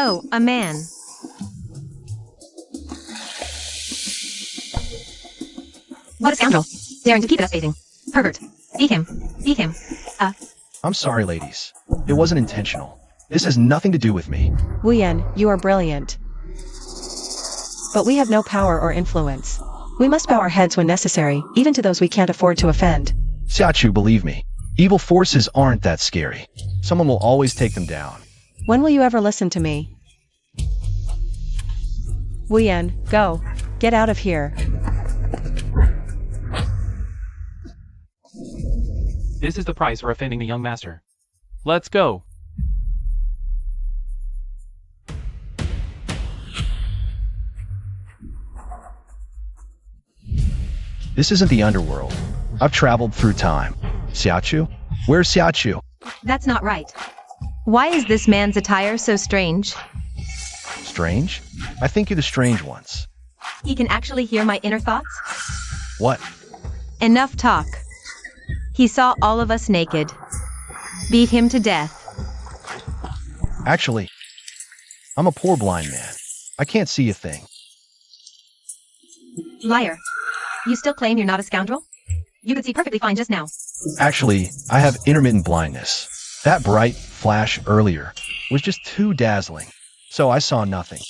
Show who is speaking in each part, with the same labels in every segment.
Speaker 1: Oh, a man. What a scoundrel. Daring to keep it us bathing. Pervert. Beat him. Beat him.
Speaker 2: I'm sorry, ladies. It wasn't intentional. This has nothing to do with me.
Speaker 3: Wuyen, you are brilliant. But we have no power or influence. We must bow our heads when necessary, even to those we can't afford to offend.
Speaker 2: Xiachu, believe me. Evil forces aren't that scary. Someone will always take them down.
Speaker 3: When will you ever listen to me? Wuyen, go. Get out of here.
Speaker 4: This is the price for offending the young master. Let's go.
Speaker 2: This isn't the underworld. I've traveled through time. Xiachu? Where's Xiachu?
Speaker 1: That's not right. Why is this man's attire so strange?
Speaker 2: Strange? I think you're the strange ones.
Speaker 1: He can actually hear my inner thoughts?
Speaker 2: What?
Speaker 1: Enough talk. He saw all of us naked. Beat him to death.
Speaker 2: Actually, I'm a poor blind man. I can't see a thing.
Speaker 1: Liar. You still claim you're not a scoundrel? You could see perfectly fine just now.
Speaker 2: Actually, I have intermittent blindness. That bright flash earlier was just too dazzling, so I saw nothing.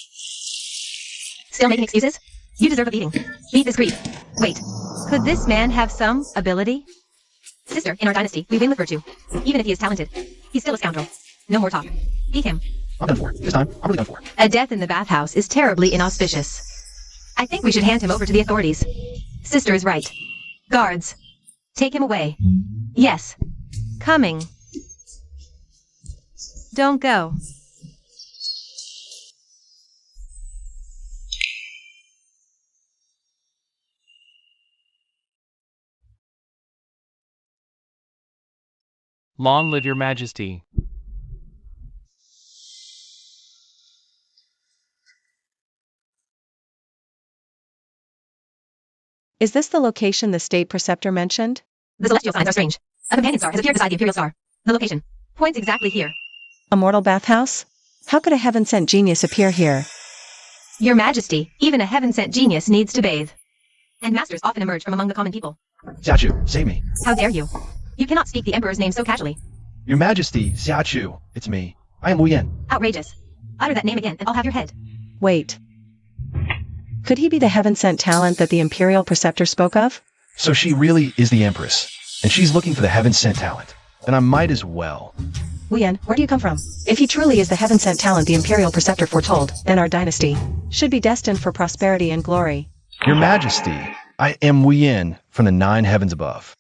Speaker 1: Still making excuses? You deserve a beating. Beat this creep. Wait. Could this man have some ability? Sister, in our dynasty, we win with virtue. Even if he is talented, he's still a scoundrel. No more talk. Beat him.
Speaker 2: I'm done for. This time, I'm really done for.
Speaker 1: A death in the bathhouse is terribly inauspicious. I think we should hand him over to the authorities. Sister is right. Guards. Take him away. Yes. Coming. Don't go.
Speaker 4: Long live your majesty.
Speaker 3: Is this the location the state preceptor mentioned?
Speaker 1: The celestial signs are strange. A companion star has appeared beside the imperial star. The location points exactly here.
Speaker 3: A mortal bathhouse? How could a heaven-sent genius appear here?
Speaker 1: Your Majesty, even a heaven-sent genius needs to bathe. And masters often emerge from among the common people.
Speaker 2: Xiachu, save me.
Speaker 1: How dare you? You cannot speak the Emperor's name so casually.
Speaker 2: Your Majesty, Xiachu, it's me. I am Wuyen.
Speaker 1: Outrageous. Utter that name again and I'll have your head.
Speaker 3: Wait. Could he be the heaven-sent talent that the imperial preceptor spoke of?
Speaker 2: So she really is the Empress, and she's looking for the heaven-sent talent. Then I might as well.
Speaker 3: Wuyen, where do you come from? If he truly is the heaven-sent talent the imperial preceptor foretold, then our dynasty should be destined for prosperity and glory.
Speaker 2: Your Majesty, I am Wuyen from the 9 heavens above.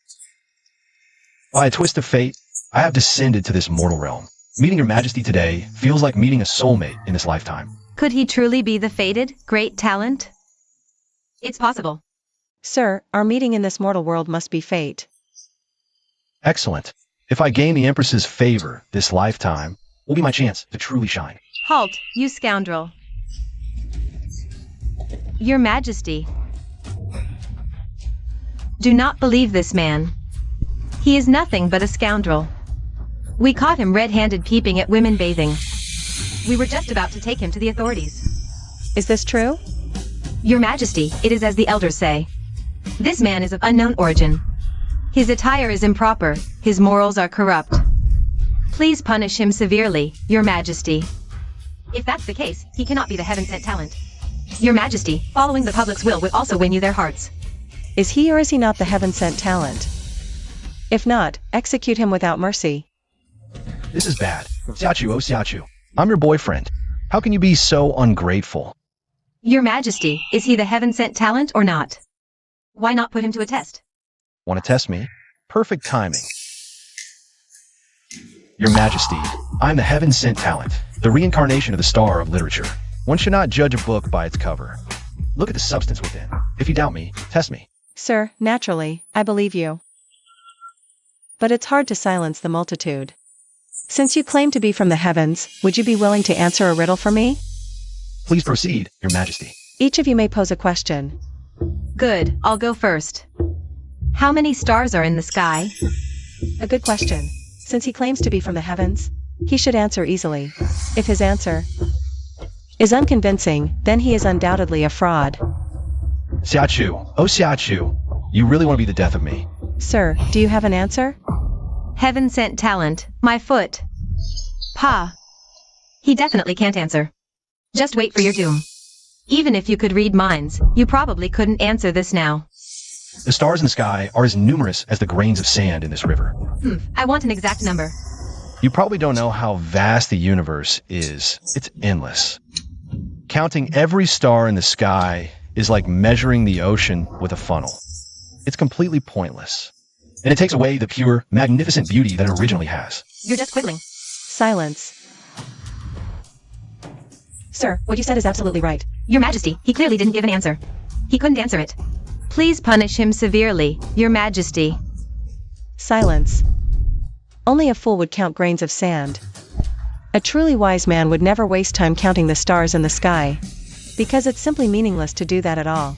Speaker 2: By a twist of fate, I have descended to this mortal realm. Meeting Your Majesty today feels like meeting a soulmate in this lifetime.
Speaker 1: Could he truly be the fated, great talent? It's possible.
Speaker 3: Sir, our meeting in this mortal world must be fate.
Speaker 2: Excellent. If I gain the Empress's favor this lifetime, will be my chance to truly shine.
Speaker 1: Halt, you scoundrel. Your Majesty. Do not believe this man. He is nothing but a scoundrel. We caught him red-handed peeping at women bathing. We were just about to take him to the authorities.
Speaker 3: Is this true?
Speaker 1: Your Majesty, it is as the elders say. This man is of unknown origin. His attire is improper, his morals are corrupt. Please punish him severely, Your Majesty. If that's the case, he cannot be the heaven-sent talent. Your Majesty, following the public's will would also win you their hearts.
Speaker 3: Is he or is he not the heaven-sent talent? If not, execute him without mercy.
Speaker 2: This is bad. Xiachu, oh Xiachu. I'm your boyfriend. How can you be so ungrateful?
Speaker 1: Your Majesty, is he the heaven-sent talent or not? Why not put him to a test?
Speaker 2: Want to test me? Perfect timing. Your Majesty, I'm the heaven-sent talent, the reincarnation of the star of literature. One should not judge a book by its cover. Look at the substance within. If you doubt me, test me.
Speaker 3: Sir, naturally, I believe you. But it's hard to silence the multitude. Since you claim to be from the heavens, would you be willing to answer a riddle for me?
Speaker 2: Please proceed, Your Majesty.
Speaker 3: Each of you may pose a question.
Speaker 1: Good, I'll go first. How many stars are in the sky?
Speaker 3: A good question. Since he claims to be from the heavens, he should answer easily. If his answer is unconvincing, then he is undoubtedly a fraud.
Speaker 2: Xiachu, oh Xiachu, you really want to be the death of me.
Speaker 3: Sir, do you have an answer?
Speaker 1: Heaven sent talent, my foot. Pa. He definitely can't answer. Just wait for your doom. Even if you could read minds, you probably couldn't answer this now.
Speaker 2: The stars in the sky are as numerous as the grains of sand in this river.
Speaker 1: I want an exact number.
Speaker 2: You probably don't know how vast the universe is. It's endless. Counting every star in the sky is like measuring the ocean with a funnel. It's completely pointless. And it takes away the pure, magnificent beauty that it originally has.
Speaker 1: You're just quibbling.
Speaker 3: Silence. Sir, what you said is absolutely right.
Speaker 1: Your Majesty, he clearly didn't give an answer. He couldn't answer it. Please punish him severely, Your Majesty.
Speaker 3: Silence. Only a fool would count grains of sand. A truly wise man would never waste time counting the stars in the sky, because it's simply meaningless to do that at all.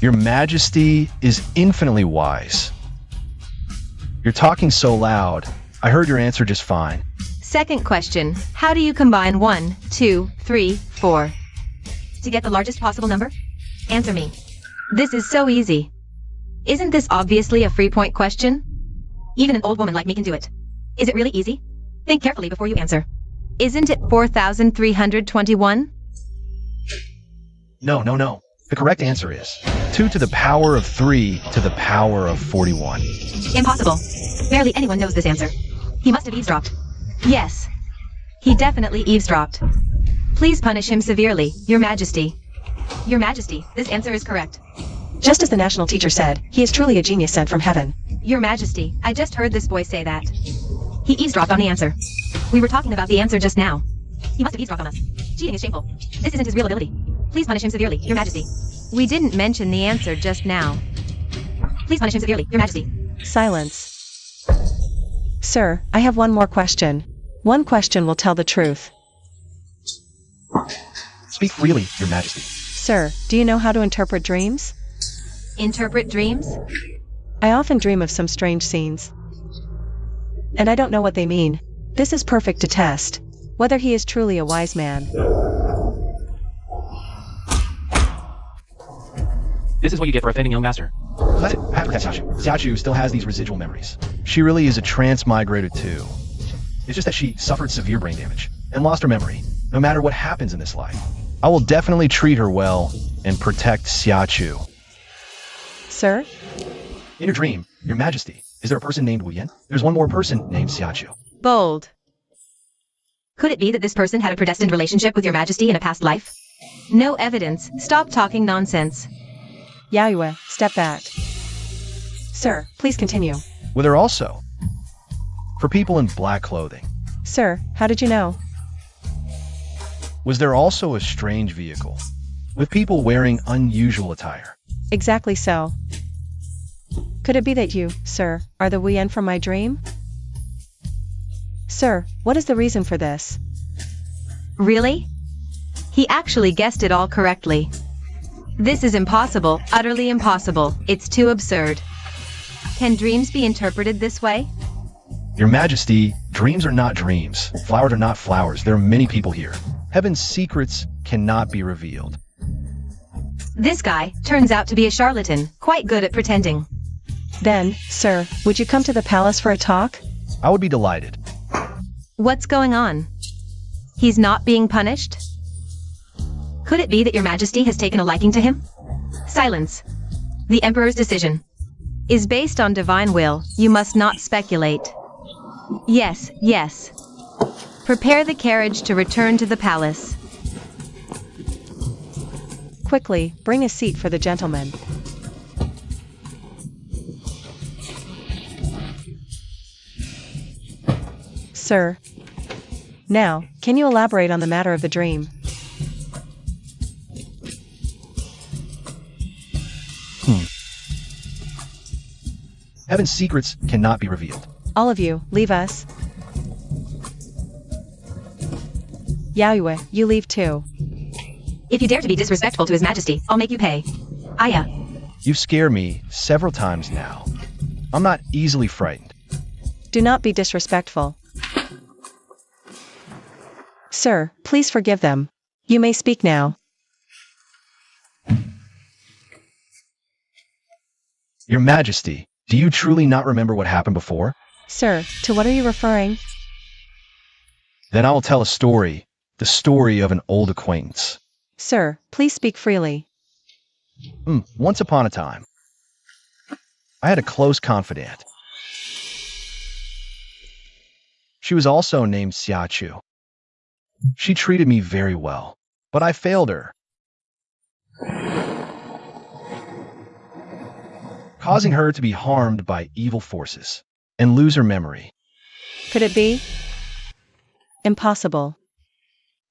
Speaker 2: Your Majesty is infinitely wise. You're talking so loud. I heard your answer just fine.
Speaker 1: Second question, how do you combine 1, 2, 3, 4? To get the largest possible number? Answer me. This is so easy. Isn't this obviously a free point question? Even an old woman like me can do it. Is it really easy? Think carefully before you answer. Isn't it 4,321?
Speaker 2: No. The correct answer is 2 to the power of 3 to the power of 41.
Speaker 1: Impossible. Barely anyone knows this answer. He must have eavesdropped. Yes. He definitely eavesdropped. Please punish him severely, Your Majesty. Your Majesty, this answer is correct.
Speaker 3: Just as the national teacher said, he is truly a genius sent from heaven.
Speaker 1: Your Majesty, I just heard this boy say that. He eavesdropped on the answer. We were talking about the answer just now. He must have eavesdropped on us. Cheating is shameful. This isn't his real ability. Please punish him severely, Your Majesty. We didn't mention the answer just now. Please punish him severely, Your Majesty.
Speaker 3: Silence. Sir, I have one more question. One question will tell the truth.
Speaker 2: Speak freely, Your Majesty.
Speaker 3: Sir, do you know how to interpret dreams?
Speaker 1: Interpret dreams?
Speaker 3: I often dream of some strange scenes. And I don't know what they mean. This is perfect to test whether he is truly a wise man.
Speaker 4: This is what you get for offending young master.
Speaker 2: Let it after that, Xiachu. Xiachu still has these residual memories. She really is a transmigrator too. It's just that she suffered severe brain damage and lost her memory, no matter what happens in this life. I will definitely treat her well and protect Xiachu.
Speaker 3: Sir?
Speaker 2: In your dream, Your Majesty, is there a person named Wu Yan? There's one more person named Xiachu.
Speaker 1: Bold. Could it be that this person had a predestined relationship with Your Majesty in a past life? No evidence. Stop talking nonsense.
Speaker 3: Yaoyue, step back. Sir, please continue.
Speaker 2: Were there also for people in black clothing?
Speaker 3: Sir, how did you know?
Speaker 2: Was there also a strange vehicle with people wearing unusual attire?
Speaker 3: Exactly so. Could it be that you, sir, are the Wu Yan from my dream? Sir, what is the reason for this?
Speaker 1: Really? He actually guessed it all correctly. This is impossible, utterly impossible. It's too absurd. Can dreams be interpreted this way?
Speaker 2: Your Majesty, dreams are not dreams. Flowers are not flowers. There are many people here. Heaven's secrets cannot be revealed.
Speaker 1: This guy turns out to be a charlatan, quite good at pretending.
Speaker 3: Then, sir, would you come to the palace for a talk?
Speaker 2: I would be delighted.
Speaker 1: What's going on? He's not being punished? Could it be that Your Majesty has taken a liking to him? Silence. The Emperor's decision is based on divine will. You must not speculate. Yes, yes. Prepare the carriage to return to the palace.
Speaker 3: Quickly, bring a seat for the gentleman. Sir. Now, can you elaborate on the matter of the dream?
Speaker 2: Heaven's secrets cannot be revealed.
Speaker 3: All of you, leave us. Yaoyue, you leave too.
Speaker 1: If you dare to be disrespectful to His Majesty, I'll make you pay. Aya.
Speaker 2: You've scared me several times now. I'm not easily frightened.
Speaker 3: Do not be disrespectful. Sir, please forgive them. You may speak now.
Speaker 2: Your Majesty, do you truly not remember what happened before?
Speaker 3: Sir, to what are you referring?
Speaker 2: Then I will tell a story, the story of an old acquaintance.
Speaker 3: Sir, please speak freely.
Speaker 2: Once upon a time, I had a close confidant. She was also named Xiachu. She treated me very well, but I failed her, causing her to be harmed by evil forces and lose her memory.
Speaker 3: Could it be? Impossible.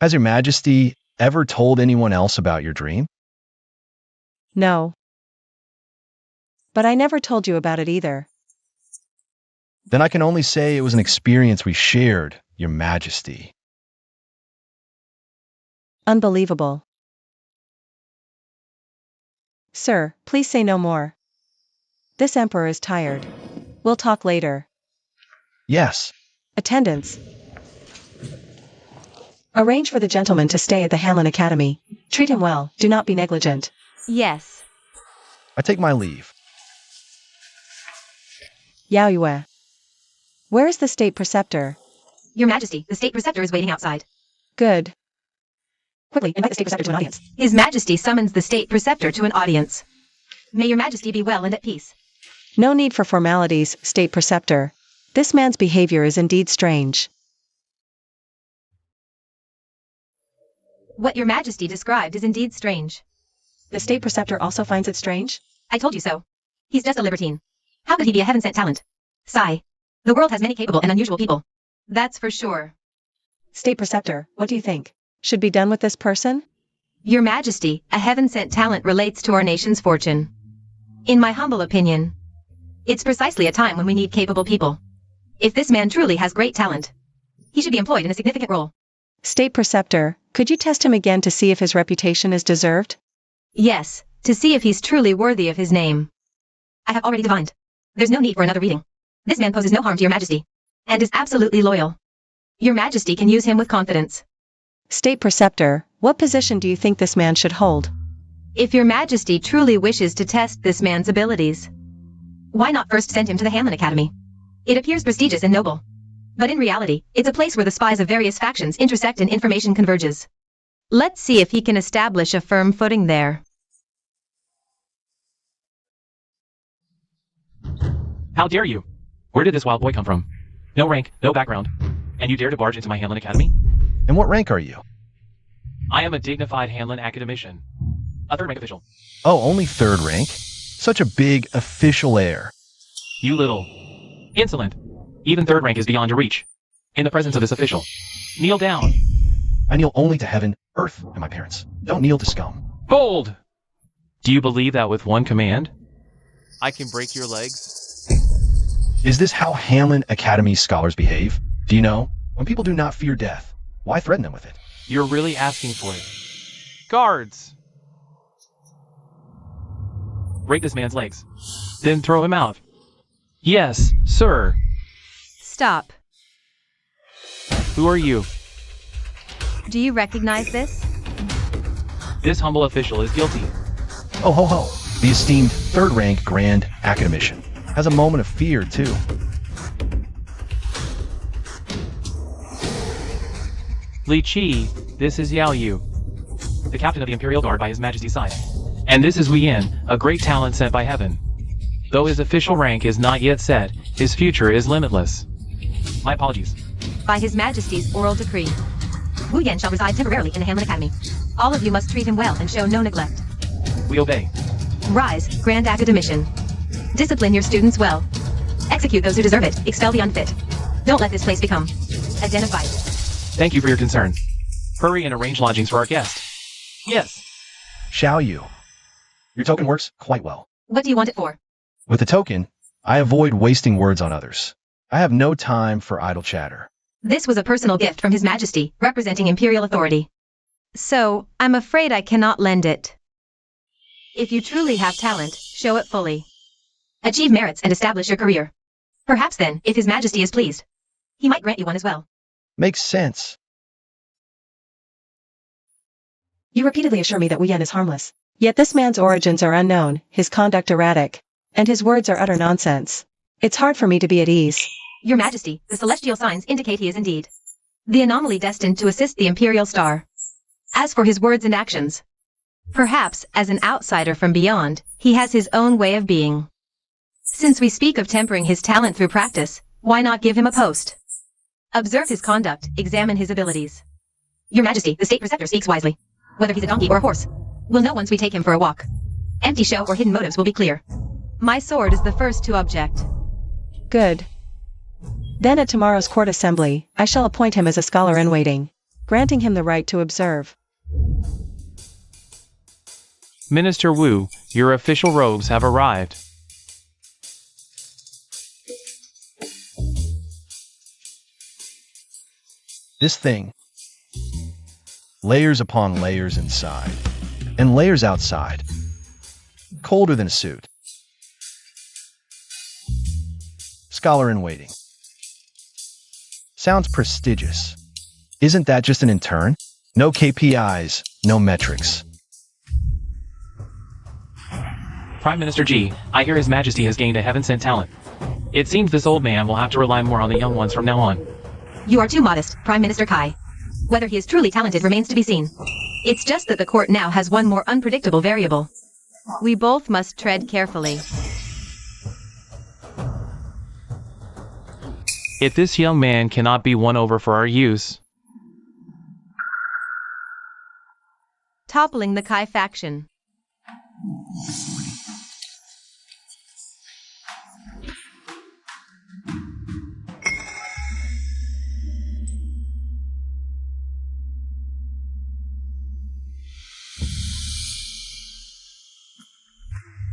Speaker 2: Has Your Majesty ever told anyone else about your dream?
Speaker 3: No. But I never told you about it either.
Speaker 2: Then I can only say it was an experience we shared, Your Majesty.
Speaker 3: Unbelievable. Sir, please say no more. This emperor is tired. We'll talk later.
Speaker 2: Yes.
Speaker 3: Attendance. Arrange for the gentleman to stay at the Hanlon Academy. Treat him well, do not be negligent.
Speaker 1: Yes.
Speaker 2: I take my leave.
Speaker 3: Yaoyue. Where is the state preceptor?
Speaker 1: Your Majesty, the state preceptor is waiting outside.
Speaker 3: Good. Quickly, invite the state preceptor to an audience.
Speaker 1: His Majesty summons the state preceptor to an audience. May Your Majesty be well and at peace.
Speaker 3: No need for formalities, state preceptor. This man's behavior is indeed strange.
Speaker 1: What Your Majesty described is indeed strange.
Speaker 3: The state preceptor also finds it strange?
Speaker 1: I told you so. He's just a libertine. How could he be a heaven-sent talent? Sigh. The world has many capable and unusual people. That's for sure.
Speaker 3: State preceptor, what do you think? Should be done with this person?
Speaker 1: Your Majesty, a heaven-sent talent relates to our nation's fortune. In my humble opinion, it's precisely a time when we need capable people. If this man truly has great talent, he should be employed in a significant role.
Speaker 3: State preceptor, could you test him again to see if his reputation is deserved?
Speaker 1: Yes, to see if he's truly worthy of his name. I have already divined. There's no need for another reading. This man poses no harm to Your Majesty, and is absolutely loyal. Your Majesty can use him with confidence.
Speaker 3: State preceptor, what position do you think this man should hold?
Speaker 1: If Your Majesty truly wishes to test this man's abilities, why not first send him to the Hanlon Academy? It appears prestigious and noble. But in reality, it's a place where the spies of various factions intersect and information converges. Let's see if he can establish a firm footing there.
Speaker 4: How dare you? Where did this wild boy come from? No rank, no background. And you dare to barge into my Hanlon Academy?
Speaker 2: And what rank are you?
Speaker 4: I am a dignified Hanlon academician. A third rank official.
Speaker 2: Oh, only third rank? Such a big official air.
Speaker 4: You little insolent. Even third rank is beyond your reach. In the presence of this official. Kneel down.
Speaker 2: I kneel only to heaven, earth, and my parents. Don't kneel to scum.
Speaker 4: Hold! Do you believe that with one command, I can break your legs?
Speaker 2: Is this how Hanlon Academy scholars behave? Do you know? When people do not fear death, why threaten them with it?
Speaker 4: You're really asking for it. Guards! Break this man's legs. Then throw him out. Yes, sir.
Speaker 1: Stop.
Speaker 4: Who are you?
Speaker 1: Do you recognize this?
Speaker 4: This humble official is guilty.
Speaker 2: Oh ho ho, the esteemed third rank grand academician has a moment of fear too.
Speaker 4: Li Qi, this is Yao Yu, the captain of the Imperial Guard by His Majesty's side. And this is Wei Yin, a great talent sent by heaven. Though his official rank is not yet set, his future is limitless. My apologies.
Speaker 1: By His Majesty's oral decree, Wu Yan shall reside temporarily in the Hanlon Academy. All of you must treat him well and show no neglect.
Speaker 4: We obey.
Speaker 1: Rise, Grand Academician. Discipline your students well. Execute those who deserve it, expel the unfit. Don't let this place become a den of vice.
Speaker 4: Thank you for your concern. Hurry and arrange lodgings for our guest. Yes.
Speaker 2: Shall you? Your token works quite well.
Speaker 1: What do you want it for?
Speaker 2: With the token, I avoid wasting words on others. I have no time for idle chatter.
Speaker 1: This was a personal gift from His Majesty, representing imperial authority. So, I'm afraid I cannot lend it. If you truly have talent, show it fully. Achieve merits and establish your career. Perhaps then, if His Majesty is pleased, he might grant you one as well.
Speaker 2: Makes sense.
Speaker 3: You repeatedly assure me that Wu Yan is harmless. Yet this man's origins are unknown, his conduct erratic, and his words are utter nonsense. It's hard for me to be at ease.
Speaker 1: Your Majesty, the celestial signs indicate he is indeed the anomaly destined to assist the imperial star. As for his words and actions, perhaps, as an outsider from beyond, he has his own way of being. Since we speak of tempering his talent through practice, why not give him a post? Observe his conduct, examine his abilities. Your Majesty, the state preceptor speaks wisely. Whether he's a donkey or a horse, we'll know once we take him for a walk. Empty show or hidden motives will be clear. My sword is the first to object.
Speaker 3: Good. Then at tomorrow's court assembly, I shall appoint him as a scholar-in-waiting, granting him the right to observe.
Speaker 4: Minister Wu, your official robes have arrived.
Speaker 2: This thing. Layers upon layers inside, and layers outside. Colder than a suit. Scholar in waiting. Sounds prestigious. Isn't that just an intern? No KPIs, no metrics.
Speaker 4: Prime Minister Ji, I hear His Majesty has gained a heaven-sent talent. It seems this old man will have to rely more on the young ones from now on.
Speaker 1: You are too modest, Prime Minister Kai. Whether he is truly talented remains to be seen. It's just that the court now has one more unpredictable variable. We both must tread carefully.
Speaker 4: If this young man cannot be won over for our use,
Speaker 1: Toppling the Kai faction.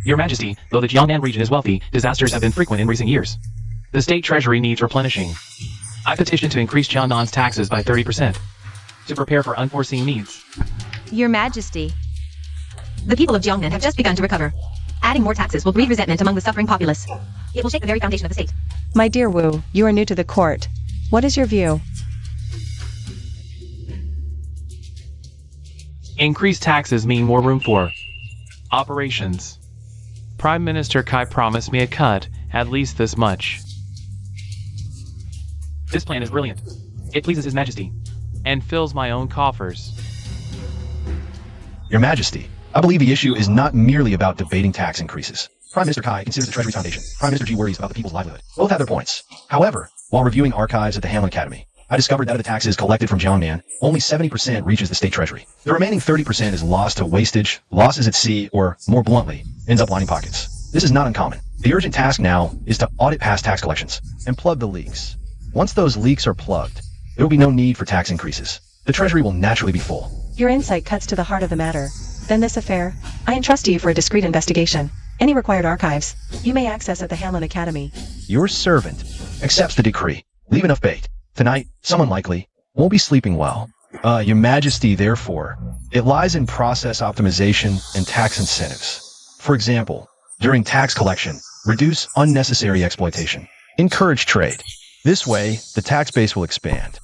Speaker 4: Your Majesty, though the Jiangnan region is wealthy, disasters have been frequent in recent years. The state treasury needs replenishing. I petitioned to increase Jiangnan's taxes by 30% to prepare for unforeseen needs.
Speaker 1: Your Majesty, the people of Jiangnan have just begun to recover. Adding more taxes will breed resentment among the suffering populace. It will shake the very foundation of the state.
Speaker 3: My dear Wu, you are new to the court. What is your view?
Speaker 4: Increased taxes mean more room for operations. Prime Minister Kai promised me a cut, at least this much. This plan is brilliant. It pleases His Majesty, and fills my own coffers.
Speaker 2: Your Majesty, I believe the issue is not merely about debating tax increases. Prime Minister Kai considers the Treasury's foundation. Prime Minister Ji worries about the people's livelihood. Both have their points. However, while reviewing archives at the Hanlon Academy, I discovered that of the taxes collected from Jiangnan, only 70% reaches the state treasury. The remaining 30% is lost to wastage, losses at sea, or, more bluntly, ends up lining pockets. This is not uncommon. The urgent task now is to audit past tax collections and plug the leaks. Once those leaks are plugged, there will be no need for tax increases. The treasury will naturally be full.
Speaker 3: Your insight cuts to the heart of the matter. Then this affair, I entrust to you for a discreet investigation. Any required archives, you may access at the Hanlon Academy.
Speaker 2: Your servant accepts the decree. Leave enough bait. Tonight, someone likely won't be sleeping well. Your Majesty, therefore, it lies in process optimization and tax incentives. For example, during tax collection, reduce unnecessary exploitation. Encourage trade. This way, the tax base will expand.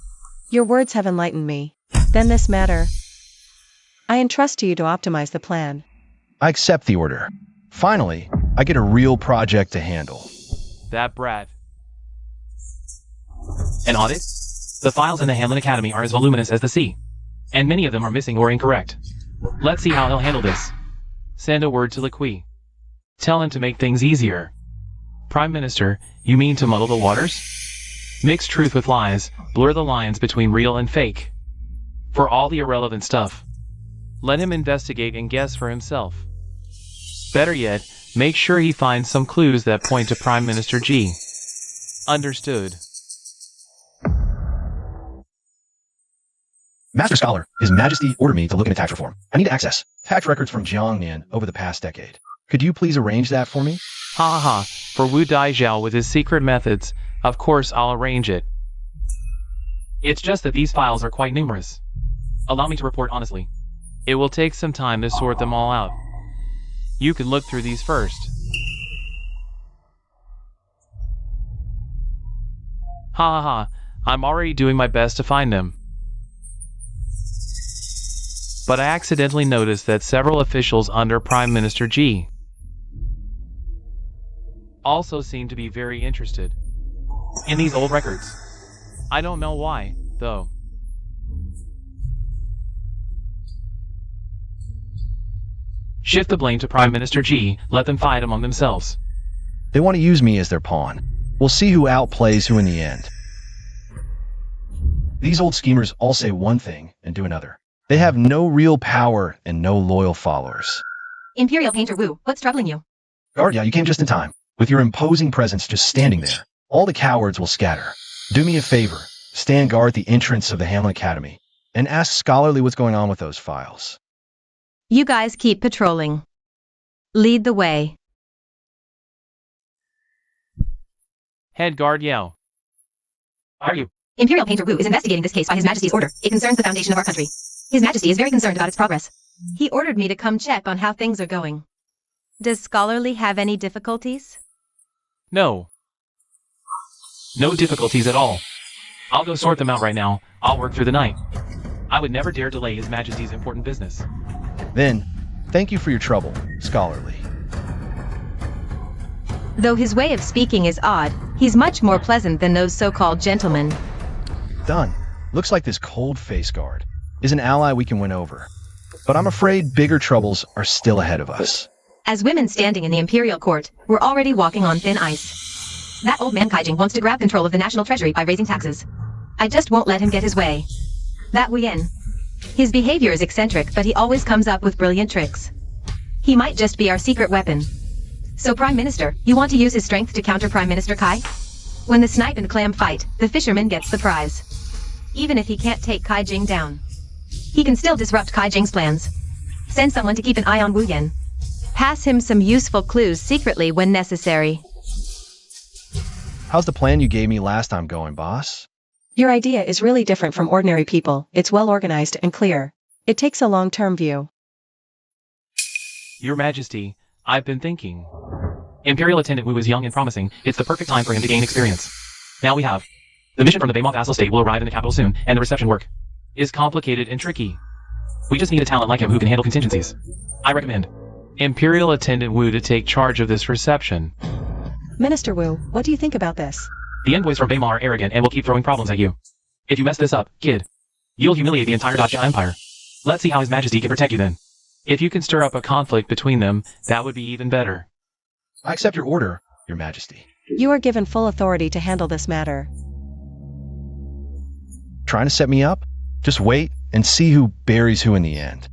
Speaker 3: Your words have enlightened me. Then this matter, I entrust to you to optimize the plan.
Speaker 2: I accept the order. Finally, I get a real project to handle.
Speaker 4: That brat. An audit? The files in the Hanlon Academy are as voluminous as the sea, and many of them are missing or incorrect. Let's see how he'll handle this. Send a word to Liqui. Tell him to make things easier. Prime Minister, you mean to muddle the waters? Mix truth with lies, blur the lines between real and fake. For all the irrelevant stuff. Let him investigate and guess for himself. Better yet, make sure he finds some clues that point to Prime Minister Ji. Understood.
Speaker 2: Master Scholar, His Majesty ordered me to look into tax reform. I need to access tax records from Jiangnan over the past decade. Could you please arrange that for me?
Speaker 4: Ha ha ha, for Wu Daijiao with his secret methods, Of course I'll arrange it. It's just that these files are quite numerous. Allow me to report honestly. It will take some time to sort them all out. You can look through these first. Ha ha ha, I'm already doing my best to find them. But I accidentally noticed that several officials under Prime Minister G also seem to be very interested in these old records. I don't know why, though. Shift the blame to Prime Minister G, let them fight among themselves.
Speaker 2: They want to use me as their pawn. We'll see who outplays who in the end. These old schemers all say one thing and do another. They have no real power and no loyal followers.
Speaker 1: Imperial Painter Wu, what's troubling you?
Speaker 2: Guardia, you came just in time. With your imposing presence just standing there, all the cowards will scatter. Do me a favor, stand guard at the entrance of the Hamlin Academy, and ask Scholarly what's going on with those files.
Speaker 1: You guys keep patrolling. Lead the way.
Speaker 4: Head guard Yao. Are you?
Speaker 1: Imperial Painter Wu is investigating this case by His Majesty's order. It concerns the foundation of our country. His Majesty is very concerned about its progress. He ordered me to come check on how things are going. Does Scholarly have any difficulties?
Speaker 4: No. No difficulties at all. I'll go sort them out right now. I'll work through the night. I would never dare delay His Majesty's important business.
Speaker 2: Then, thank you for your trouble, Scholarly.
Speaker 1: Though his way of speaking is odd, he's much more pleasant than those so-called gentlemen.
Speaker 2: Done. Looks like this cold face guard is an ally we can win over. But I'm afraid bigger troubles are still ahead of us.
Speaker 1: As women standing in the Imperial Court, we're already walking on thin ice. That old man Kaijing wants to grab control of the national treasury by raising taxes. I just won't let him get his way. That Wien. His behavior is eccentric, but he always comes up with brilliant tricks. He might just be our secret weapon. So Prime Minister, you want to use his strength to counter Prime Minister Kai? When the snipe and clam fight, the fisherman gets the prize. Even if he can't take Kaijing down, he can still disrupt Kaijing's plans. Send someone to keep an eye on Wu Yen. Pass him some useful clues secretly when necessary.
Speaker 2: How's the plan you gave me last time going, boss?
Speaker 3: Your idea is really different from ordinary people. It's well organized and clear. It takes a long-term view.
Speaker 4: Your Majesty, I've been thinking. Imperial Attendant Wu is young and promising. It's the perfect time for him to gain experience. Now we have. The mission from the Baymont vassal state will arrive in the capital soon, and the reception work is complicated and tricky. We just need a talent like him who can handle contingencies. I recommend Imperial Attendant Wu to take charge of this reception.
Speaker 3: Minister Wu, what do you think about this?
Speaker 4: The envoys from Baymont are arrogant and will keep throwing problems at you. If you mess this up, kid, you'll humiliate the entire Dacia Empire. Let's see how His Majesty can protect you then. If you can stir up a conflict between them, that would be even better.
Speaker 2: I accept your order, Your Majesty.
Speaker 3: You are given full authority to handle this matter.
Speaker 2: Trying to set me up? Just wait and see who buries who in the end.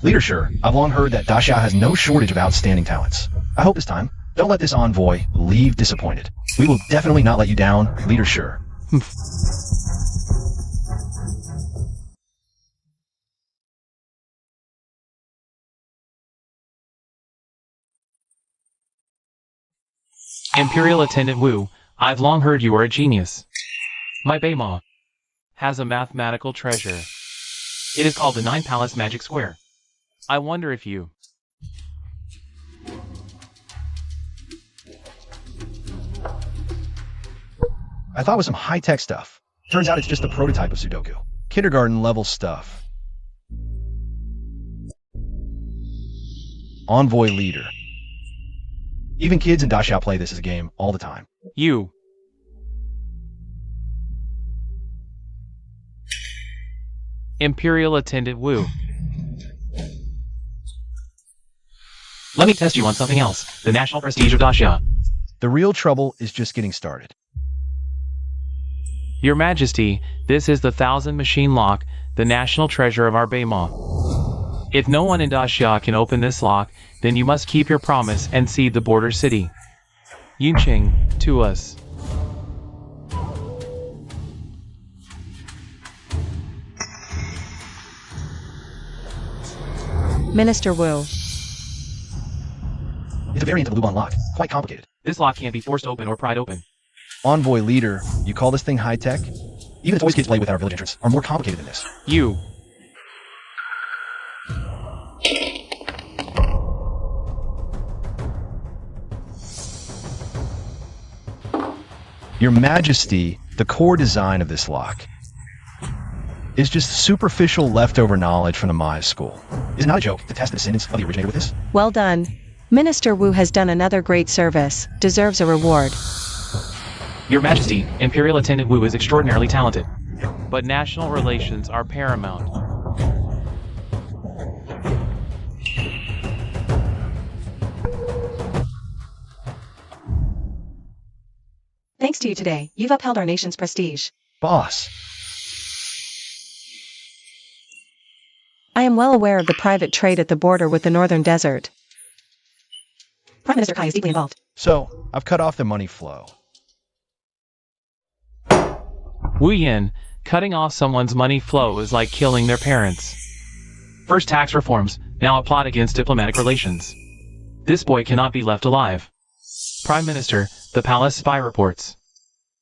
Speaker 2: Leader, sure, I've long heard that Dacia has no shortage of outstanding talents. I hope this time, don't let this envoy leave disappointed. We will definitely not let you down, Leader, sure.
Speaker 4: Imperial Attendant Wu, I've long heard you are a genius. My Baymont has a mathematical treasure. It is called the Nine Palace Magic Square. I wonder if you...
Speaker 2: I thought it was some high-tech stuff. Turns out it's just a prototype of Sudoku. Kindergarten-level stuff. Envoy Leader. Even kids in Dacia play this as a game all the time.
Speaker 4: You. Imperial Attendant Wu. Let me test you on something else. The national prestige of Dacia.
Speaker 2: The real trouble is just getting started.
Speaker 4: Your Majesty, this is the 1000 machine lock, the national treasure of our Baymont. If no one in Dacia can open this lock, then you must keep your promise and cede the border city, Yunqing, to us.
Speaker 3: Minister Wu.
Speaker 2: It's a variant of the Lubon lock. Quite complicated.
Speaker 4: This lock can't be forced open or pried open.
Speaker 2: Envoy leader, you call this thing high-tech? Even the toys kids play with our village entrance are more complicated than this.
Speaker 4: You.
Speaker 2: Your Majesty, the core design of this lock is just superficial leftover knowledge from the Maya school. It's not a joke to test the descendants of the originator with this.
Speaker 3: Well done. Minister Wu has done another great service, deserves a reward.
Speaker 4: Your Majesty, Imperial Attendant Wu is extraordinarily talented. But national relations are paramount.
Speaker 3: Thanks to you today, you've upheld our nation's prestige.
Speaker 2: Boss.
Speaker 3: I am well aware of the private trade at the border with the northern desert. Prime Minister Kai is deeply involved.
Speaker 2: So, I've cut off the money flow.
Speaker 4: Wu Yin, cutting off someone's money flow is like killing their parents. First tax reforms, now a plot against diplomatic relations. This boy cannot be left alive. Prime Minister, the palace spy reports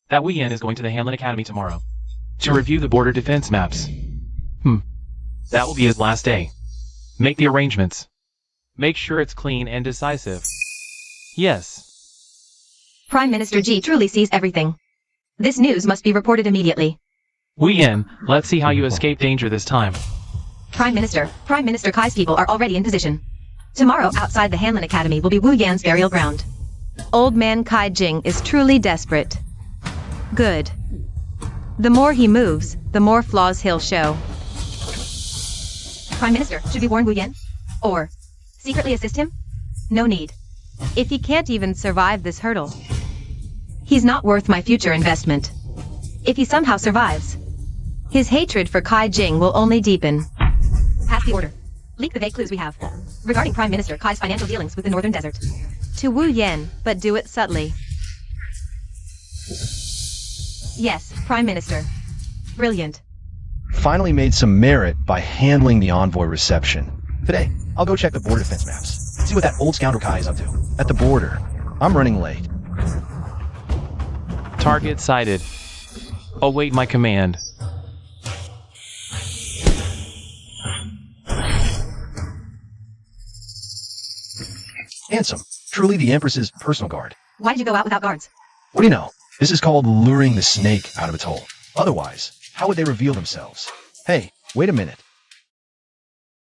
Speaker 4: that Wu Yin is going to the Hanlin Academy tomorrow to review the border defense maps. That will be his last day. Make the arrangements. Make sure it's clean and decisive. Yes.
Speaker 1: Prime Minister Ji truly sees everything. This news must be reported immediately.
Speaker 4: Wu Yin, let's see how you escape danger this time.
Speaker 1: Prime Minister Kai's people are already in position. Tomorrow outside the Hanlin Academy will be Wu Yan's burial ground. Old man Kai Jing is truly desperate. Good. The more he moves, the more flaws he'll show. Prime Minister, should we warn Wu Yan? Or secretly assist him? No need. If he can't even survive this hurdle, he's not worth my future investment. If he somehow survives, his hatred for Kai Jing will only deepen. Pass the order. Leak the vague clues we have regarding Prime Minister Kai's financial dealings with the Northern Desert. To Wu Yan, but do it subtly. Yes, Prime Minister. Brilliant.
Speaker 2: Finally made some merit by handling the envoy reception. Today, I'll go check the border defense maps. See what that old scoundrel Kai is up to. At the border. I'm running late.
Speaker 4: Target sighted. Await my command.
Speaker 2: Handsome. Truly the Empress's personal guard.
Speaker 1: Why did you go out without guards?
Speaker 2: What do you know? This is called luring the snake out of its hole. Otherwise, how would they reveal themselves? Hey, wait a minute.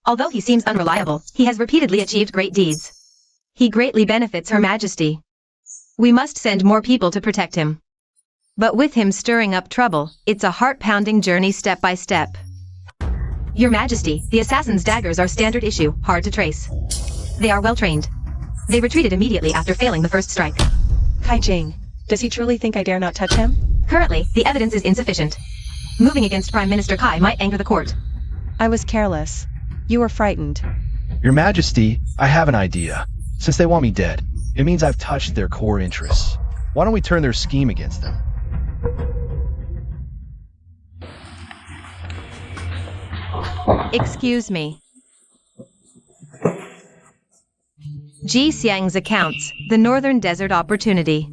Speaker 1: Although he seems unreliable, he has repeatedly achieved great deeds. He greatly benefits Her Majesty. We must send more people to protect him. But with him stirring up trouble, it's a heart-pounding journey step by step. Your Majesty, the assassin's daggers are standard issue, hard to trace. They are well trained. They retreated immediately after failing the first strike.
Speaker 3: Kai Jing, does he truly think I dare not touch him?
Speaker 1: Currently, the evidence is insufficient. Moving against Prime Minister Kai might anger the court.
Speaker 3: I was careless. You were frightened.
Speaker 2: Your Majesty, I have an idea. Since they want me dead, it means I've touched their core interests. Why don't we turn their scheme against them?
Speaker 1: Excuse me. Ji Xiang's accounts, the Northern Desert Opportunity.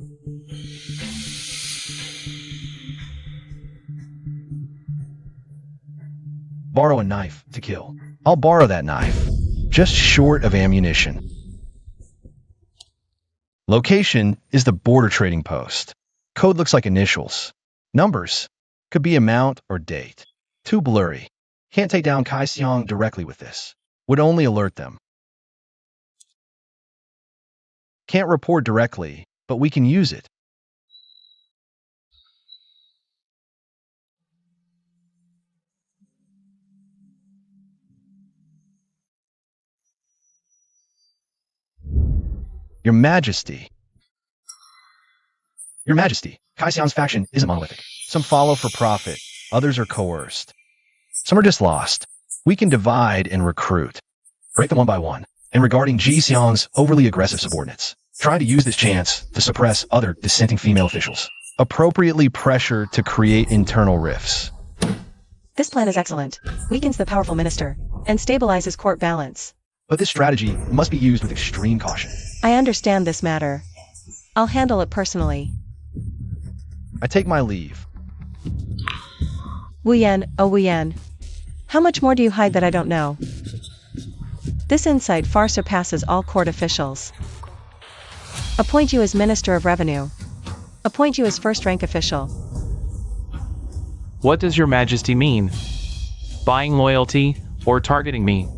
Speaker 2: Borrow a knife to kill. I'll borrow that knife. Just short of ammunition. Location is the border trading post. Code looks like initials. Numbers. Could be amount or date. Too blurry. Can't take down Kai Xiang directly with this. Would only alert them. Can't report directly, but we can use it. Your Majesty. Your Majesty, Kai Xiang's faction isn't monolithic. Some follow for profit, others are coerced. Some are just lost. We can divide and recruit. Break them one by one. And regarding Ji Xiang's overly aggressive subordinates, trying to use this chance to suppress other dissenting female officials. Appropriately pressure to create internal rifts.
Speaker 3: This plan is excellent. Weakens the powerful minister and stabilizes court balance.
Speaker 2: but this strategy must be used with extreme caution.
Speaker 3: I understand this matter. I'll handle it personally.
Speaker 2: I take my leave.
Speaker 3: Wu Yan, oh Wu Yan. How much more do you hide that I don't know? This insight far surpasses all court officials. Appoint you as Minister of Revenue. Appoint you as first-rank official.
Speaker 4: What does your majesty mean? Buying loyalty, or targeting me?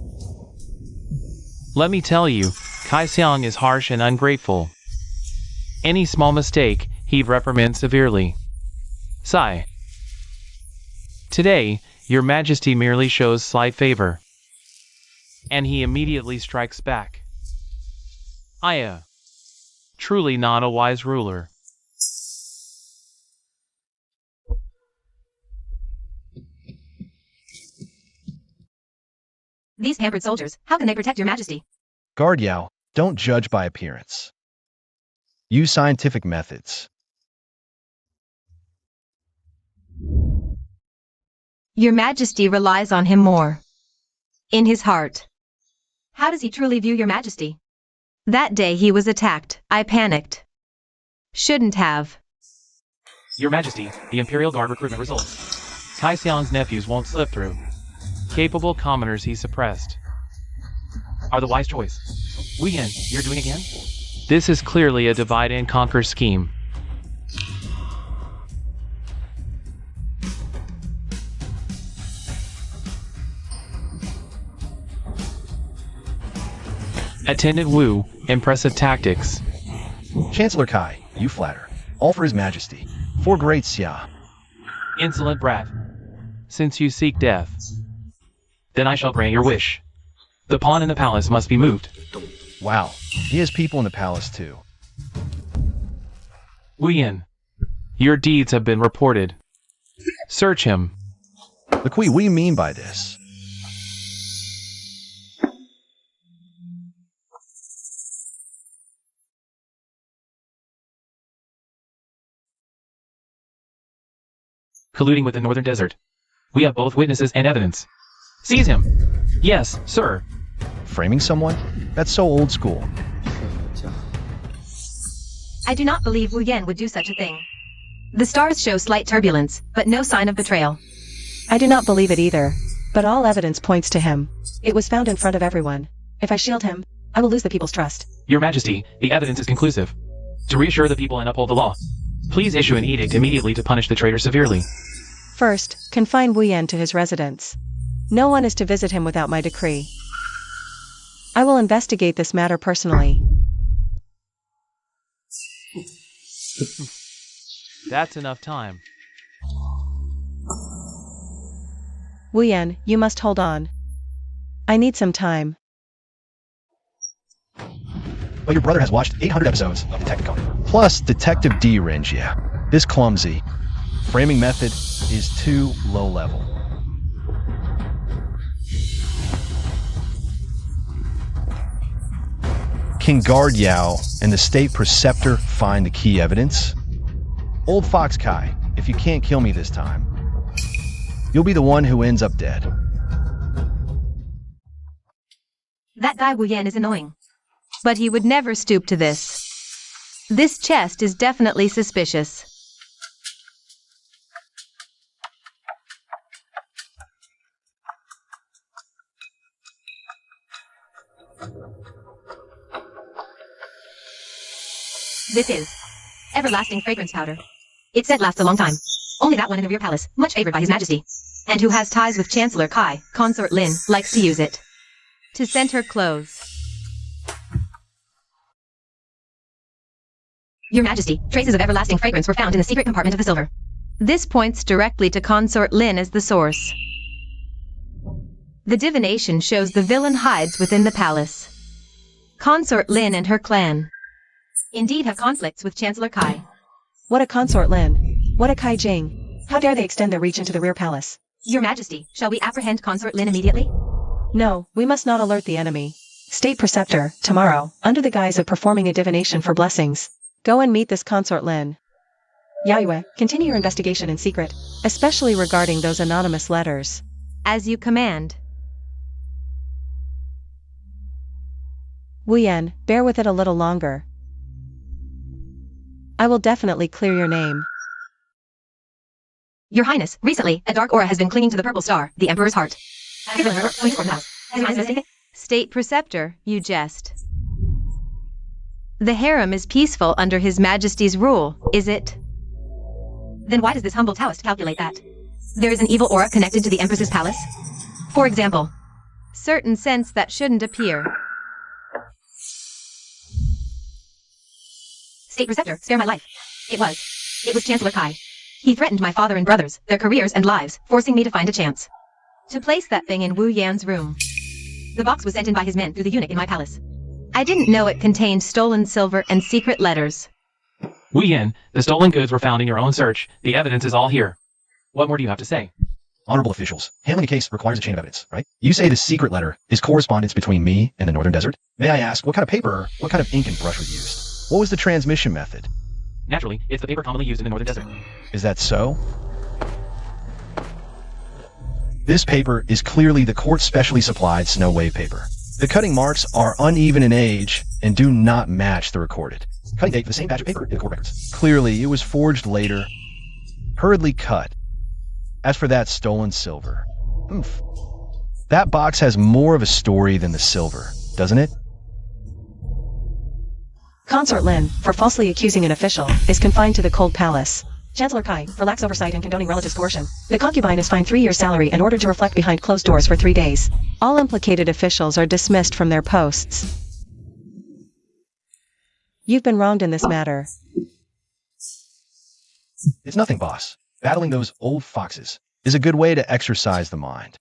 Speaker 4: Let me tell you, Kai Xiang is harsh and ungrateful. Any small mistake, he'd reprimand severely. Sigh. Today, your majesty merely shows slight favor. And he immediately strikes back. Truly not a wise ruler.
Speaker 1: These pampered soldiers, how can they protect your majesty?
Speaker 2: Guard Yao, don't judge by appearance. Use scientific methods.
Speaker 1: Your majesty relies on him more. In his heart. How does he truly view your majesty? That day he was attacked, I panicked. Shouldn't have.
Speaker 4: Your majesty, the Imperial Guard recruitment results. Kai Xiang's nephews won't slip through. Capable commoners he suppressed. Are the wise choice. Wu Yan, you're doing again? This is clearly a divide and conquer scheme. Attendant Wu, impressive tactics.
Speaker 2: Chancellor Kai, you flatter. All for his majesty. For great Xia.
Speaker 4: Insolent brat. Since you seek death, then I shall grant your wish. The pawn in the palace must be moved.
Speaker 2: Wow, he has people in the palace too.
Speaker 4: Wu Yan, your deeds have been reported. Search him.
Speaker 2: Liqui, what do you mean by this?
Speaker 4: Colluding with the northern desert. We have both witnesses and evidence. Seize him. Yes, sir.
Speaker 2: Framing someone? That's so old school.
Speaker 1: I do not believe Wu Yan would do such a thing. The stars show slight turbulence, but no sign of betrayal.
Speaker 3: I do not believe it either, but all evidence points to him. It was found in front of everyone. If I shield him, I will lose the people's trust.
Speaker 4: Your Majesty, the evidence is conclusive. To reassure the people and uphold the law, please issue an edict immediately to punish the traitor severely.
Speaker 3: First, confine Wu Yan to his residence. No one is to visit him without my decree. I will investigate this matter personally.
Speaker 4: That's enough time.
Speaker 3: Wu Yan, you must hold on. I need some time.
Speaker 2: But your brother has watched 800 episodes of Detective Conan. Plus Detective D Rengia. This clumsy framing method is too low level. Can Guard Yao and the State Preceptor find the key evidence? Old Fox Kai, if you can't kill me this time, you'll be the one who ends up dead.
Speaker 1: That guy Wu Yan is annoying. But he would never stoop to this. This chest is definitely suspicious. This is everlasting fragrance powder. Its scent lasts a long time. Only that one in the rear palace, much favored by His Majesty, and who has ties with Chancellor Kai, Consort Lin, likes to use it to scent her clothes. Your Majesty, traces of everlasting fragrance were found in the secret compartment of the silver. This points directly to Consort Lin as the source. The divination shows the villain hides within the palace. Consort Lin and her clan indeed have conflicts with Chancellor Kai.
Speaker 3: What a Consort Lin. What a Kai Jing. How dare they extend their reach into the rear palace?
Speaker 1: Your Majesty, shall we apprehend Consort Lin immediately?
Speaker 3: No, we must not alert the enemy. State Preceptor, tomorrow, under the guise of performing a divination for blessings, go and meet this Consort Lin. Yayue, continue your investigation in secret, especially regarding those anonymous letters.
Speaker 1: As you command.
Speaker 3: Wu Yan, bear with it a little longer. I will definitely clear your name.
Speaker 1: Your Highness, recently, a dark aura has been clinging to the purple star, the Emperor's heart. State Preceptor, you jest. The harem is peaceful under His Majesty's rule, is it? Then why does this humble Taoist calculate that? There is an evil aura connected to the Empress's palace? For example, certain sense that shouldn't appear. State Preceptor, spare my life. It was Chancellor Kai. He threatened my father and brothers, their careers and lives, forcing me to find a chance to place that thing in Wu Yan's room. The box was sent in by his men through the eunuch in my palace. I didn't know it contained stolen silver and secret letters.
Speaker 4: Wu Yan, the stolen goods were found in your own search. The evidence is all here. What more do you have to say?
Speaker 2: Honorable officials, handling a case requires a chain of evidence, right? You say the secret letter is correspondence between me and the Northern Desert. May I ask, what kind of paper, what kind of ink and brush was used? What was the transmission method?
Speaker 4: Naturally, it's the paper commonly used in the Northern Desert.
Speaker 2: Is that so? This paper is clearly the court specially supplied snow wave paper. The cutting marks are uneven in age and do not match the recorded cutting date for the same batch of paper in the court records. Clearly, it was forged later, hurriedly cut. As for that stolen silver, that box has more of a story than the silver, doesn't it?
Speaker 3: Consort Lin, for falsely accusing an official, is confined to the Cold Palace. Chancellor Kai, for lax oversight and condoning relatives' coercion. The concubine is fined 3 years' salary and ordered to reflect behind closed doors for 3 days. All implicated officials are dismissed from their posts. You've been wronged in this matter.
Speaker 2: It's nothing, boss. Battling those old foxes is a good way to exercise the mind.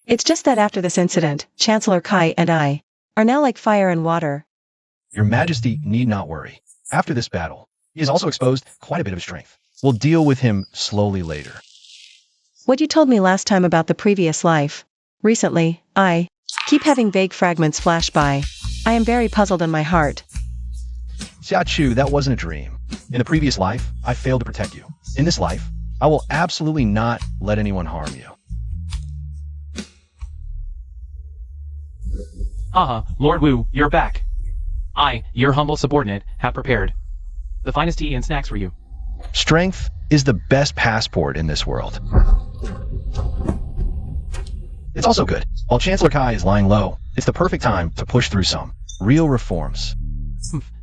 Speaker 3: It's just that after this incident, Chancellor Kai and I are now like fire and water.
Speaker 2: Your Majesty need not worry. After this battle, he has also exposed quite a bit of strength. We'll deal with him slowly later.
Speaker 3: What you told me last time about the previous life. Recently, I keep having vague fragments flash by. I am very puzzled in my heart.
Speaker 2: Xia Chu, that wasn't a dream. In the previous life, I failed to protect you. In this life, I will absolutely not let anyone harm you.
Speaker 4: Lord Wu, you're back. I, your humble subordinate, have prepared the finest tea and snacks for you.
Speaker 2: Strength is the best passport in this world. It's also good. While Chancellor Kai is lying low, it's the perfect time to push through some real reforms.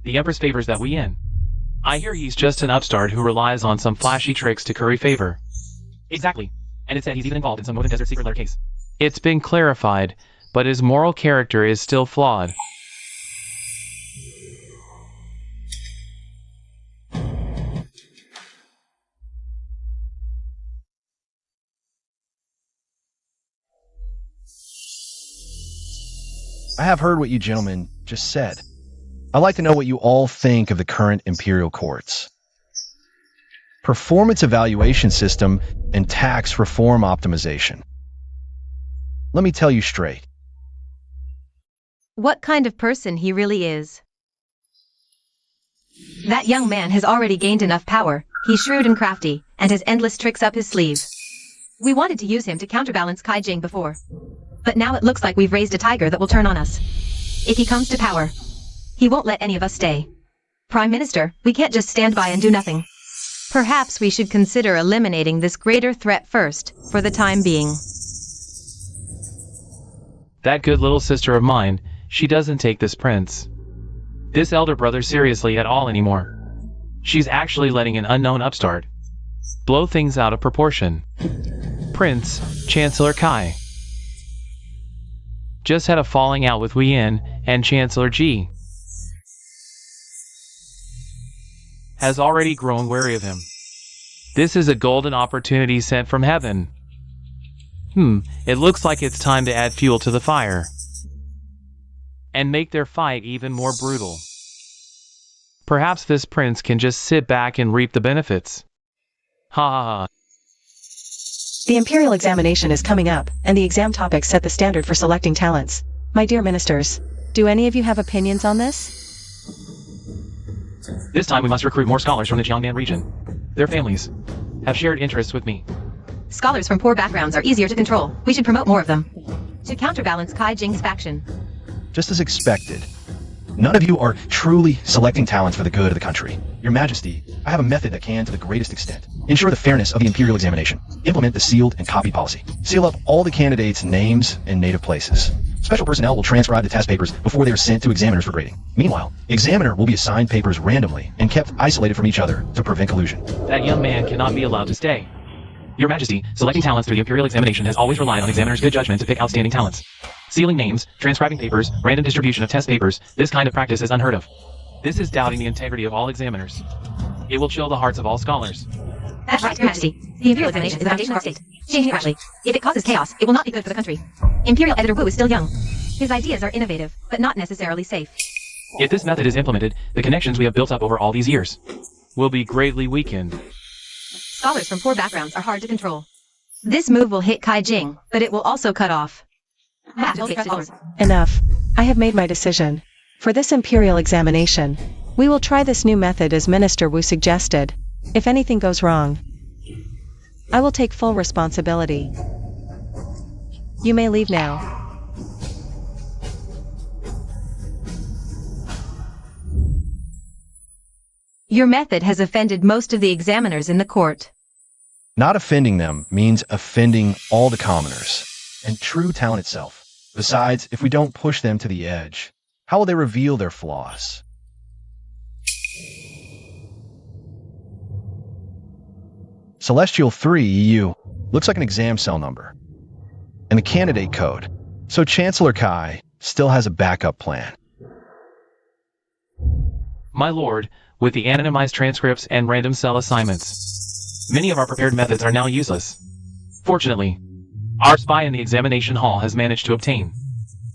Speaker 4: The Empress favors that we in. I hear he's just an upstart who relies on some flashy tricks to curry favor. Exactly. And it said he's even involved in some Northern Desert secret letter case. It's been clarified, but his moral character is still flawed.
Speaker 2: I have heard what you gentlemen just said. I'd like to know what you all think of the current imperial courts. Performance evaluation system and tax reform optimization. Let me tell you straight.
Speaker 1: What kind of person he really is. That young man has already gained enough power. He's shrewd and crafty, and has endless tricks up his sleeve. We wanted to use him to counterbalance Kai Jing before. But now it looks like we've raised a tiger that will turn on us. If he comes to power, he won't let any of us stay. Prime Minister, we can't just stand by and do nothing. Perhaps we should consider eliminating this greater threat first, for the time being.
Speaker 4: That good little sister of mine, she doesn't take this prince, this elder brother, seriously at all anymore. She's actually letting an unknown upstart blow things out of proportion. Prince Chancellor Kai just had a falling out with Wei Yin, and Chancellor Ji has already grown wary of him. This is a golden opportunity sent from heaven. It looks like it's time to add fuel to the fire and make their fight even more brutal. Perhaps this prince can just sit back and reap the benefits. Ha ha ha.
Speaker 3: The imperial examination is coming up, and the exam topics set the standard for selecting talents. My dear ministers, do any of you have opinions on this?
Speaker 4: This time we must recruit more scholars from the Jiangnan region. Their families have shared interests with me.
Speaker 1: Scholars from poor backgrounds are easier to control. We should promote more of them to counterbalance Kai Jing's faction.
Speaker 2: Just as expected. None of you are truly selecting talents for the good of the country. Your Majesty, I have a method that can, to the greatest extent, ensure the fairness of the imperial examination. Implement the sealed and copied policy. Seal up all the candidates' names and native places. Special personnel will transcribe the test papers before they are sent to examiners for grading. Meanwhile, examiner will be assigned papers randomly and kept isolated from each other to prevent collusion.
Speaker 4: That young man cannot be allowed to stay. Your Majesty, selecting talents through the imperial examination has always relied on examiners' good judgment to pick outstanding talents. Sealing names, transcribing papers, random distribution of test papers, this kind of practice is unheard of. This is doubting the integrity of all examiners. It will chill the hearts of all scholars.
Speaker 1: That's right, Your Majesty. The imperial examination is the foundation of our state. Changing it rashly. If it causes chaos, it will not be good for the country. Imperial Editor Wu is still young. His ideas are innovative, but not necessarily safe.
Speaker 4: If this method is implemented, the connections we have built up over all these years will be greatly weakened.
Speaker 1: Scholars from poor backgrounds are hard to control. This move will hit Kai Jing, but it will also cut off.
Speaker 3: Enough. I have made my decision. For this imperial examination, we will try this new method as Minister Wu suggested. If anything goes wrong, I will take full responsibility. You may leave now.
Speaker 1: Your method has offended most of the examiners in the court.
Speaker 2: Not offending them means offending all the commoners, and true talent itself. Besides, if we don't push them to the edge, how will they reveal their flaws? Celestial 3 EU looks like an exam cell number, and the candidate code, so Chancellor Kai still has a backup plan.
Speaker 4: My lord, with the anonymized transcripts and random cell assignments, many of our prepared methods are now useless. Fortunately, our spy in the examination hall has managed to obtain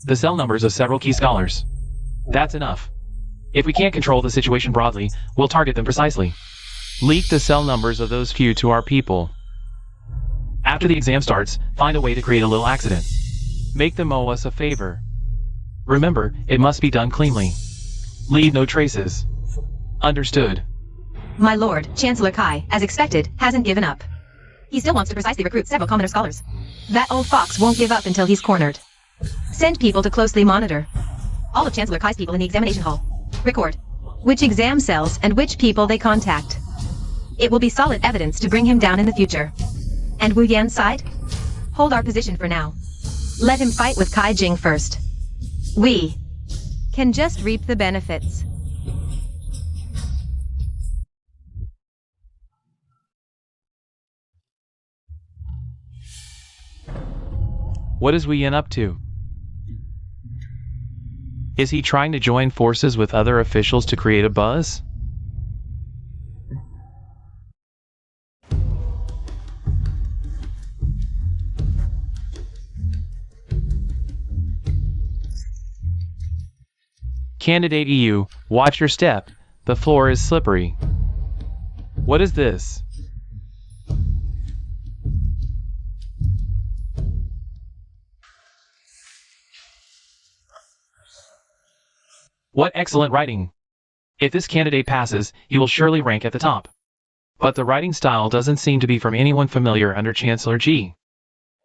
Speaker 4: the cell numbers of several key scholars. That's enough. If we can't control the situation broadly, we'll target them precisely. Leak the cell numbers of those few to our people. After the exam starts, find a way to create a little accident. Make them owe us a favor. Remember, it must be done cleanly. Leave no traces. Understood.
Speaker 1: My lord, Chancellor Kai, as expected, hasn't given up. He still wants to precisely recruit several commoner scholars. That old fox won't give up until he's cornered. Send people to closely monitor all of Chancellor Kai's people in the examination hall. Record which exam cells and which people they contact. It will be solid evidence to bring him down in the future. And Wu Yan's side? Hold our position for now. Let him fight with Kai Jing first. We can just reap the benefits.
Speaker 4: What is Wu Yan up to? Is he trying to join forces with other officials to create a buzz? Candidate EU, watch your step. The floor is slippery. What is this? What excellent writing! If this candidate passes, he will surely rank at the top. But the writing style doesn't seem to be from anyone familiar under Chancellor Ji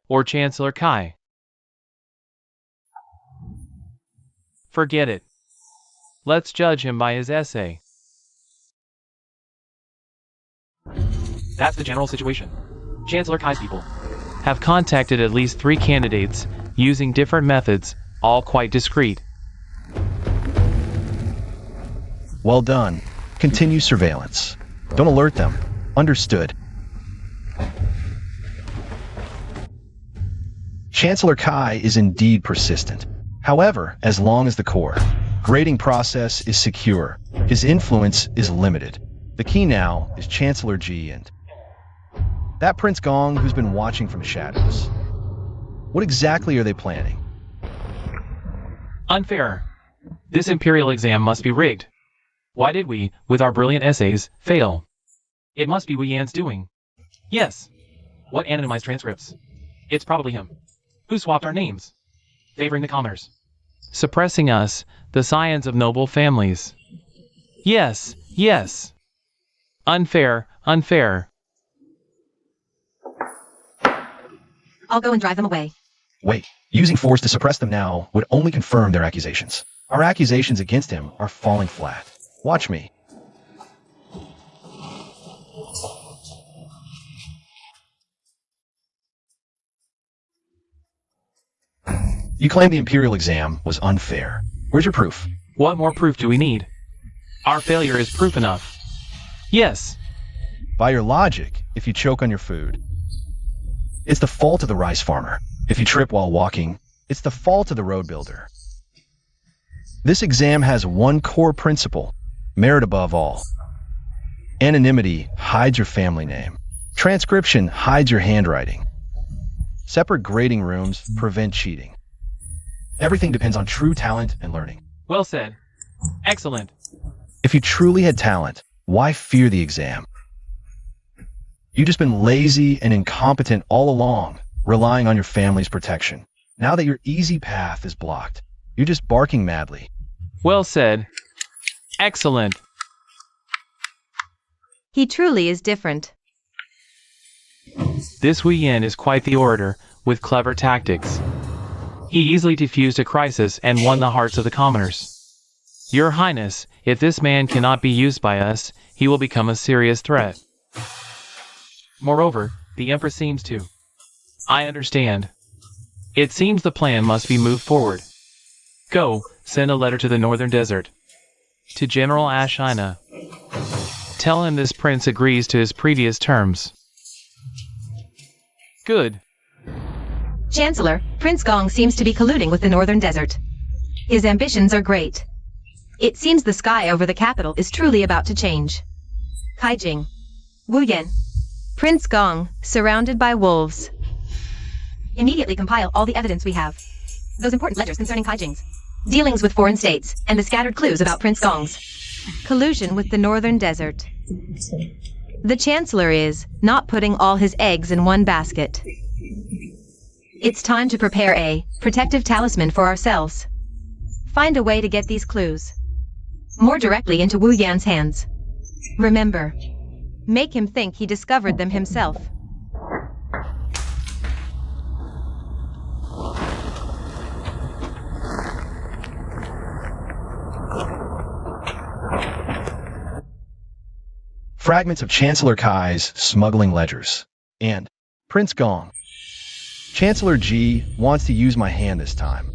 Speaker 4: or Chancellor Kai. Forget it. Let's judge him by his essay. That's the general situation. Chancellor Kai's people have contacted at least 3 candidates using different methods, all quite discreet.
Speaker 2: Well done. Continue surveillance. Don't alert them. Understood. Chancellor Kai is indeed persistent. However, as long as the core grading process is secure, his influence is limited. The key now is Chancellor Ji and that Prince Gong who's been watching from the shadows. What exactly are they planning?
Speaker 4: Unfair. This imperial exam must be rigged. Why did we, with our brilliant essays, fail? It must be Wu Yan's doing. Yes. What anonymized transcripts? It's probably him. Who swapped our names? Favoring the commoners. Suppressing us, the scions of noble families. Yes, yes. Unfair, unfair.
Speaker 1: I'll go and drive them away.
Speaker 2: Wait, using force to suppress them now would only confirm their accusations. Our accusations against him are falling flat. Watch me. You claim the Imperial exam was unfair. Where's your proof?
Speaker 4: What more proof do we need? Our failure is proof enough. Yes.
Speaker 2: By your logic, if you choke on your food, it's the fault of the rice farmer. If you trip while walking, it's the fault of the road builder. This exam has one core principle: merit above all. Anonymity hides your family name. Transcription hides your handwriting. Separate grading rooms prevent cheating. Everything depends on true talent and learning.
Speaker 4: Well said. Excellent.
Speaker 2: If you truly had talent, why fear the exam? You've just been lazy and incompetent all along, relying on your family's protection. Now that your easy path is blocked, you're just barking madly.
Speaker 4: Well said. Excellent.
Speaker 1: He truly is different.
Speaker 4: This Wu Yin is quite the orator, with clever tactics. He easily defused a crisis and won the hearts of the commoners. Your Highness, if this man cannot be used by us, he will become a serious threat. Moreover, the Empress seems to. I understand. It seems the plan must be moved forward. Go, send a letter to the Northern Desert. To General Ashina. Tell him this prince agrees to his previous terms. Good.
Speaker 1: Chancellor, Prince Gong seems to be colluding with the Northern Desert. His ambitions are great. It seems the sky over the capital is truly about to change. Kaijing. Wu Yan. Prince Gong, surrounded by wolves. Immediately compile all the evidence we have. Those important ledgers concerning Kaijing's dealings with foreign states, and the scattered clues about Prince Gong's collusion with the Northern Desert. The Chancellor is not putting all his eggs in one basket. It's time to prepare a protective talisman for ourselves. Find a way to get these clues more directly into Wu Yan's hands. Remember, make him think he discovered them himself.
Speaker 2: Fragments of Chancellor Kai's smuggling ledgers. And Prince Gong. Chancellor Ji wants to use my hand this time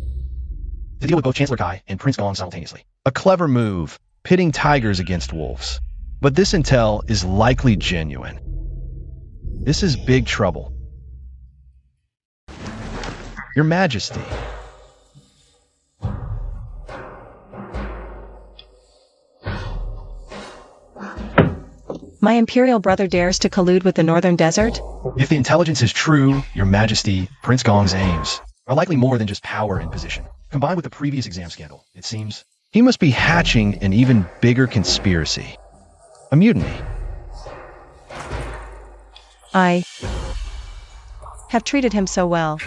Speaker 2: to deal with both Chancellor Kai and Prince Gong simultaneously. A clever move, pitting tigers against wolves. But this intel is likely genuine. This is big trouble. Your Majesty.
Speaker 3: My imperial brother dares to collude with the Northern Desert?
Speaker 2: If the intelligence is true, Your Majesty, Prince Gong's aims are likely more than just power and position. Combined with the previous exam scandal, it seems he must be hatching an even bigger conspiracy. A mutiny.
Speaker 3: I have treated him so well.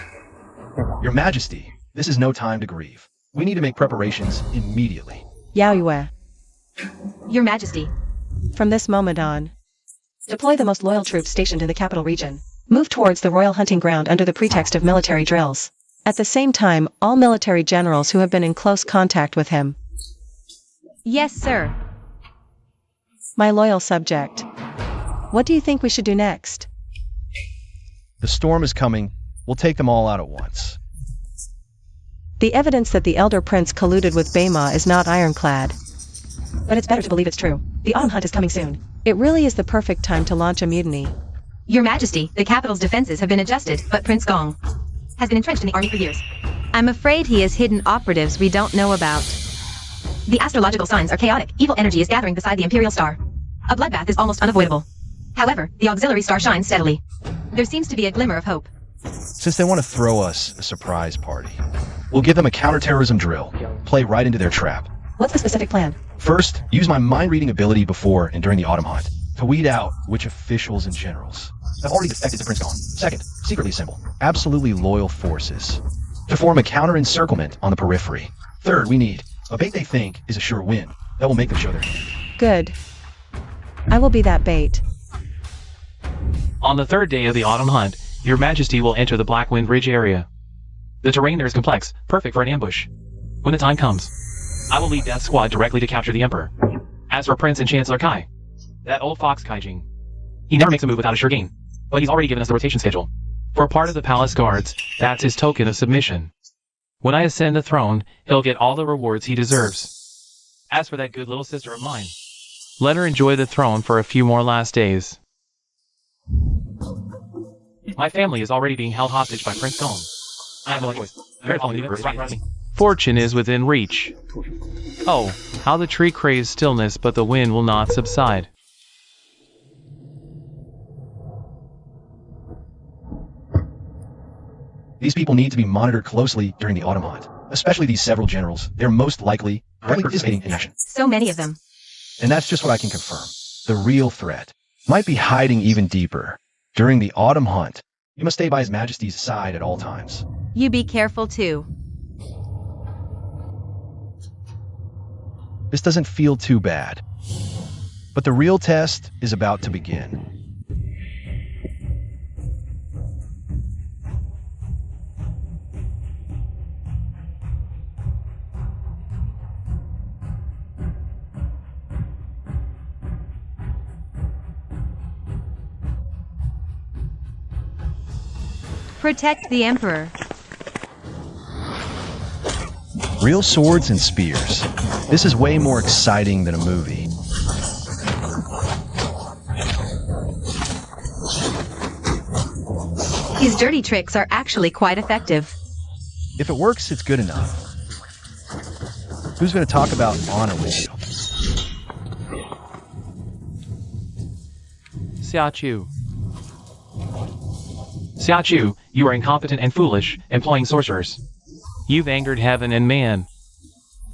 Speaker 2: Your Majesty, this is no time to grieve. We need to make preparations immediately.
Speaker 3: Yao Yue.
Speaker 1: Your Majesty.
Speaker 3: From this moment on, deploy the most loyal troops stationed in the capital region. Move towards the royal hunting ground under the pretext of military drills. At the same time, all military generals who have been in close contact with him.
Speaker 1: Yes, sir.
Speaker 3: My loyal subject. What do you think we should do next?
Speaker 2: The storm is coming. We'll take them all out at once.
Speaker 3: The evidence that the elder prince colluded with Beima is not ironclad. But it's better to believe it's true. The autumn hunt is coming soon. It really is the perfect time to launch a mutiny.
Speaker 1: Your Majesty, the capital's defenses have been adjusted, but Prince Gong has been entrenched in the army for years. I'm afraid he has hidden operatives we don't know about. The astrological signs are chaotic. Evil energy is gathering beside the Imperial Star. A bloodbath is almost unavoidable. However, the auxiliary star shines steadily. There seems to be a glimmer of hope.
Speaker 2: Since they want to throw us a surprise party, we'll give them a counterterrorism drill. Play right into their trap.
Speaker 3: What's the specific plan?
Speaker 2: First, use my mind-reading ability before and during the autumn hunt to weed out which officials and generals have already defected to Prince Gong. Second, secretly assemble absolutely loyal forces to form a counter-encirclement on the periphery. Third, we need a bait they think is a sure win that will make them show their hand.
Speaker 3: Good. I will be that bait.
Speaker 4: On the third day of the autumn hunt, Your Majesty will enter the Blackwind Ridge area. The terrain there is complex, perfect for an ambush. When the time comes, I will lead Death Squad directly to capture the Emperor. As for Prince and Chancellor Kai, that old fox Kaijing, he never makes a move without a sure gain, but he's already given us the rotation schedule. For part of the palace guards, that's his token of submission. When I ascend the throne, he'll get all the rewards he deserves. As for that good little sister of mine, let her enjoy the throne for a few more last days. My family is already being held hostage by Prince Gong. I have no choice. Fortune is within reach. Oh, how the tree craves stillness, but the wind will not subside.
Speaker 2: These people need to be monitored closely during the autumn hunt, especially these several generals. They're most likely participating in action.
Speaker 1: So many of them.
Speaker 2: And that's just what I can confirm. The real threat might be hiding even deeper. During the autumn hunt, you must stay by His Majesty's side at all times.
Speaker 1: You be careful too.
Speaker 2: This doesn't feel too bad. But the real test is about to begin.
Speaker 1: Protect the Emperor.
Speaker 2: Real swords and spears. This is way more exciting than a movie.
Speaker 1: His dirty tricks are actually quite effective.
Speaker 2: If it works, it's good enough. Who's going to talk about honor with you?
Speaker 4: Xiaochu. Xiaochu, you are incompetent and foolish, employing sorcerers. You've angered heaven and man.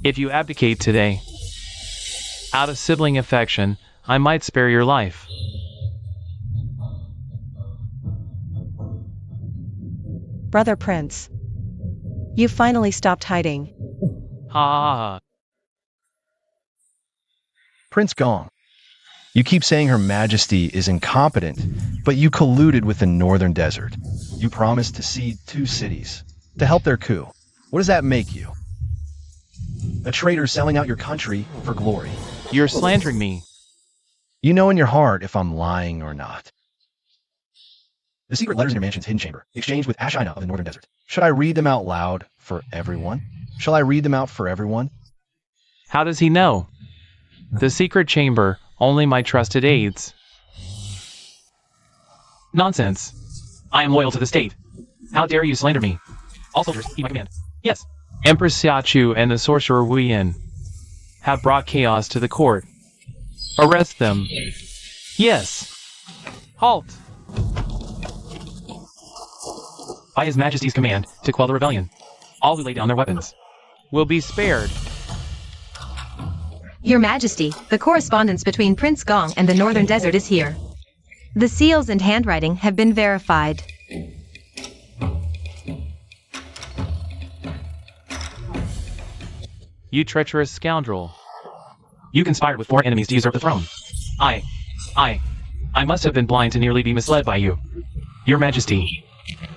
Speaker 4: If you abdicate today, out of sibling affection, I might spare your life.
Speaker 3: Brother Prince. You finally stopped hiding.
Speaker 4: Ha ha ha.
Speaker 2: Prince Gong. You keep saying Her Majesty is incompetent, but you colluded with the Northern Desert. You promised to cede 2 cities to help their coup. What does that make you? A traitor selling out your country for glory.
Speaker 4: You're slandering me.
Speaker 2: You know in your heart if I'm lying or not. The secret letters in your mansion's hidden chamber, exchanged with Ashina of the Northern Desert. Should I read them out loud for everyone? Shall I read them out for everyone?
Speaker 4: How does he know? The secret chamber, only my trusted aides. Nonsense. I am loyal to the state. How dare you slander me? All soldiers, heed my command. Yes. Empress Xiaochu and the sorcerer Wu Yin have brought chaos to the court. Arrest them. Yes. Halt. By His Majesty's command, to quell the rebellion, all who lay down their weapons will be spared.
Speaker 1: Your Majesty, the correspondence between Prince Gong and the Northern Desert is here. The seals and handwriting have been verified.
Speaker 4: You treacherous scoundrel. You conspired with 4 enemies to usurp the throne. I must have been blind to nearly be misled by you. Your Majesty,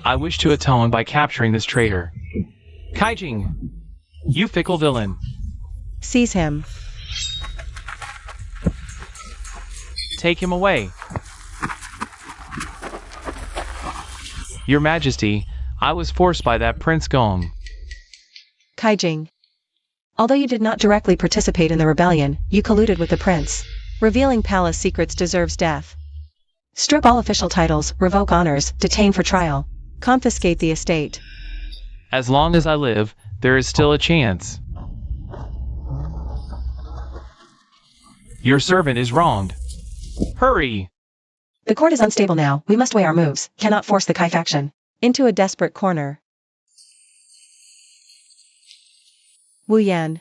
Speaker 4: I wish to atone by capturing this traitor. Kaijing, you fickle villain.
Speaker 3: Seize him.
Speaker 4: Take him away. Your Majesty, I was forced by that Prince Gong.
Speaker 3: Kaijing. Although you did not directly participate in the rebellion, you colluded with the prince. Revealing palace secrets deserves death. Strip all official titles, revoke honors, detain for trial. Confiscate the estate.
Speaker 4: As long as I live, there is still a chance. Your servant is wronged. Hurry!
Speaker 3: The court is unstable now, we must weigh our moves, cannot force the Kai faction into a desperate corner. Wu Yan.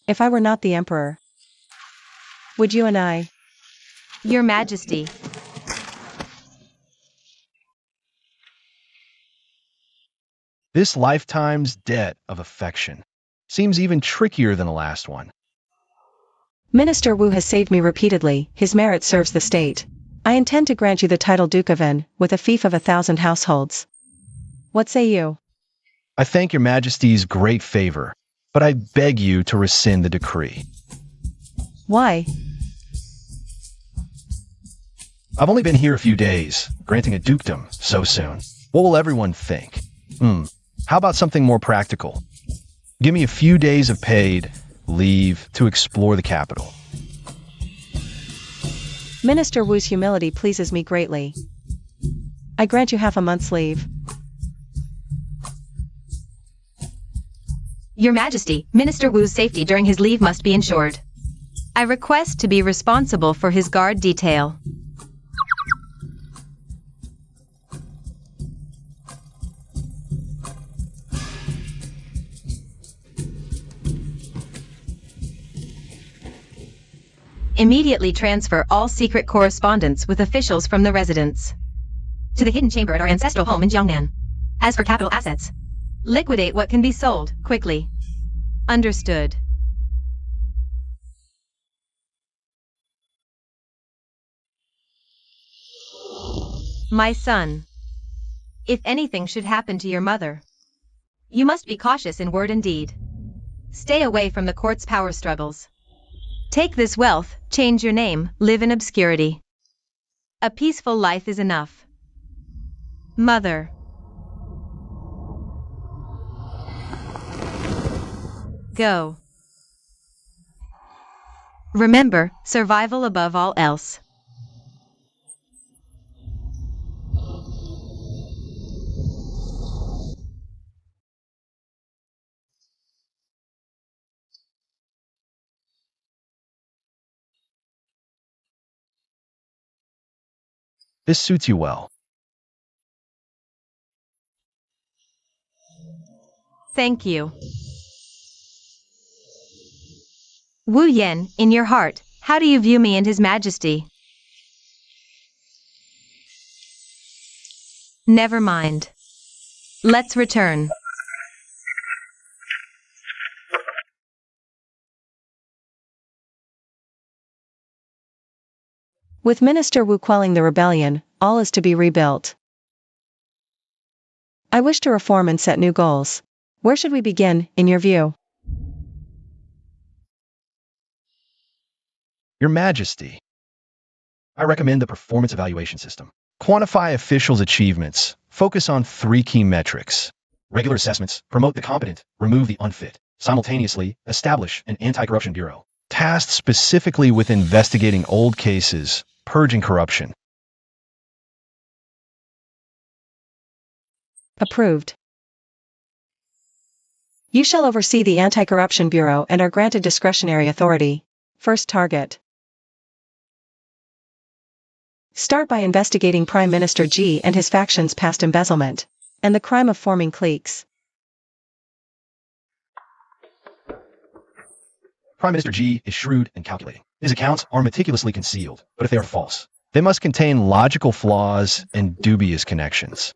Speaker 3: If I were not the emperor, would you and I?
Speaker 1: Your Majesty.
Speaker 2: This lifetime's debt of affection seems even trickier than the last one.
Speaker 3: Minister Wu has saved me repeatedly, his merit serves the state. I intend to grant you the title Duke of N, with a fief of 1,000 households. What say you?
Speaker 2: I thank your majesty's great favor, but I beg you to rescind the decree.
Speaker 3: Why?
Speaker 2: I've only been here a few days, granting a dukedom so soon. What will everyone think? How about something more practical? Give me a few days of paid leave to explore the capital.
Speaker 3: Minister Wu's humility pleases me greatly. I grant you half a month's leave.
Speaker 1: Your Majesty, Minister Wu's safety during his leave must be ensured. I request to be responsible for his guard detail. Immediately transfer all secret correspondence with officials from the residence to the hidden chamber at our ancestral home in Jiangnan. As for capital assets, liquidate what can be sold, quickly. Understood. My son, if anything should happen to your mother, you must be cautious in word and deed. Stay away from the court's power struggles. Take this wealth, change your name, live in obscurity. A peaceful life is enough. Mother. Go. Remember, survival above all else.
Speaker 2: This suits you well.
Speaker 1: Thank you. Wu Yan, in your heart, how do you view me and His Majesty? Never mind. Let's return.
Speaker 3: With Minister Wu quelling the rebellion, all is to be rebuilt. I wish to reform and set new goals. Where should we begin, in your view?
Speaker 2: Your Majesty, I recommend the performance evaluation system. Quantify officials' achievements. Focus on 3 key metrics. Regular assessments. Promote the competent. Remove the unfit. Simultaneously, establish an anti-corruption bureau. Tasked specifically with investigating old cases, purging corruption.
Speaker 3: Approved. You shall oversee the Anti-Corruption Bureau and are granted discretionary authority. First target. Start by investigating Prime Minister Ji and his faction's past embezzlement, and the crime of forming cliques.
Speaker 2: Prime Minister Ji is shrewd and calculating. His accounts are meticulously concealed, but if they are false, they must contain logical flaws and dubious connections.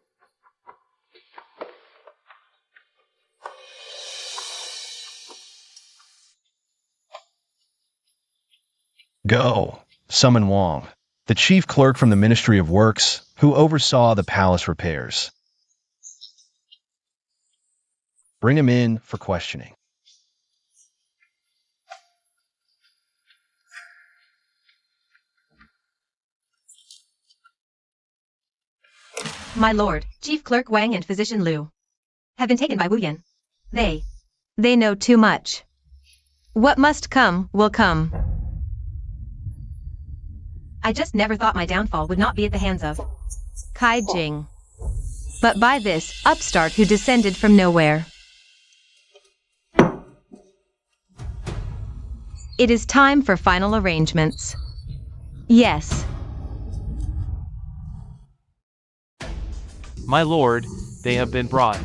Speaker 2: Go, summon Wang, the chief clerk from the Ministry of Works, who oversaw the palace repairs. Bring him in for questioning.
Speaker 1: My lord, Chief Clerk Wang and Physician Liu have been taken by Wu Yan. They know too much. What must come, will come. I just never thought my downfall would not be at the hands of Kai Jing, but by this upstart who descended from nowhere. It is time for final arrangements. Yes.
Speaker 4: My lord, they have been brought.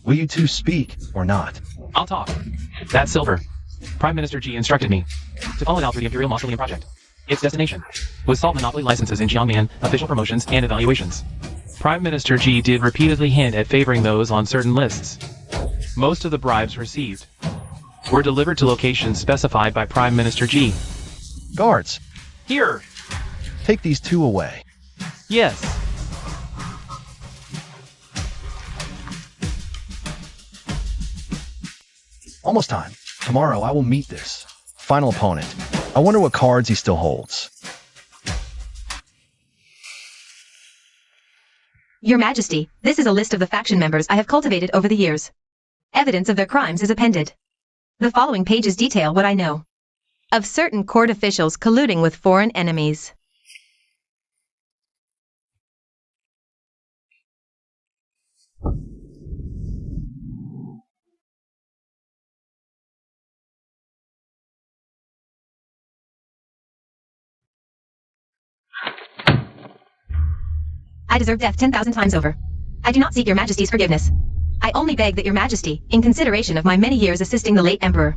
Speaker 2: Will you two speak or not?
Speaker 4: I'll talk. That's Silver. Prime Minister Ji instructed me to follow it out through the Imperial Mausoleum project. Its destination was salt monopoly licenses in Jiangnan, official promotions, and evaluations. Prime Minister Ji did repeatedly hint at favoring those on certain lists. Most of the bribes received were delivered to locations specified by Prime Minister Ji.
Speaker 2: Guards,
Speaker 4: Here!
Speaker 2: take these 2 away.
Speaker 4: Yes.
Speaker 2: Almost time. Tomorrow I will meet this final opponent. I wonder what cards he still holds.
Speaker 1: Your Majesty, this is a list of the faction members I have cultivated over the years. Evidence of their crimes is appended. The following pages detail what I know of certain court officials colluding with foreign enemies. I deserve death 10,000 times over. I do not seek your Majesty's forgiveness. I only beg that your Majesty, in consideration of my many years assisting the late Emperor,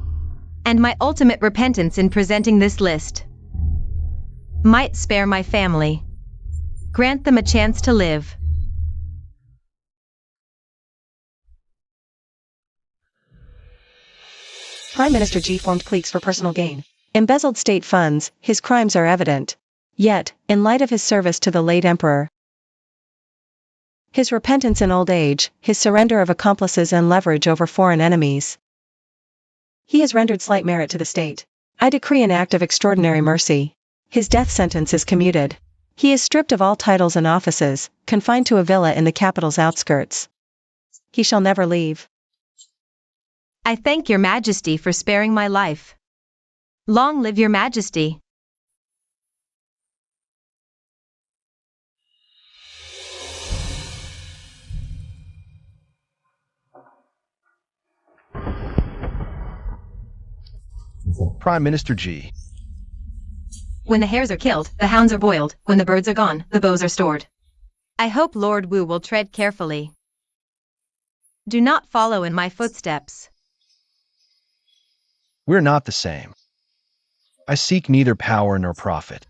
Speaker 1: and my ultimate repentance in presenting this list, might spare my family. Grant them a chance to live.
Speaker 3: Prime Minister G formed cliques for personal gain. Embezzled state funds, his crimes are evident. Yet, in light of his service to the late Emperor, his repentance in old age, his surrender of accomplices and leverage over foreign enemies, he has rendered slight merit to the state. I decree an act of extraordinary mercy. His death sentence is commuted. He is stripped of all titles and offices, confined to a villa in the capital's outskirts. He shall never leave.
Speaker 1: I thank your Majesty for sparing my life. Long live your Majesty.
Speaker 2: Prime Minister G.
Speaker 1: When the hares are killed, the hounds are boiled. When the birds are gone, the bows are stored. I hope Lord Wu will tread carefully. Do not follow in my footsteps.
Speaker 2: We're not the same. I seek neither power nor profit.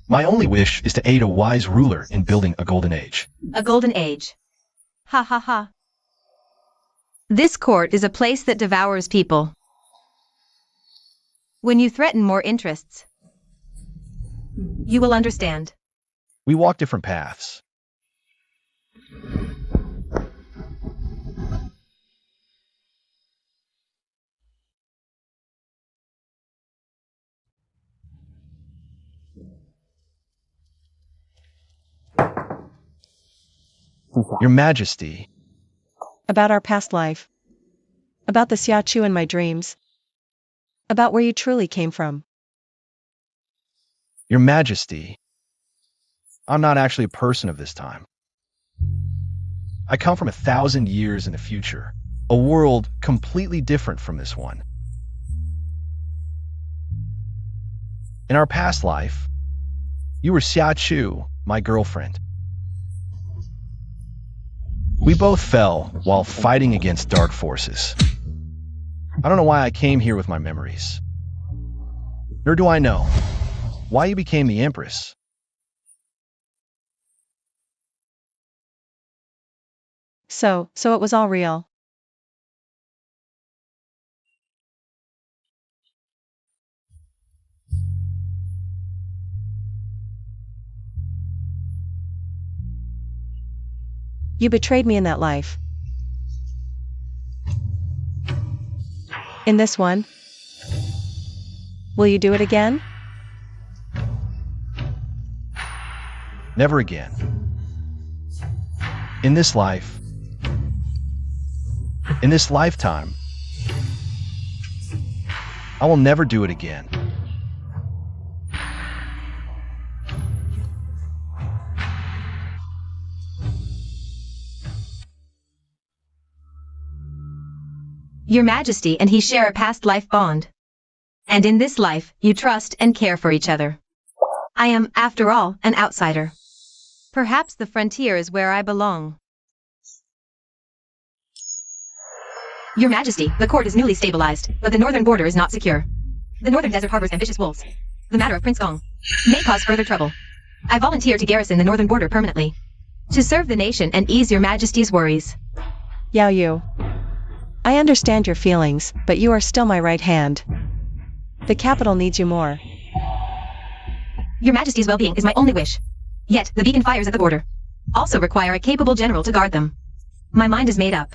Speaker 2: My only wish is to aid a wise ruler in building a golden age.
Speaker 1: A golden age. Ha ha ha. This court is a place that devours people. When you threaten more interests, you will understand.
Speaker 2: We walk different paths. Your Majesty.
Speaker 3: About our past life. About the Xiaochu in my dreams. About where you truly came from.
Speaker 2: Your Majesty. I'm not actually a person of this time. I come from 1,000 years in the future, a world completely different from this one. In our past life, you were Xiaochu, my girlfriend. We both fell while fighting against dark forces. I don't know why I came here with my memories. Nor do I know why you became the Empress.
Speaker 3: So it was all real. You betrayed me in that life. In this one? Will you do it again?
Speaker 2: Never again. In this life, in this lifetime, I will never do it again.
Speaker 1: Your Majesty and he share a past life bond. And in this life, you trust and care for each other. I am, after all, an outsider. Perhaps the frontier is where I belong. Your Majesty, the court is newly stabilized, but the northern border is not secure. The northern desert harbors ambitious wolves. The matter of Prince Gong may cause further trouble. I volunteer to garrison the northern border permanently, to serve the nation and ease your Majesty's worries.
Speaker 3: Yao Yu. I understand your feelings, but you are still my right hand. The capital needs you more.
Speaker 1: Your Majesty's well-being is my only wish. Yet, the beacon fires at the border also require a capable general to guard them. My mind is made up.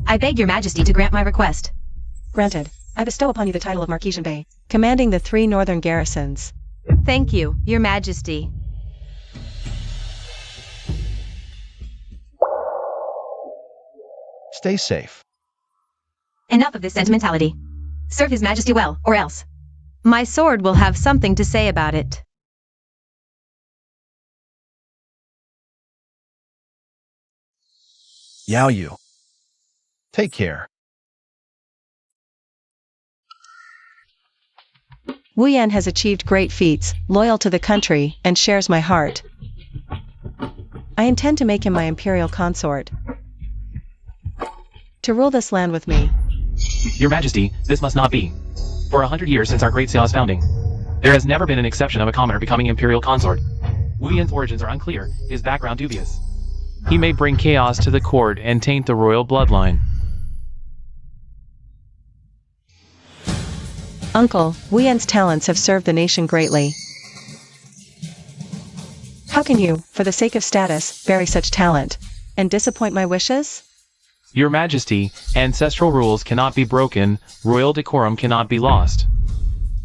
Speaker 1: I beg your majesty to grant my request.
Speaker 3: Granted. I bestow upon you the title of Marquesian Bey, commanding the 3 northern garrisons.
Speaker 1: Thank you, your majesty.
Speaker 2: Stay safe.
Speaker 1: Enough of this sentimentality. Serve his majesty well, or else. My sword will have something to say about it.
Speaker 2: Yao Yu. Take care.
Speaker 3: Wu Yan has achieved great feats, loyal to the country, and shares my heart. I intend to make him my imperial consort. To rule this land with me.
Speaker 4: Your Majesty, this must not be. For 100 years since our great Xiao's founding, there has never been an exception of a commoner becoming imperial consort. Wu Yan's origins are unclear, his background dubious. He may bring chaos to the court and taint the royal bloodline.
Speaker 3: Uncle, Wu Yan's talents have served the nation greatly. How can you, for the sake of status, bury such talent, and disappoint my wishes?
Speaker 4: Your Majesty, ancestral rules cannot be broken, royal decorum cannot be lost.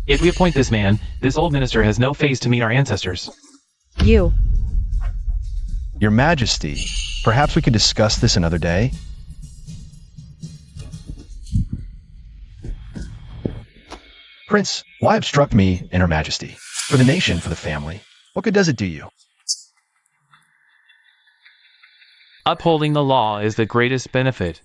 Speaker 4: If we appoint this man, this old minister has no face to meet our ancestors.
Speaker 3: You.
Speaker 2: Your Majesty, perhaps we could discuss this another day? Prince, why obstruct me and Her Majesty? For the nation, for the family. What good does it do you?
Speaker 4: Upholding the law is the greatest benefit.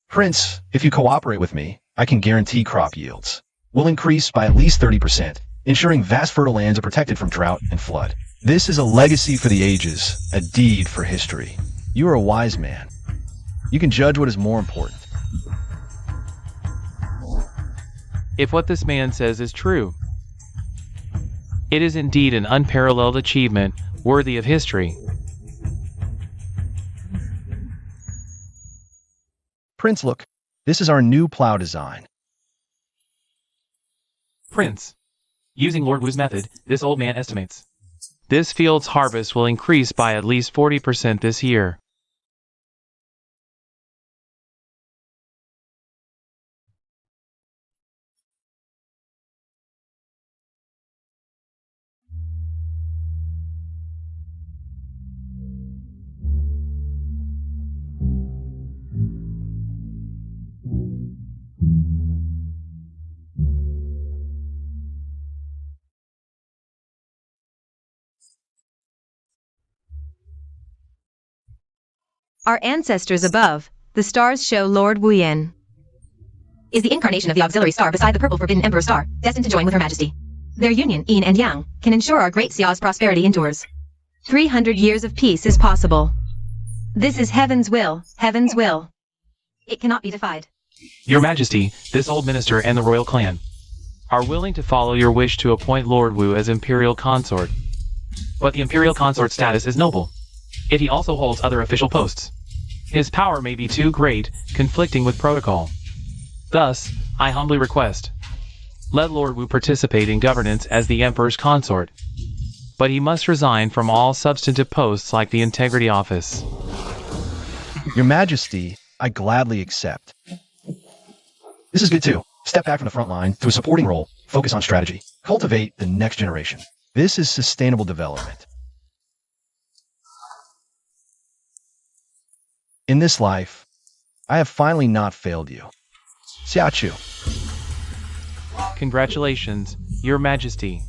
Speaker 2: Prince, if you cooperate with me, I can guarantee crop yields will increase by at least 30%, ensuring vast fertile lands are protected from drought and flood. This is a legacy for the ages, a deed for history. You are a wise man. You can judge what is more important.
Speaker 4: If what this man says is true, it is indeed an unparalleled achievement, worthy of history.
Speaker 2: Prince, look, this is our new plow design.
Speaker 4: Prince, using Lord Wu's method, this old man estimates this field's harvest will increase by at least 40% this year.
Speaker 1: Our ancestors above, the stars show Lord Wu Yan is the incarnation of the auxiliary star beside the purple forbidden emperor star, destined to join with Her Majesty. Their union, yin and yang, can ensure our great Xiao's prosperity endures. 300 years of peace is possible. This is heaven's will, heaven's will. It cannot be defied.
Speaker 4: Your Majesty, this old minister and the royal clan are willing to follow your wish to appoint Lord Wu as imperial consort. But the imperial consort status is noble, if he also holds other official posts. His power may be too great, conflicting with protocol. Thus, I humbly request, let Lord Wu participate in governance as the emperor's consort, but he must resign from all substantive posts like the integrity office.
Speaker 2: Your Majesty, I gladly accept. This is good too. Step back from the front line to a supporting role, focus on strategy, cultivate the next generation. This is sustainable development. In this life, I have finally not failed you. Xiaochu.
Speaker 4: Congratulations, Your Majesty.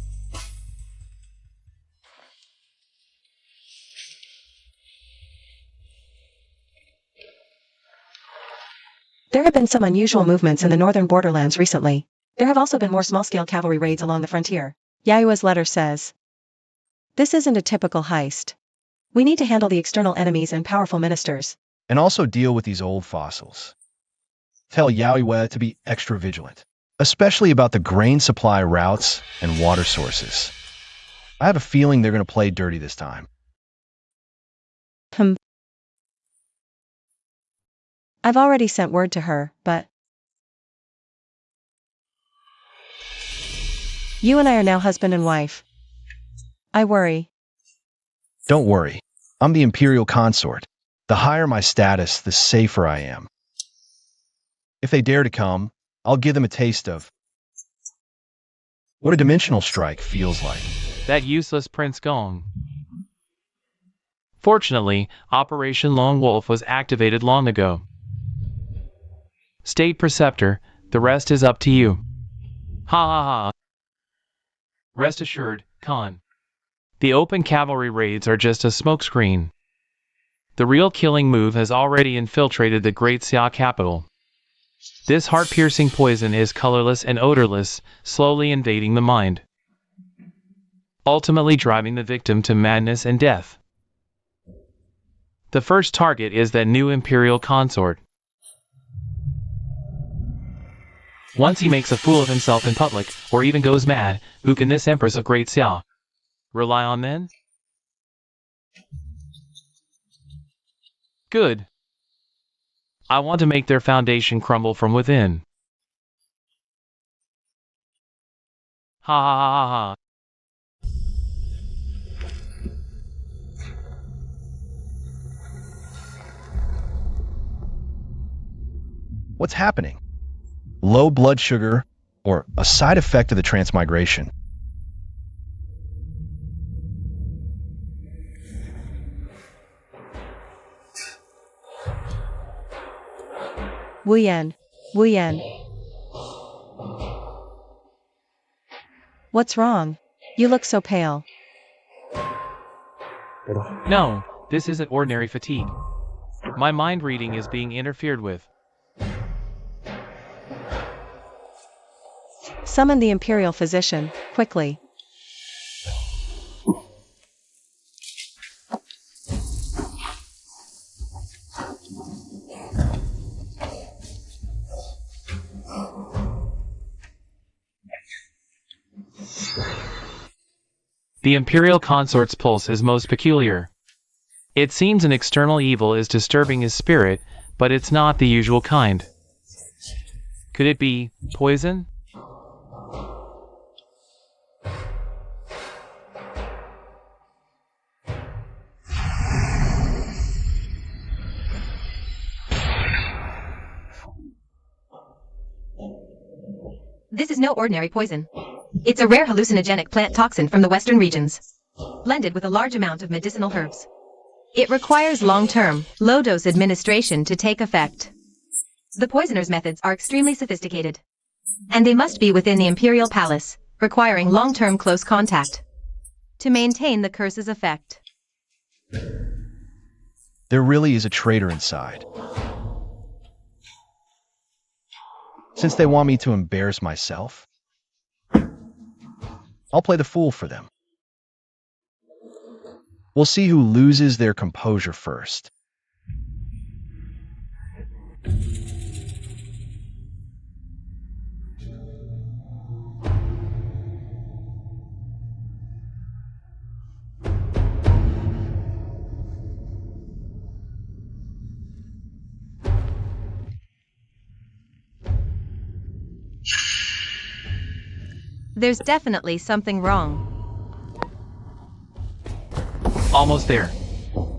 Speaker 3: There have been some unusual movements in the northern borderlands recently. There have also been more small-scale cavalry raids along the frontier. Yaoyu's letter says, this isn't a typical heist. We need to handle the external enemies and powerful ministers.
Speaker 2: And also deal with these old fossils. Tell Yaoyue to be extra vigilant, especially about the grain supply routes and water sources. I have a feeling they're going to play dirty this time.
Speaker 3: I've already sent word to her, but You and I are now husband and wife. I worry.
Speaker 2: Don't worry. I'm the imperial consort. The higher my status, the safer I am. If they dare to come, I'll give them a taste of what a dimensional strike feels like.
Speaker 4: That useless Prince Gong. Fortunately, Operation Lone Wolf was activated long ago. State Preceptor, the rest is up to you. Ha ha ha. Rest assured, Khan. The open cavalry raids are just a smokescreen. The real killing move has already infiltrated the Great Xia capital. This heart-piercing poison is colorless and odorless, slowly invading the mind, ultimately driving the victim to madness and death. The first target is that new imperial consort. Once he makes a fool of himself in public, or even goes mad, who can this Empress of Great Xia rely on then? Good. I want to make their foundation crumble from within. Ha ha ha ha ha.
Speaker 2: What's happening? Low blood sugar, or a side effect of the transmigration.
Speaker 3: Wu Yan. Wu Yan. What's wrong? You look so pale.
Speaker 4: No, this isn't ordinary fatigue. My mind reading is being interfered with.
Speaker 3: Summon the imperial physician, quickly.
Speaker 4: The imperial consort's pulse is most peculiar. It seems an external evil is disturbing his spirit, but it's not the usual kind. Could it be poison?
Speaker 1: This is no ordinary poison. It's a rare hallucinogenic plant toxin from the western regions, blended with a large amount of medicinal herbs. It requires long-term, low-dose administration to take effect. The poisoner's methods are extremely sophisticated, and they must be within the imperial palace, requiring long-term close contact to maintain the curse's effect.
Speaker 2: There really is a traitor inside. Since they want me to embarrass myself, I'll play the fool for them. We'll see who loses their composure first.
Speaker 1: There's definitely something wrong.
Speaker 4: Almost there.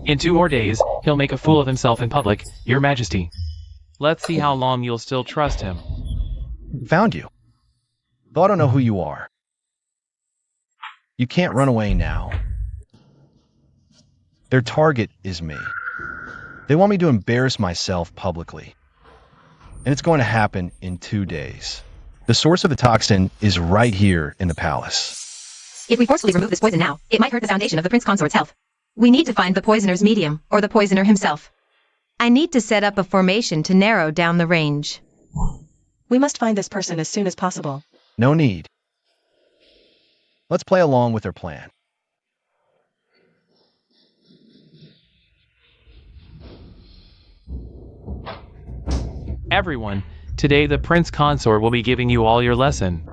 Speaker 4: In 2 more days, he'll make a fool of himself in public, Your Majesty. Let's see how long you'll still trust him.
Speaker 2: Found you. Though I don't know who you are. You can't run away now. Their target is me. They want me to embarrass myself publicly. And it's going to happen in 2 days. The source of the toxin is right here in the palace.
Speaker 1: If we forcefully remove this poison now, it might hurt the foundation of the prince consort's health. We need to find the poisoner's medium, or the poisoner himself. I need to set up a formation to narrow down the range.
Speaker 3: We must find this person as soon as possible.
Speaker 2: No need. Let's play along with their plan.
Speaker 4: Everyone, today the Prince Consort will be giving you all your lesson.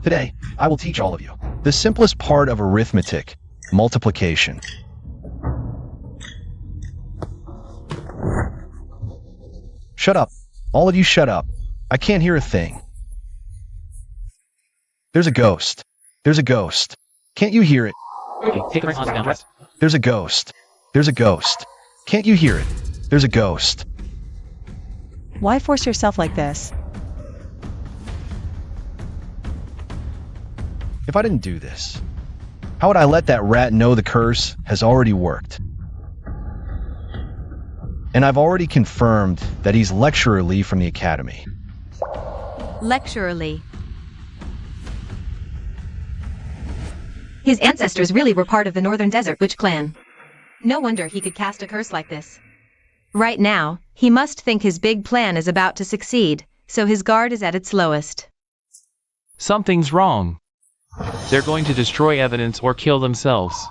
Speaker 2: Today, I will teach all of you the simplest part of arithmetic, multiplication. Shut up. All of you shut up. I can't hear a thing. There's a ghost. There's a ghost. Can't you hear it?
Speaker 4: Okay, take the right on down rest.
Speaker 2: There's a ghost. There's a ghost. Can't you hear it? There's a ghost.
Speaker 3: Why force yourself like this?
Speaker 2: If I didn't do this, how would I let that rat know the curse has already worked? And I've already confirmed that he's lecturerly from the academy.
Speaker 1: Lecturerly. His ancestors really were part of the Northern Desert Witch clan. No wonder he could cast a curse like this. Right now, he must think his big plan is about to succeed, so his guard is at its lowest.
Speaker 4: Something's wrong. They're going to destroy evidence or kill themselves.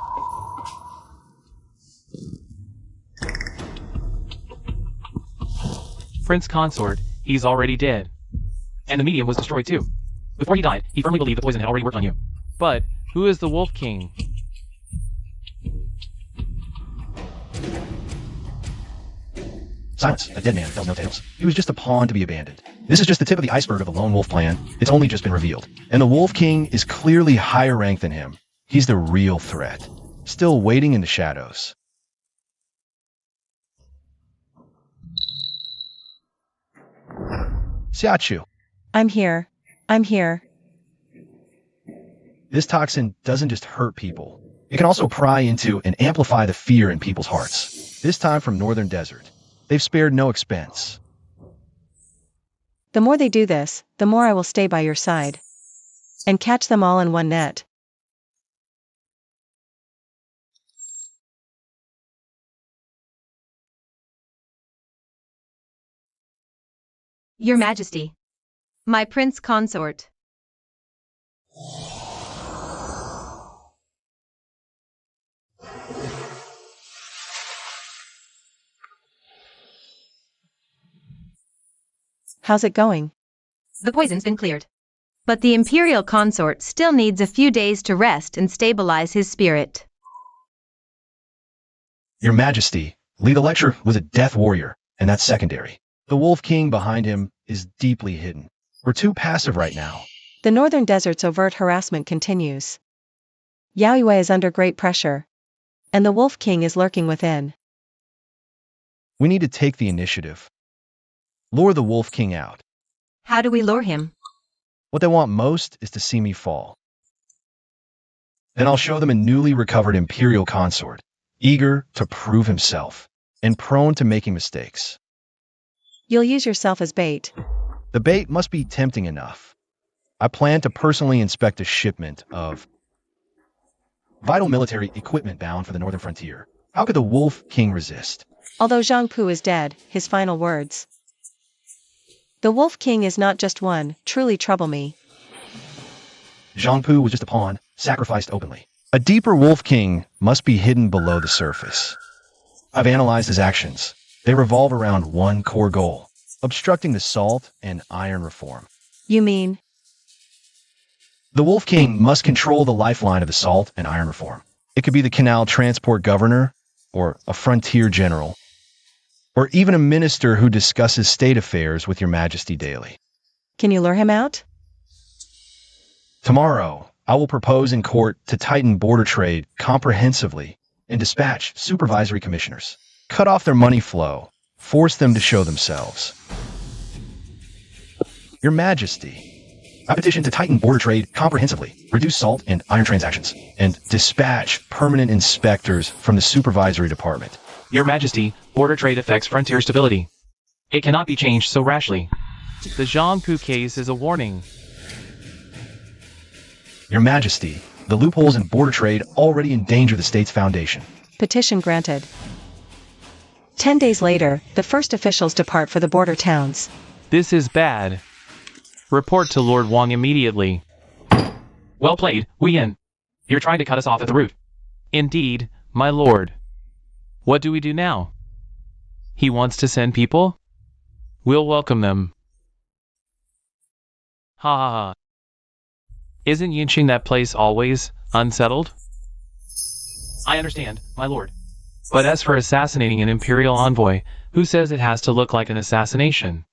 Speaker 4: Prince Consort, he's already dead. And the medium was destroyed too. Before he died, he firmly believed the poison had already worked on you. But, who is the Wolf King?
Speaker 2: Silence. A dead man tells no tales. He was just a pawn to be abandoned. This is just the tip of the iceberg of the lone wolf plan. It's only just been revealed. And the Wolf King is clearly higher ranked than him. He's the real threat. Still waiting in the shadows. Xiachu.
Speaker 3: I'm here. I'm here.
Speaker 2: This toxin doesn't just hurt people. It can also pry into and amplify the fear in people's hearts. This time from Northern Desert. They've spared no expense.
Speaker 3: The more they do this, the more I will stay by your side. And catch them all in one net.
Speaker 1: Your Majesty. My Prince Consort.
Speaker 3: How's it going?
Speaker 1: The poison's been cleared. But the Imperial Consort still needs a few days to rest and stabilize his spirit.
Speaker 2: Your Majesty, Lee the Lecturer was a death warrior, and that's secondary. The Wolf King behind him is deeply hidden. We're too passive right now.
Speaker 3: The Northern Desert's overt harassment continues. Yaoyue is under great pressure. And the Wolf King is lurking within.
Speaker 2: We need to take the initiative. Lure the Wolf King out.
Speaker 1: How do we lure him?
Speaker 2: What they want most is to see me fall. Then I'll show them a newly recovered Imperial Consort, eager to prove himself, and prone to making mistakes.
Speaker 3: You'll use yourself as bait.
Speaker 2: The bait must be tempting enough. I plan to personally inspect a shipment of vital military equipment bound for the northern frontier. How could the Wolf King resist?
Speaker 3: Although Zhang Pu is dead, his final words. The Wolf King is not just one, truly trouble me.
Speaker 2: Zhang Pu was just a pawn, sacrificed openly. A deeper Wolf King must be hidden below the surface. I've analyzed his actions. They revolve around one core goal, obstructing the salt and iron reform.
Speaker 3: You mean?
Speaker 2: The Wolf King must control the lifeline of the salt and iron reform. It could be the canal transport governor, or a frontier general, or even a minister who discusses state affairs with your Majesty daily.
Speaker 3: Can you lure him out?
Speaker 2: Tomorrow, I will propose in court to tighten border trade comprehensively and dispatch supervisory commissioners. Cut off their money flow, force them to show themselves. Your Majesty, I petition to tighten border trade comprehensively, reduce salt and iron transactions, and dispatch permanent inspectors from the supervisory department.
Speaker 4: Your Majesty, border trade affects frontier stability. It cannot be changed so rashly. The Zhang Pu case is a warning.
Speaker 2: Your Majesty, the loopholes in border trade already endanger the state's foundation.
Speaker 3: Petition granted. 10 days later, the first officials depart for the border towns.
Speaker 4: This is bad. Report to Lord Wang immediately. Well played, Wei Yin. You're trying to cut us off at the root. Indeed, my lord. What do we do now? He wants to send people? We'll welcome them. Ha ha ha. Isn't Yinqing that place always unsettled? I understand, my lord. But as for assassinating an imperial envoy, who says it has to look like an assassination?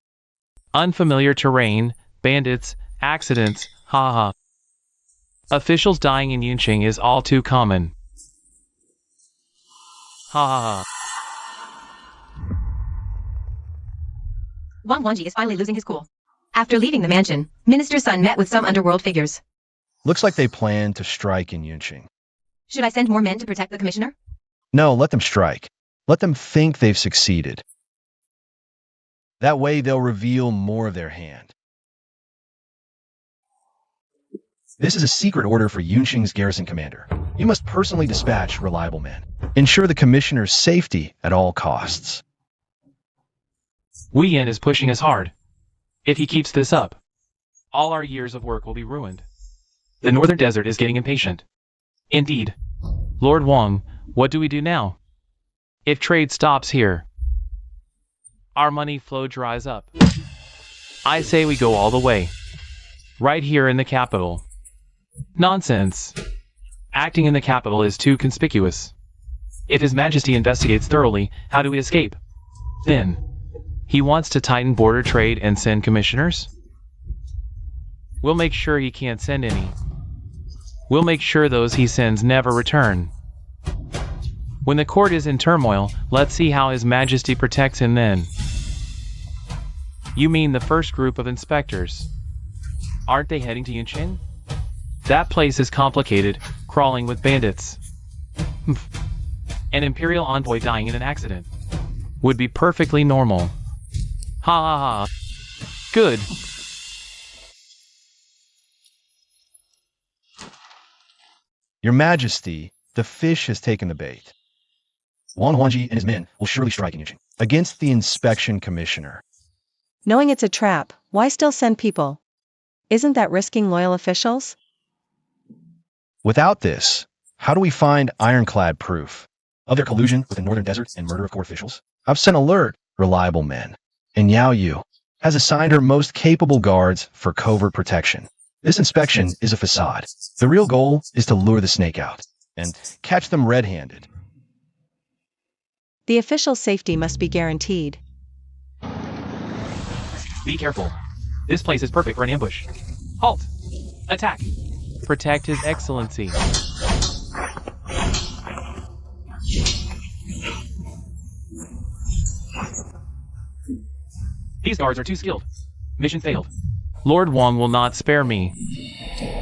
Speaker 4: Unfamiliar terrain, bandits, accidents, haha. Officials dying in Yunqing is all too common. Ha ha ha.
Speaker 1: Wang Wanji is finally losing his cool. After leaving the mansion, Minister Sun met with some underworld figures.
Speaker 2: Looks like they plan to strike in Yunqing.
Speaker 1: Should I send more men to protect the commissioner?
Speaker 2: No, let them strike. Let them think they've succeeded. That way they'll reveal more of their hand. This is a secret order for Yunqing's garrison commander. You must personally dispatch reliable men. Ensure the commissioner's safety at all costs.
Speaker 4: Wei Yan is pushing us hard. If he keeps this up, all our years of work will be ruined. The northern desert is getting impatient. Indeed. Lord Wang, what do we do now? If trade stops here, our money flow dries up. I say we go all the way. Right here in the capital. Nonsense. Acting in the capital is too conspicuous. If His Majesty investigates thoroughly, how do we escape? Then, he wants to tighten border trade and send commissioners? We'll make sure he can't send any. We'll make sure those he sends never return. When the court is in turmoil, let's see how His Majesty protects him then. You mean the first group of inspectors? Aren't they heading to Yunqing? That place is complicated, crawling with bandits. An imperial envoy dying in an accident would be perfectly normal. Ha ha ha. Good.
Speaker 2: Your Majesty, the fish has taken the bait. Wang Huanji and his men will surely strike in Yunqing against the inspection commissioner.
Speaker 3: Knowing it's a trap, why still send people? Isn't that risking loyal officials?
Speaker 2: Without this, how do we find ironclad proof of their collusion with the northern desert and murder of court officials? I've sent alert reliable men, and Yao Yu has assigned her most capable guards for covert protection. This inspection is a facade. The real goal is to lure the snake out and catch them red-handed.
Speaker 3: The official's safety must be guaranteed.
Speaker 4: Be careful. This place is perfect for an ambush. Halt! Attack! Protect His Excellency. These guards are too skilled. Mission failed. Lord Wang will not spare me.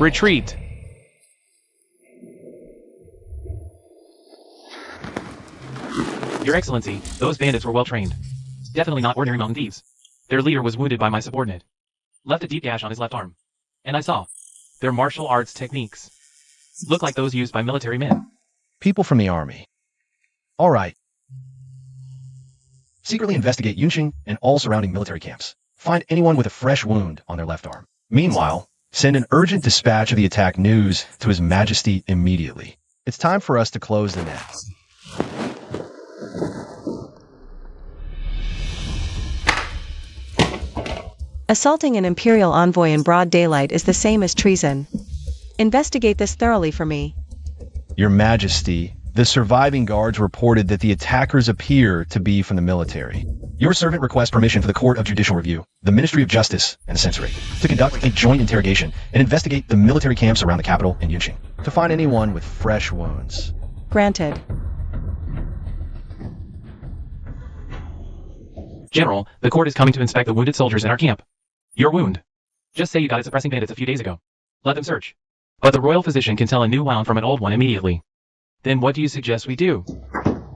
Speaker 4: Retreat! Your Excellency, those bandits were well trained. Definitely not ordinary mountain thieves. Their leader was wounded by my subordinate. Left a deep gash on his left arm. And I saw their martial arts techniques look like those used by military men.
Speaker 2: People from the army. All right. Secretly investigate Yunqing and all surrounding military camps. Find anyone with a fresh wound on their left arm. Meanwhile, send an urgent dispatch of the attack news to His Majesty immediately. It's time for us to close the net.
Speaker 3: Assaulting an imperial envoy in broad daylight is the same as treason. Investigate this thoroughly for me.
Speaker 2: Your Majesty, the surviving guards reported that the attackers appear to be from the military. Your servant requests permission for the Court of Judicial Review, the Ministry of Justice, and the Censorate to conduct a joint interrogation and investigate the military camps around the capital in Yunqing to find anyone with fresh wounds.
Speaker 3: Granted.
Speaker 4: General, the court is coming to inspect the wounded soldiers in our camp. Your wound. Just say you got it suppressing bandits a few days ago. Let them search. But the royal physician can tell a new wound from an old one immediately. Then what do you suggest we do?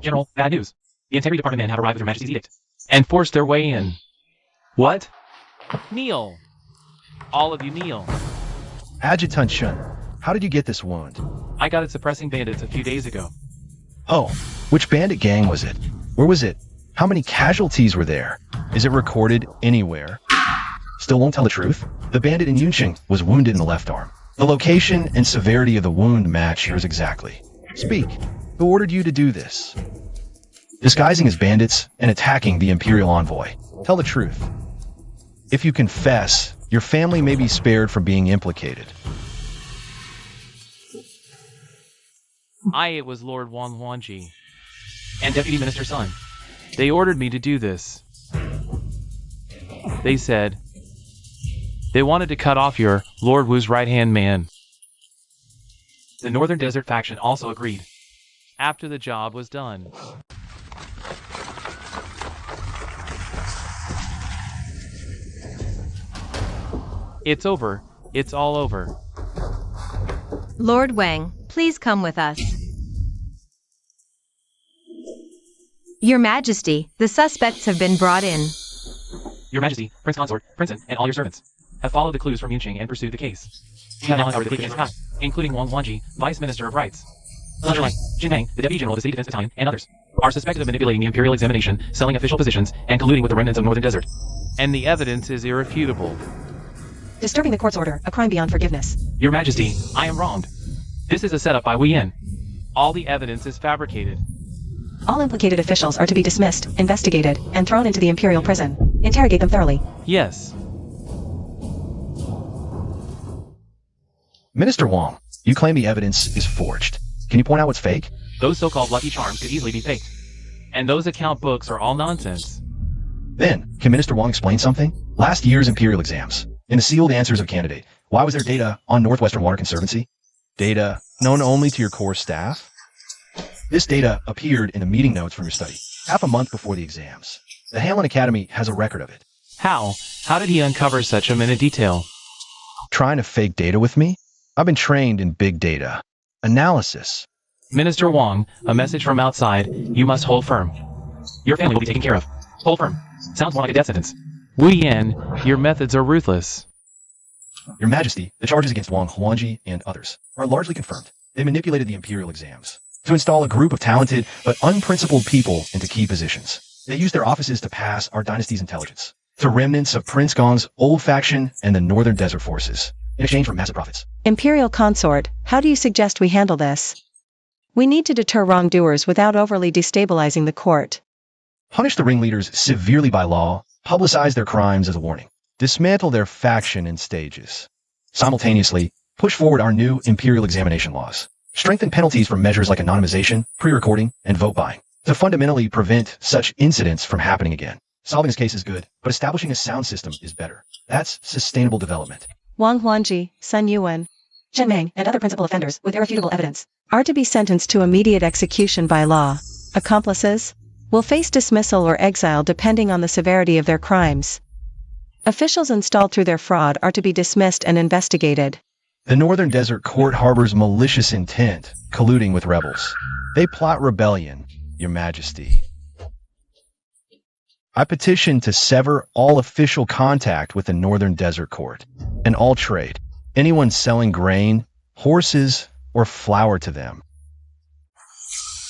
Speaker 4: General, bad news. The Integrity Department men have arrived with Your Majesty's edict and forced their way in. What? Kneel. All of you kneel.
Speaker 2: Adjutant Chun, how did you get this wound?
Speaker 4: I got it suppressing bandits a few days ago.
Speaker 2: Oh, which bandit gang was it? Where was it? How many casualties were there? Is it recorded anywhere? Still won't tell the truth? The bandit in Yunqing was wounded in the left arm. The location and severity of the wound match yours exactly. Speak. Who ordered you to do this? Disguising as bandits and attacking the Imperial envoy. Tell the truth. If you confess, your family may be spared from being implicated.
Speaker 4: It was Lord Wang Huanji and Deputy Minister Sun. They ordered me to do this. They said they wanted to cut off your Lord Wu's right-hand man. The Northern Desert faction also agreed. After the job was done, it's over. It's all over.
Speaker 1: Lord Wang, please come with us. Your Majesty, the suspects have been brought in.
Speaker 4: Your Majesty, Prince Consort, Princeton, and all your servants have followed the clues from Yunqing and pursued the case. You have now uncovered the case against Kai, including Wang Wanji, Vice Minister of Rights. Zhang Lai, Jin Meng, the Deputy General of the City Defense Battalion, and others are suspected of manipulating the Imperial examination, selling official positions, and colluding with the remnants of Northern Desert. And the evidence is irrefutable.
Speaker 3: Disturbing the court's order, a crime beyond forgiveness.
Speaker 4: Your Majesty, I am wronged. This is a setup by Wei Yan. All the evidence is fabricated.
Speaker 3: All implicated officials are to be dismissed, investigated, and thrown into the Imperial prison. Interrogate them thoroughly.
Speaker 4: Yes.
Speaker 2: Minister Wang, you claim the evidence is forged. Can you point out what's fake?
Speaker 4: Those so-called lucky charms could easily be faked. And those account books are all nonsense.
Speaker 2: Then, can Minister Wang explain something? Last year's Imperial exams, in the sealed answers of candidate, why was there data on Northwestern Water Conservancy? Data known only to your core staff? This data appeared in the meeting notes from your study, half a month before the exams. The Halen Academy has a record of it.
Speaker 4: How? How did he uncover such a minute detail?
Speaker 2: Trying to fake data with me? I've been trained in big data. Analysis.
Speaker 4: Minister Wang, a message from outside. You must hold firm. Your family will be taken care of. Hold firm. Sounds more like a death sentence. Wei Yan, your methods are ruthless.
Speaker 2: Your Majesty, the charges against Wang Huangji and others are largely confirmed. They manipulated the Imperial exams to install a group of talented but unprincipled people into key positions. They used their offices to pass our dynasty's intelligence to remnants of Prince Gong's old faction and the Northern Desert forces in exchange for massive profits.
Speaker 3: Imperial Consort, how do you suggest we handle this? We need to deter wrongdoers without overly destabilizing the court.
Speaker 2: Punish the ringleaders severely by law, publicize their crimes as a warning, dismantle their faction in stages. Simultaneously, push forward our new Imperial examination laws. Strengthen penalties for measures like anonymization, pre-recording, and vote buying to fundamentally prevent such incidents from happening again. Solving this case is good, but establishing a sound system is better. That's sustainable development.
Speaker 3: Wang Huangji, Sun Yuan, Chen Meng, and other principal offenders with irrefutable evidence are to be sentenced to immediate execution by law. Accomplices will face dismissal or exile depending on the severity of their crimes. Officials installed through their fraud are to be dismissed and investigated.
Speaker 2: The Northern Desert Court harbors malicious intent, colluding with rebels. They plot rebellion, Your Majesty. I petition to sever all official contact with the Northern Desert Court and all trade. Anyone selling grain, horses, or flour to them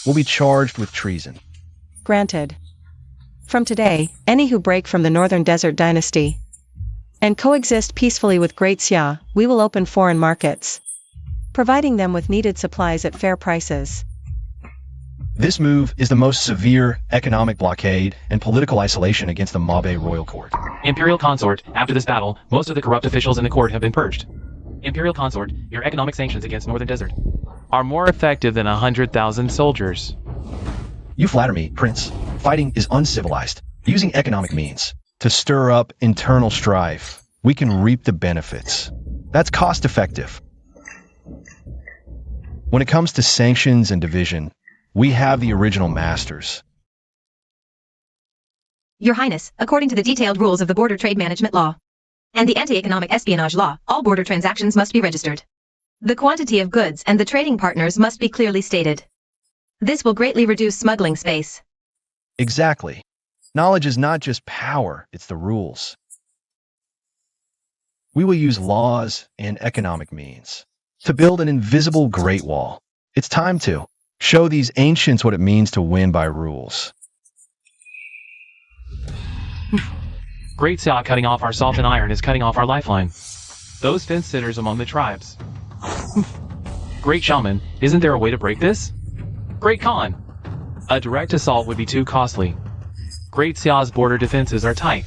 Speaker 2: will be charged with treason.
Speaker 3: Granted. From today, any who break from the Northern Desert Dynasty and coexist peacefully with Great Xia, we will open foreign markets, providing them with needed supplies at fair prices.
Speaker 2: This move is the most severe economic blockade and political isolation against the Mabe Royal Court.
Speaker 4: Imperial Consort, after this battle, most of the corrupt officials in the court have been purged. Imperial Consort, your economic sanctions against Northern Desert are more effective than 100,000 soldiers.
Speaker 2: You flatter me, Prince. Fighting is uncivilized. Using economic means to stir up internal strife, we can reap the benefits. That's cost-effective. When it comes to sanctions and division, we have the original masters.
Speaker 1: Your Highness, according to the detailed rules of the Border Trade Management Law and the Anti-Economic Espionage Law, all border transactions must be registered. The quantity of goods and the trading partners must be clearly stated. This will greatly reduce smuggling space.
Speaker 2: Exactly. Knowledge is not just power, it's the rules. We will use laws and economic means to build an invisible Great Wall. It's time to show these ancients what it means to win by rules.
Speaker 4: Great Xia cutting off our salt and iron is cutting off our lifeline. Those fence-sitters among the tribes. Great Shaman, isn't there a way to break this? Great Khan, a direct assault would be too costly. Great Xia's border defenses are tight.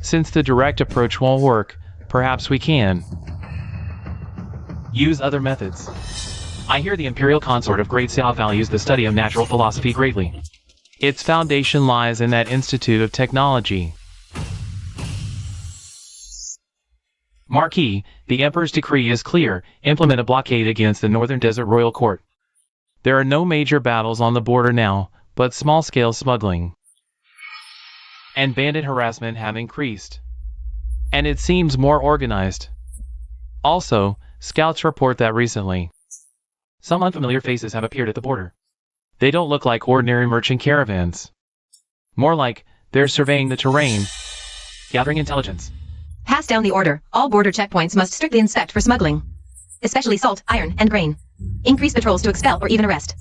Speaker 4: Since the direct approach won't work, perhaps we can use other methods. I hear the Imperial Consort of Great Xia values the study of natural philosophy greatly. Its foundation lies in that Institute of Technology. Marquis, the Emperor's decree is clear. Implement a blockade against the Northern Desert Royal Court. There are no major battles on the border now, but small-scale smuggling and bandit harassment have increased. And it seems more organized. Also, scouts report that recently some unfamiliar faces have appeared at the border. They don't look like ordinary merchant caravans. More like they're surveying the terrain, gathering intelligence.
Speaker 1: Pass down the order. All border checkpoints must strictly inspect for smuggling, especially salt, iron, and grain. Increase patrols to expel or even arrest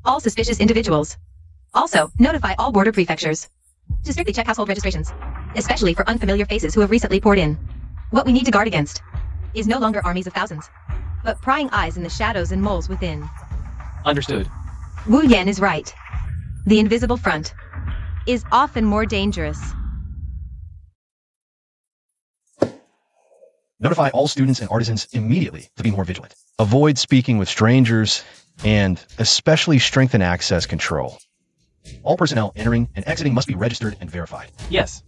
Speaker 1: all suspicious individuals. Also, notify all border prefectures to strictly check household registrations, especially for unfamiliar faces who have recently poured in. What we need to guard against is no longer armies of thousands, but prying eyes in the shadows and moles within.
Speaker 4: Understood.
Speaker 1: Wu Yan is right. The invisible front is often more dangerous.
Speaker 2: Notify all students and artisans immediately to be more vigilant. Avoid speaking with strangers, and especially strengthen access control. All personnel entering and exiting must be registered and verified.
Speaker 4: Yes.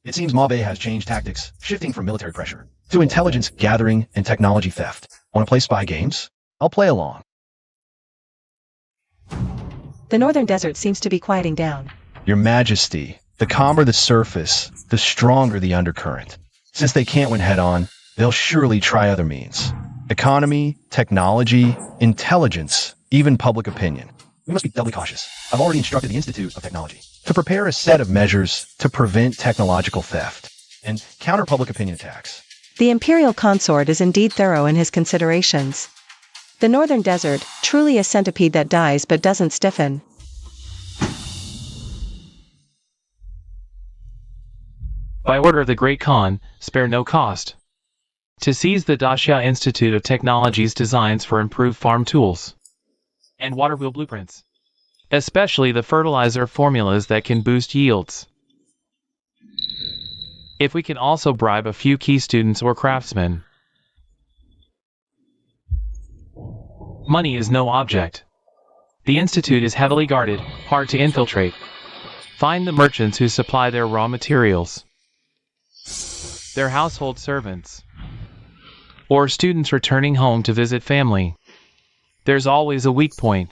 Speaker 2: It seems Mabe has changed tactics, shifting from military pressure to intelligence gathering and technology theft. Want to play spy games? I'll play along.
Speaker 3: The Northern Desert seems to be quieting down.
Speaker 2: Your Majesty, the calmer the surface, the stronger the undercurrent. Since they can't win head-on, they'll surely try other means. Economy, technology, intelligence, even public opinion. We must be doubly cautious. I've already instructed the Institute of Technology to prepare a set of measures to prevent technological theft and counter public opinion attacks.
Speaker 3: The Imperial Consort is indeed thorough in his considerations. The Northern Desert, truly a centipede that dies but doesn't stiffen.
Speaker 4: By order of the Great Khan, spare no cost to seize the Daxia Institute of Technology's designs for improved farm tools and water wheel blueprints, especially the fertilizer formulas that can boost yields. If we can also bribe a few key students or craftsmen. Money is no object. The institute is heavily guarded, hard to infiltrate. Find the merchants who supply their raw materials, their household servants, or students returning home to visit family. There's always a weak point.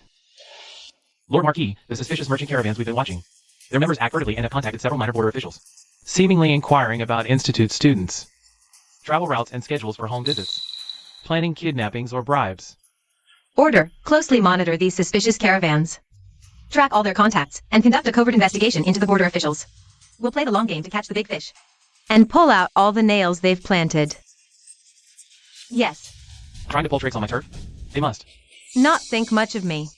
Speaker 4: Lord Marquis, the suspicious merchant caravans we've been watching. Their members act furtively and have contacted several minor border officials, seemingly inquiring about institute students, travel routes and schedules for home visits, planning kidnappings or bribes.
Speaker 1: Order. Closely monitor these suspicious caravans. Track all their contacts and conduct a covert investigation into the border officials. We'll play the long game to catch the big fish and pull out all the nails they've planted. Yes.
Speaker 4: Trying to pull tricks on my turf? They must
Speaker 1: not think much of me.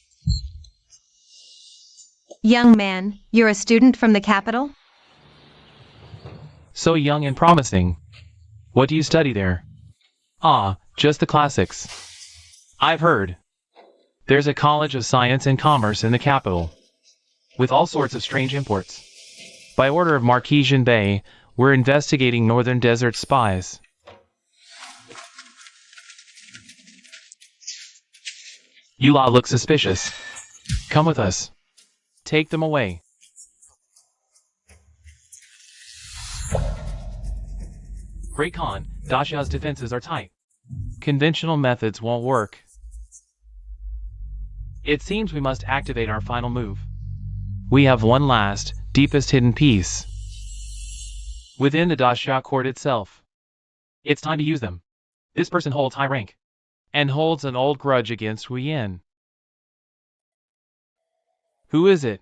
Speaker 1: Young man, you're a student from the capital?
Speaker 4: So young and promising. What do you study there? Ah, just the classics. I've heard. There's a college of science and commerce in the capital, with all sorts of strange imports. By order of Marquis Jinbei, we're investigating Northern Desert spies. You lot look suspicious. Come with us. Take them away. Great Khan, Daxia's defenses are tight. Conventional methods won't work. It seems we must activate our final move. We have one last, deepest hidden piece within the Daxia court itself. It's time to use them. This person holds high rank and holds an old grudge against Wu Yan. Who is it?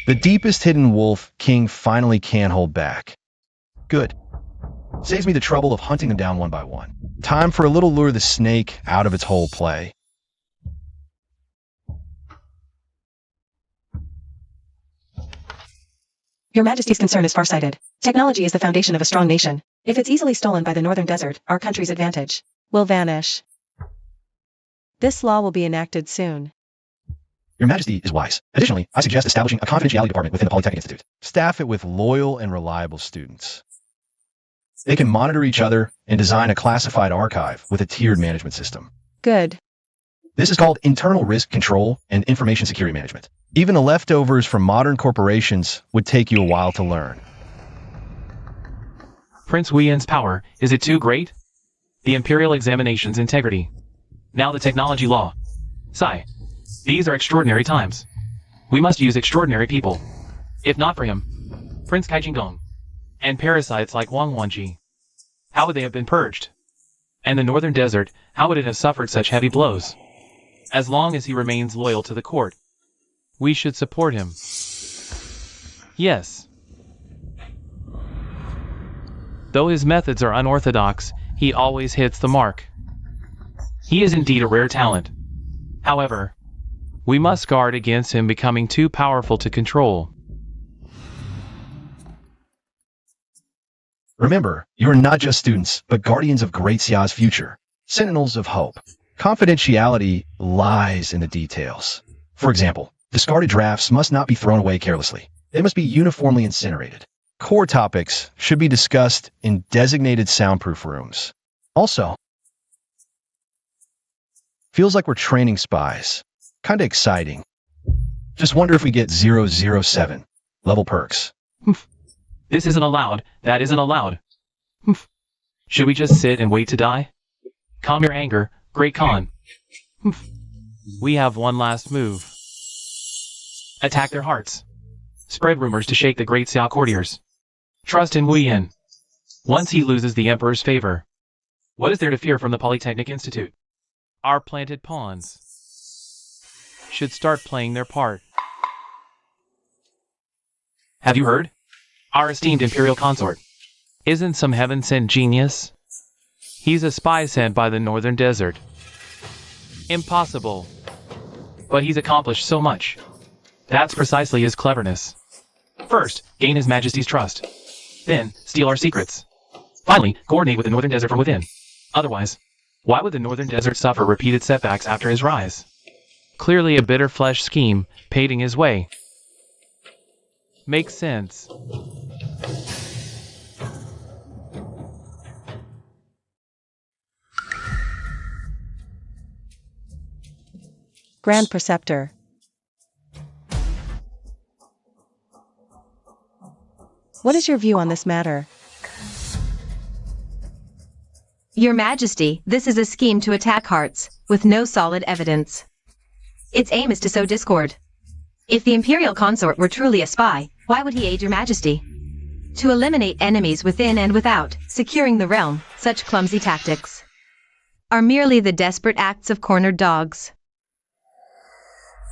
Speaker 2: The deepest hidden wolf king finally can hold back. Good. Saves me the trouble of hunting them down one by one. Time for a little lure the snake out of its whole play.
Speaker 3: Your Majesty's concern is farsighted. Technology is the foundation of a strong nation. If it's easily stolen by the Northern Desert, our country's advantage will vanish. This law will be enacted soon.
Speaker 2: Your Majesty is wise. Additionally, I suggest establishing a confidentiality department within the Polytechnic Institute. Staff it with loyal and reliable students. They can monitor each other and design a classified archive with a tiered management system.
Speaker 3: Good.
Speaker 2: This is called internal risk control and information security management. Even the leftovers from modern corporations would take you a while to learn.
Speaker 4: Prince Wuyen's power, is it too great? The Imperial Examination's integrity. Now the technology law. Sigh. These are extraordinary times. We must use extraordinary people. If not for him, Prince Kaijingong, and parasites like Wang Wanji, how would they have been purged? And the Northern Desert, how would it have suffered such heavy blows? As long as he remains loyal to the court, we should support him. Yes. Though his methods are unorthodox, he always hits the mark. He is indeed a rare talent. However, we must guard against him becoming too powerful to control.
Speaker 2: Remember, you are not just students, but guardians of Great Xia's future, sentinels of hope. Confidentiality lies in the details. For example, discarded drafts must not be thrown away carelessly. They must be uniformly incinerated. Core topics should be discussed in designated soundproof rooms. Also, feels like we're training spies. Kinda exciting. Just wonder if we get 007 level perks.
Speaker 4: This isn't allowed. That isn't allowed. Should we just sit and wait to die? Calm your anger, Great Khan. We have one last move. Attack their hearts. Spread rumors to shake the Great Xia courtiers. Trust in Wuyen. Once he loses the Emperor's favor, what is there to fear from the Polytechnic Institute? Our planted pawns should start playing their part. Have you heard? Our esteemed Imperial Consort isn't some heaven-sent genius. He's a spy sent by the Northern Desert. Impossible. But he's accomplished so much. That's precisely his cleverness. First, gain His Majesty's trust. Then, steal our secrets. Finally, coordinate with the Northern Desert from within. Otherwise, why would the Northern Desert suffer repeated setbacks after his rise? Clearly a bitter flesh scheme, paving his way. Makes sense.
Speaker 3: Grand Preceptor. What is your view on this matter?
Speaker 1: Your Majesty, this is a scheme to attack hearts, with no solid evidence. Its aim is to sow discord. If the Imperial Consort were truly a spy, why would he aid Your Majesty? To eliminate enemies within and without, securing the realm, such clumsy tactics are merely the desperate acts of cornered dogs.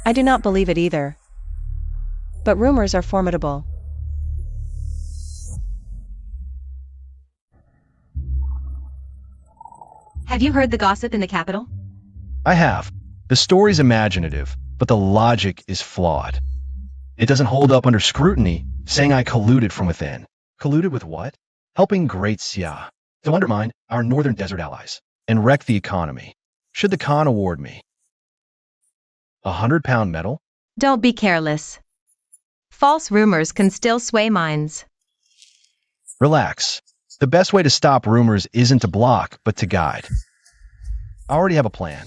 Speaker 3: I do not believe it either. But rumors are formidable.
Speaker 1: Have you heard the gossip in the capital?
Speaker 2: I have. The story's imaginative, but the logic is flawed. It doesn't hold up under scrutiny, saying I colluded from within. Colluded with what? Helping Great Xia to undermine our Northern Desert allies and wreck the economy. Should the Khan award me a 100-pound medal?
Speaker 1: Don't be careless. False rumors can still sway minds.
Speaker 2: Relax. The best way to stop rumors isn't to block, but to guide. I already have a plan.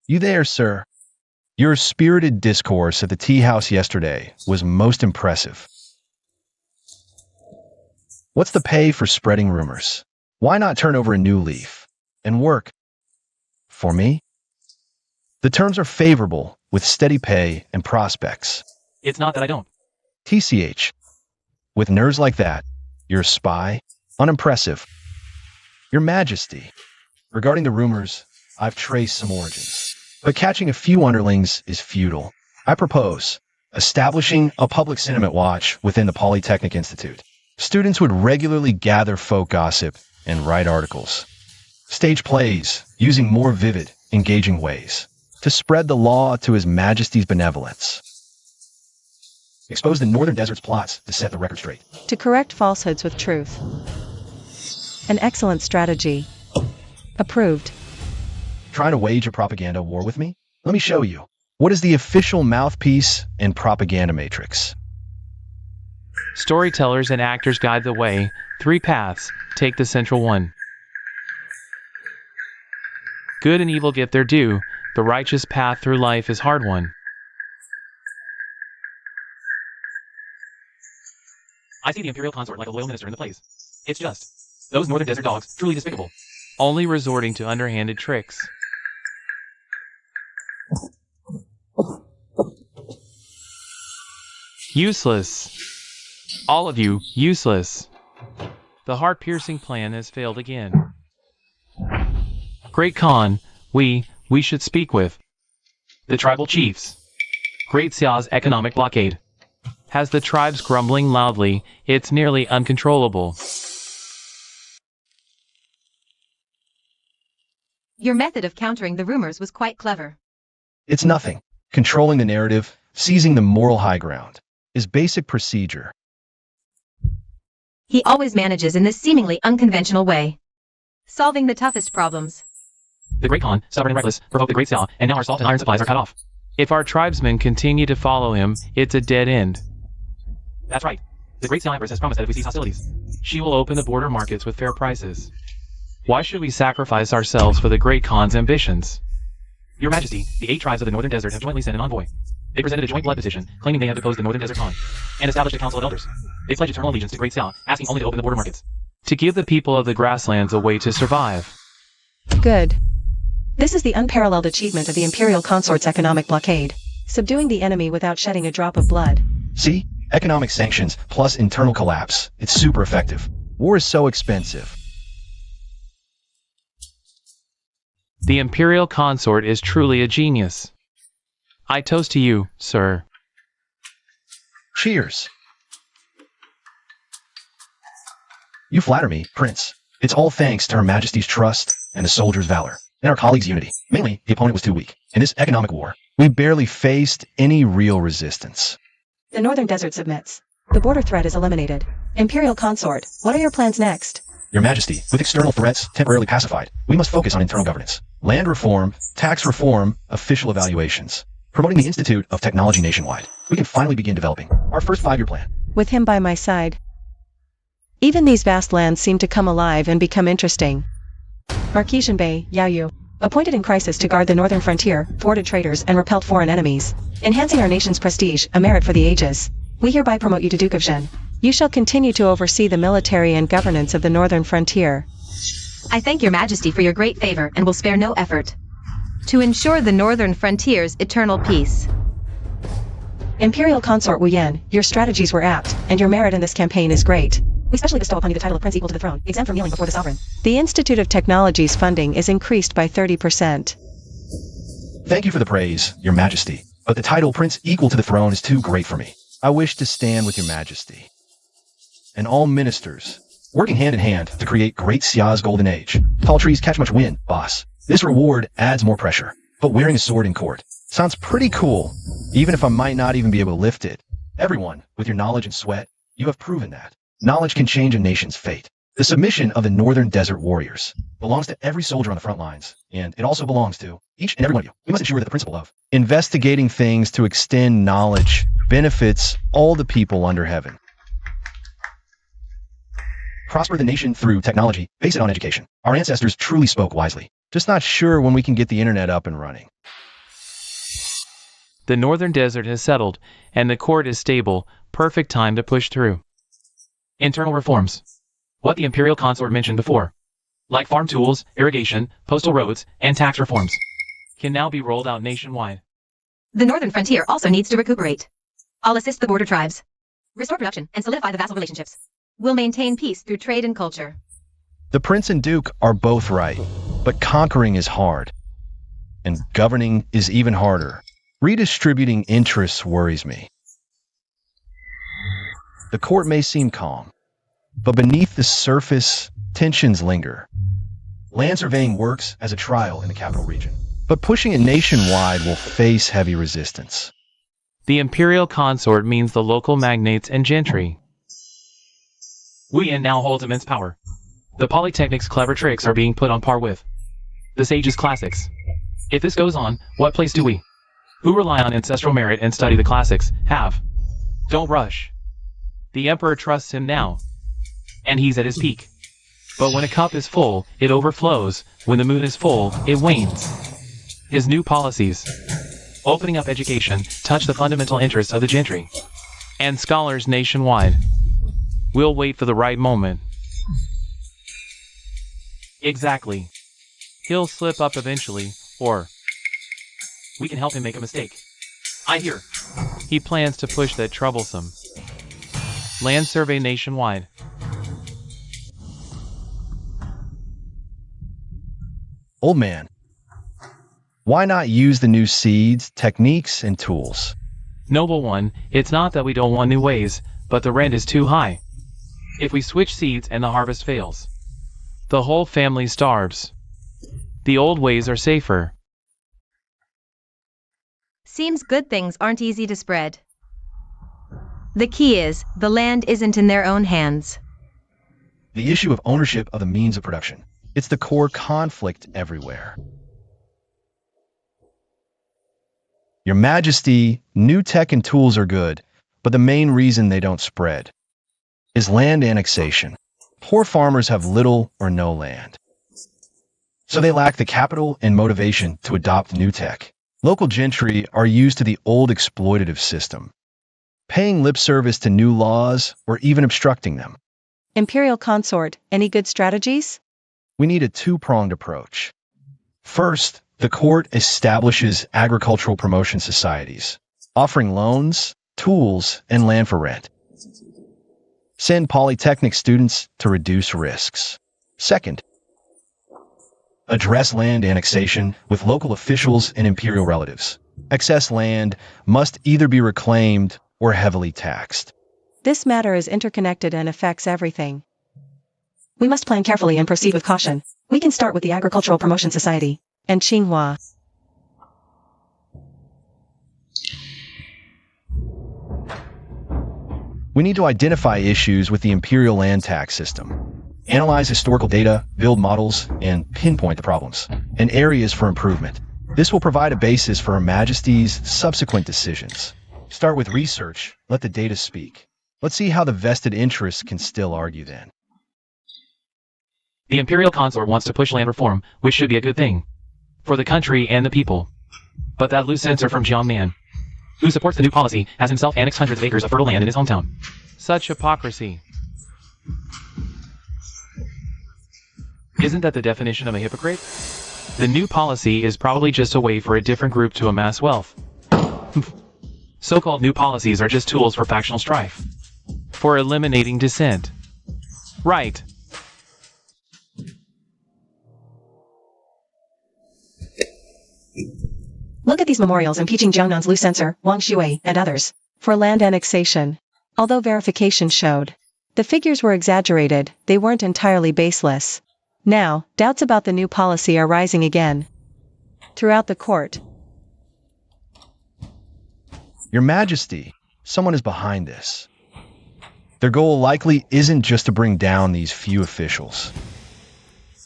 Speaker 2: You there, sir? Your spirited discourse at the tea house yesterday was most impressive. What's the pay for spreading rumors? Why not turn over a new leaf and work for me? The terms are favorable, with steady pay and prospects.
Speaker 4: It's not that I don't.
Speaker 2: TCH. With nerves like that, you're a spy? Unimpressive. Your Majesty. Regarding the rumors, I've traced some origins. But catching a few underlings is futile. I propose establishing a public sentiment watch within the Polytechnic Institute. Students would regularly gather folk gossip and write articles. Stage plays using more vivid, engaging ways to spread the law to His Majesty's benevolence. Expose the Northern Desert's plots to set the record straight.
Speaker 3: To correct falsehoods with truth. An excellent strategy. Approved.
Speaker 2: Trying to wage a propaganda war with me? Let me show you. What is the official mouthpiece and propaganda matrix?
Speaker 4: Storytellers and actors guide the way. 3 paths. Take the central one. Good and evil get their due. The righteous path through life is hard one. I see the Imperial Consort like a loyal minister in the place. It's just. Those Northern Desert dogs, truly despicable. Only resorting to underhanded tricks. Useless. All of you, useless. The heart-piercing plan has failed again. Great Khan, we should speak with the tribal chiefs. Great Xia's economic blockade has the tribes grumbling loudly. It's nearly uncontrollable.
Speaker 1: Your method of countering the rumors was quite clever.
Speaker 2: It's nothing. Controlling the narrative, seizing the moral high ground, is basic procedure.
Speaker 1: He always manages in this seemingly unconventional way, solving the toughest problems.
Speaker 4: The Great Khan, stubborn and reckless, provoked the Great Xia, and now our salt and iron supplies are cut off. If our tribesmen continue to follow him, it's a dead end. That's right. The Great Xia Empress has promised that if we cease hostilities, she will open the border markets with fair prices. Why should we sacrifice ourselves for the Great Khan's ambitions? Your Majesty, the 8 tribes of the Northern Desert have jointly sent an envoy. They presented a joint blood petition, claiming they have deposed the Northern Desert Khan, and established a council of elders. They pledge eternal allegiance to Great Xia, asking only to open the border markets, to give the people of the grasslands a way to survive.
Speaker 3: Good. This is the unparalleled achievement of the Imperial Consort's economic blockade, subduing the enemy without shedding a drop of blood.
Speaker 2: See? Economic sanctions plus internal collapse. It's super effective. War is so expensive.
Speaker 4: The Imperial Consort is truly a genius. I toast to you, sir.
Speaker 2: Cheers. You flatter me, Prince. It's all thanks to Her Majesty's trust and the soldiers' valor, and our colleagues' unity. Mainly, the opponent was too weak. In this economic war, we barely faced any real resistance.
Speaker 3: The Northern Desert submits. The border threat is eliminated. Imperial Consort, what are your plans next?
Speaker 2: Your Majesty, with external threats temporarily pacified, we must focus on internal governance. Land reform, tax reform, official evaluations. Promoting the Institute of Technology nationwide, we can finally begin developing our first 5-year plan.
Speaker 3: With him by my side. Even these vast lands seem to come alive and become interesting. Marquesian Bay, Yaoyu. Appointed in crisis to guard the northern frontier, thwarted traitors and repelled foreign enemies. Enhancing our nation's prestige, a merit for the ages. We hereby promote you to Duke of Zhen. You shall continue to oversee the military and governance of the northern frontier.
Speaker 1: I thank your Majesty for your great favor and will spare no effort to ensure the northern frontier's eternal peace.
Speaker 3: Imperial Consort Wu Yan, your strategies were apt, and your merit in this campaign is great. We specially bestow upon you the title of Prince equal to the throne, exempt from kneeling before the sovereign. The Institute of Technology's funding is increased by 30%.
Speaker 2: Thank you for the praise, Your Majesty, but the title Prince equal to the throne is too great for me. I wish to stand with Your Majesty and all ministers, working hand in hand to create Great Xia's golden age. Tall trees catch much wind, boss. This reward adds more pressure, but wearing a sword in court sounds pretty cool, even if I might not even be able to lift it. Everyone, with your knowledge and sweat, you have proven that knowledge can change a nation's fate. The submission of the Northern Desert Warriors belongs to every soldier on the front lines, and it also belongs to each and every one of you. We must ensure that the principle of investigating things to extend knowledge benefits all the people under heaven. Prosper the nation through technology, base it on education. Our ancestors truly spoke wisely. Just not sure when we can get the internet up and running.
Speaker 4: The Northern Desert has settled, and the court is stable. Perfect time to push through. Internal reforms. What the Imperial Consort mentioned before, like farm tools, irrigation, postal roads, and tax reforms, can now be rolled out nationwide.
Speaker 1: The northern frontier also needs to recuperate. I'll assist the border tribes, restore production, and solidify the vassal relationships. We'll maintain peace through trade and culture.
Speaker 2: The Prince and Duke are both right, but conquering is hard, and governing is even harder. Redistributing interests worries me. The court may seem calm, but beneath the surface, tensions linger. Land surveying works as a trial in the capital region, but pushing it nationwide will face heavy resistance.
Speaker 4: The imperial consort means the local magnates and gentry. Wuyan now holds immense power. The Polytechnic's clever tricks are being put on par with the sage's classics. If this goes on, what place do we, who rely on ancestral merit and study the classics, have? Don't rush. The emperor trusts him now, and he's at his peak. But when a cup is full, it overflows. When the moon is full, it wanes. His new policies, opening up education, touch the fundamental interests of the gentry and scholars nationwide. We'll wait for the right moment. Exactly. He'll slip up eventually, or we can help him make a mistake. I hear he plans to push that troublesome land survey nationwide.
Speaker 2: Old man, why not use the new seeds, techniques, and tools?
Speaker 4: Noble one, it's not that we don't want new ways, but the rent is too high. If we switch seeds and the harvest fails, the whole family starves. The old ways are safer.
Speaker 1: Seems good things aren't easy to spread. The key is, the land isn't in their own hands.
Speaker 2: The issue of ownership of the means of production. It's the core conflict everywhere. Your Majesty, new tech and tools are good, but the main reason they don't spread is land annexation. Poor farmers have little or no land, so they lack the capital and motivation to adopt new tech. Local gentry are used to the old exploitative system, paying lip service to new laws or even obstructing them.
Speaker 3: Imperial consort, any good strategies?
Speaker 2: We need a two-pronged approach. First, the court establishes agricultural promotion societies, offering loans, tools, and land for rent. Send Polytechnic students to reduce risks. Second, address land annexation with local officials and imperial relatives. Excess land must either be reclaimed or heavily taxed.
Speaker 3: This matter is interconnected and affects everything. We must plan carefully and proceed with caution. We can start with the Agricultural Promotion Society and Tsinghua.
Speaker 2: We need to identify issues with the imperial land tax system, analyze historical data, build models, and pinpoint the problems and areas for improvement. This will provide a basis for Her Majesty's subsequent decisions. Start with research, let the data speak. Let's see how the vested interests can still argue then.
Speaker 4: The imperial consort wants to push land reform, which should be a good thing for the country and the people. But that loose censor from Jiangnan, who supports the new policy, has himself annexed hundreds of acres of fertile land in his hometown. Such hypocrisy. Isn't that the definition of a hypocrite? The new policy is probably just a way for a different group to amass wealth. So-called new policies are just tools for factional strife, for eliminating dissent. Right.
Speaker 3: Look at these memorials impeaching Jiangnan's loose censor, Wang Shui, and others, for land annexation. Although verification showed the figures were exaggerated, they weren't entirely baseless. Now, doubts about the new policy are rising again throughout the court.
Speaker 2: Your Majesty, someone is behind this. Their goal likely isn't just to bring down these few officials.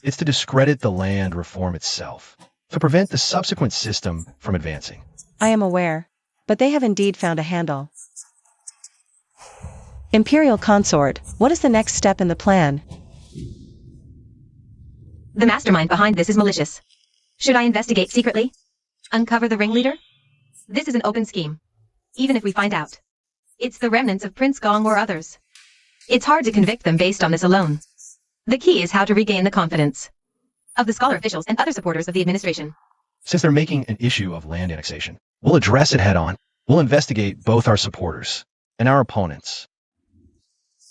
Speaker 2: It's to discredit the land reform itself, to prevent the subsequent system from advancing.
Speaker 3: I am aware, but they have indeed found a handle. Imperial consort, what is the next step in the plan?
Speaker 1: The mastermind behind this is malicious. Should I investigate secretly? Uncover the ringleader? This is an open scheme. Even if we find out it's the remnants of Prince Gong or others, it's hard to convict them based on this alone. The key is how to regain the confidence of the scholar officials and other supporters of the administration.
Speaker 2: Since they're making an issue of land annexation, we'll address it head on. We'll investigate both our supporters and our opponents.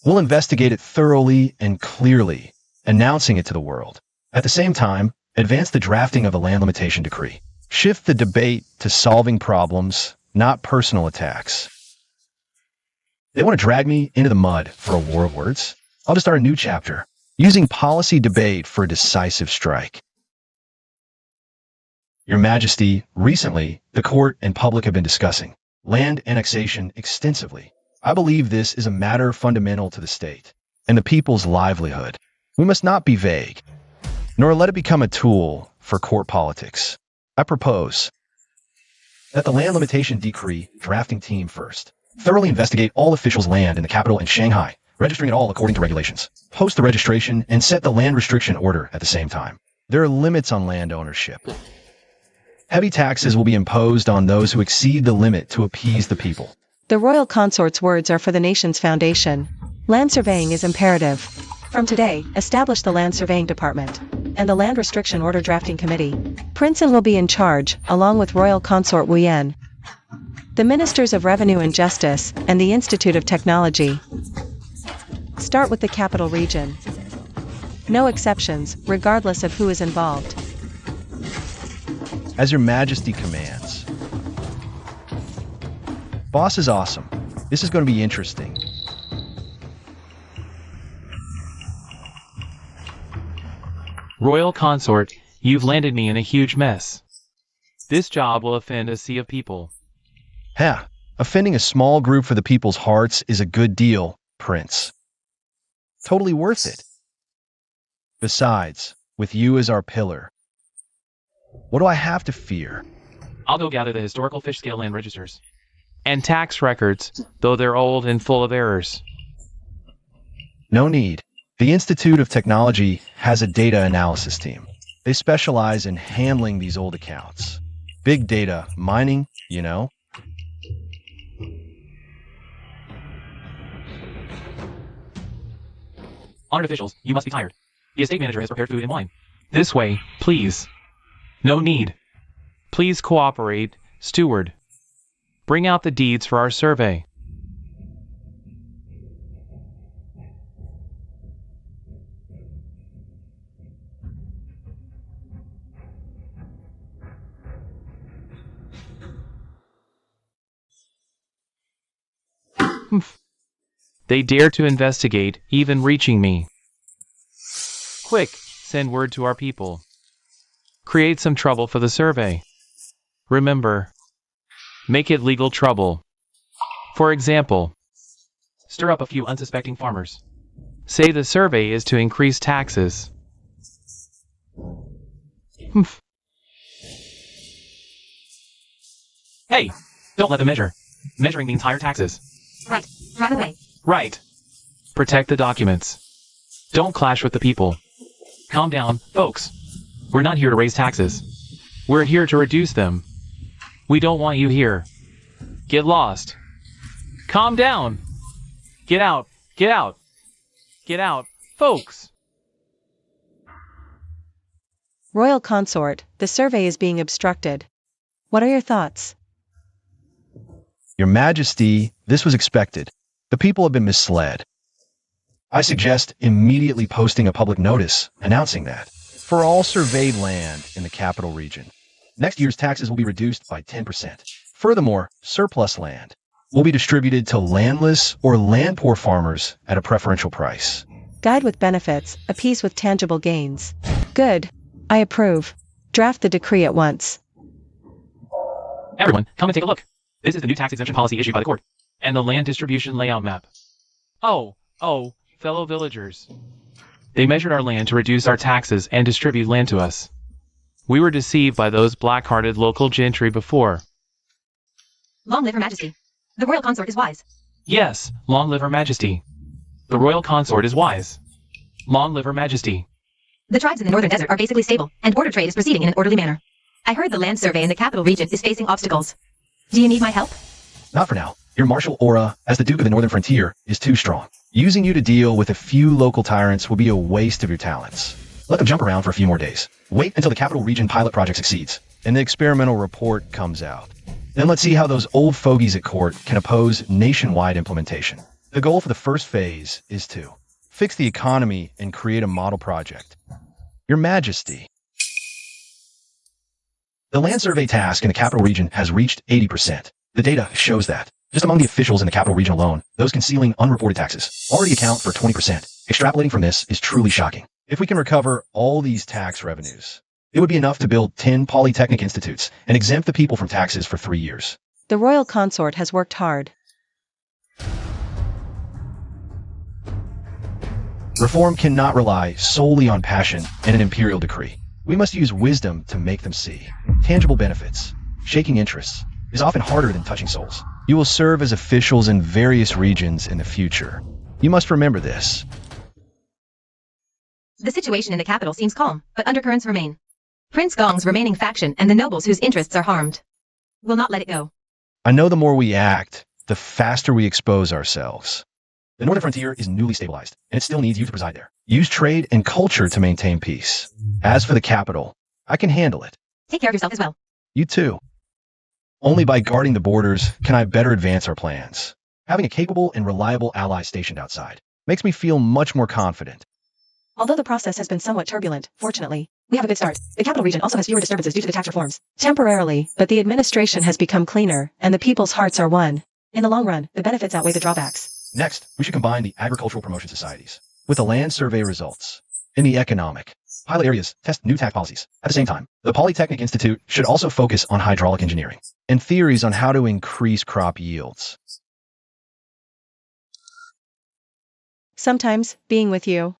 Speaker 2: We'll investigate it thoroughly and clearly, announcing it to the world. At the same time, advance the drafting of a land limitation decree. Shift the debate to solving problems, not personal attacks. They want to drag me into the mud for a war of words? I'll just start a new chapter, using policy debate for a decisive strike. Your Majesty, recently, the court and public have been discussing land annexation extensively. I believe this is a matter fundamental to the state and the people's livelihood. We must not be vague, nor let it become a tool for court politics. I propose that the land limitation decree drafting team first thoroughly investigate all officials' land in the capital and Shanghai, registering it all according to regulations. Post the registration and set the land restriction order at the same time. There are limits on land ownership. Heavy taxes will be imposed on those who exceed the limit to appease the people.
Speaker 3: The royal consort's words are for the nation's foundation. Land surveying is imperative. From today, establish the Land Surveying Department and the Land Restriction Order Drafting Committee. Princeton will be in charge, along with Royal Consort Wu Yan, the Ministers of Revenue and Justice, and the Institute of Technology. Start with the capital region. No exceptions, regardless of who is involved.
Speaker 2: As your majesty commands. Boss is awesome. This is going to be interesting.
Speaker 4: Royal Consort, you've landed me in a huge mess. This job will offend a sea of people.
Speaker 2: Offending a small group for the people's hearts is a good deal, Prince. Totally worth it. Besides, with you as our pillar, what do I have to fear?
Speaker 4: I'll go gather the historical fish scale land registers and tax records, though they're old and full of errors.
Speaker 2: No need. The Institute of Technology has a data analysis team. They specialize in handling these old accounts. Big data mining, you know?
Speaker 4: Honored officials, you must be tired. The estate manager has prepared food and wine. This way, please. No need. Please cooperate, steward. Bring out the deeds for our survey. They dare to investigate, even reaching me. Quick, send word to our people. Create some trouble for the survey. Remember, make it legal trouble. For example, stir up a few unsuspecting farmers. Say the survey is to increase taxes. Hey, don't let them measure. Measuring means higher taxes.
Speaker 1: Right. Right away.
Speaker 4: Right. Protect the documents. Don't clash with the people. Calm down, folks. We're not here to raise taxes. We're here to reduce them. We don't want you here. Get lost. Calm down. Get out. Get out. Get out, folks.
Speaker 3: Royal Consort, the survey is being obstructed. What are your thoughts?
Speaker 2: Your Majesty, this was expected. The people have been misled. I suggest immediately posting a public notice announcing that for all surveyed land in the capital region, next year's taxes will be reduced by 10%. Furthermore, surplus land will be distributed to landless or land-poor farmers at a preferential price.
Speaker 3: Guide with benefits, appease with tangible gains. Good. I approve. Draft the decree at once.
Speaker 4: Everyone, come and take a look. This is the new tax exemption policy issued by the court, and the land distribution layout map. Oh, fellow villagers. They measured our land to reduce our taxes and distribute land to us. We were deceived by those black-hearted local gentry before.
Speaker 1: Long live Her Majesty. The royal consort is wise.
Speaker 4: Yes, long live Her Majesty. The royal consort is wise. Long live Her Majesty.
Speaker 1: The tribes in the northern desert are basically stable, and border trade is proceeding in an orderly manner. I heard the land survey in the capital region is facing obstacles. Do you need my help?
Speaker 2: Not for now. Your martial aura as the Duke of the Northern Frontier is too strong. Using you to deal with a few local tyrants will be a waste of your talents. Let them jump around for a few more days. Wait until the capital region pilot project succeeds, and the experimental report comes out. Then let's see how those old fogies at court can oppose nationwide implementation. The goal for the first phase is to fix the economy and create a model project. Your Majesty. The land survey task in the capital region has reached 80%. The data shows that. Just among the officials in the capital region alone, those concealing unreported taxes already account for 20%. Extrapolating from this is truly shocking. If we can recover all these tax revenues, it would be enough to build 10 polytechnic institutes and exempt the people from taxes for 3 years.
Speaker 3: The royal consort has worked hard.
Speaker 2: Reform cannot rely solely on passion and an imperial decree. We must use wisdom to make them see. Tangible benefits, shaking interests, is often harder than touching souls. You will serve as officials in various regions in the future. You must remember this.
Speaker 1: The situation in the capital seems calm, but undercurrents remain. Prince Gong's remaining faction and the nobles whose interests are harmed will not let it go.
Speaker 2: I know the more we act, the faster we expose ourselves. The northern frontier is newly stabilized, and it still needs you to preside there. Use trade and culture to maintain peace. As for the capital, I can handle it.
Speaker 1: Take care of yourself as well.
Speaker 2: You too. Only by guarding the borders can I better advance our plans. Having a capable and reliable ally stationed outside makes me feel much more confident.
Speaker 3: Although the process has been somewhat turbulent, fortunately, we have a good start. The capital region also has fewer disturbances due to the tax reforms. Temporarily, but the administration has become cleaner, and the people's hearts are won. In the long run, the benefits outweigh the drawbacks.
Speaker 2: Next, we should combine the agricultural promotion societies with the land survey results. In the economic, pilot areas test new tax policies. At the same time, the Polytechnic Institute should also focus on hydraulic engineering and theories on how to increase crop yields.
Speaker 3: Sometimes, being with you.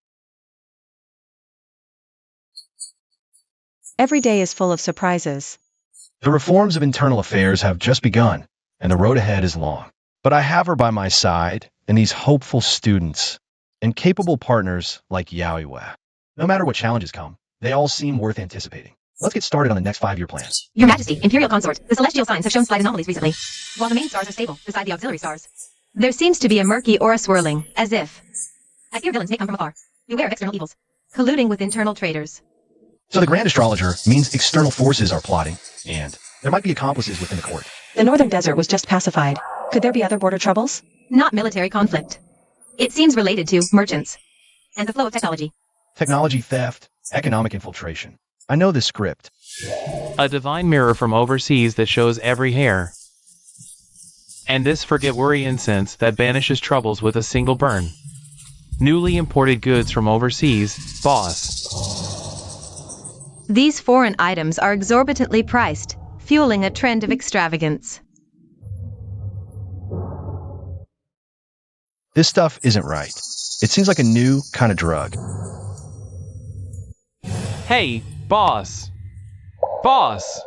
Speaker 3: Every day is full of surprises.
Speaker 2: The reforms of internal affairs have just begun, and the road ahead is long. But I have her by my side, and these hopeful students, and capable partners like Yaoiwe. No matter what challenges come, they all seem worth anticipating. Let's get started on the next 5-year plan.
Speaker 1: Your Majesty, Imperial Consort, the celestial signs have shown slight anomalies recently. While the main stars are stable, beside the auxiliary stars, there seems to be a murky aura swirling, as if fear villains may come from afar. Beware of external evils, colluding with internal traitors.
Speaker 2: So the Grand Astrologer means external forces are plotting, and there might be accomplices within the court.
Speaker 3: The northern desert was just pacified. Could there be other border troubles?
Speaker 1: Not military conflict. It seems related to merchants and the flow of technology.
Speaker 2: Technology theft, economic infiltration. I know the script.
Speaker 4: A divine mirror from overseas that shows every hair. And this forget worry incense that banishes troubles with a single burn. Newly imported goods from overseas, boss.
Speaker 1: These foreign items are exorbitantly priced, fueling a trend of extravagance.
Speaker 2: This stuff isn't right. It seems like a new kind of drug.
Speaker 4: Hey, boss. Boss!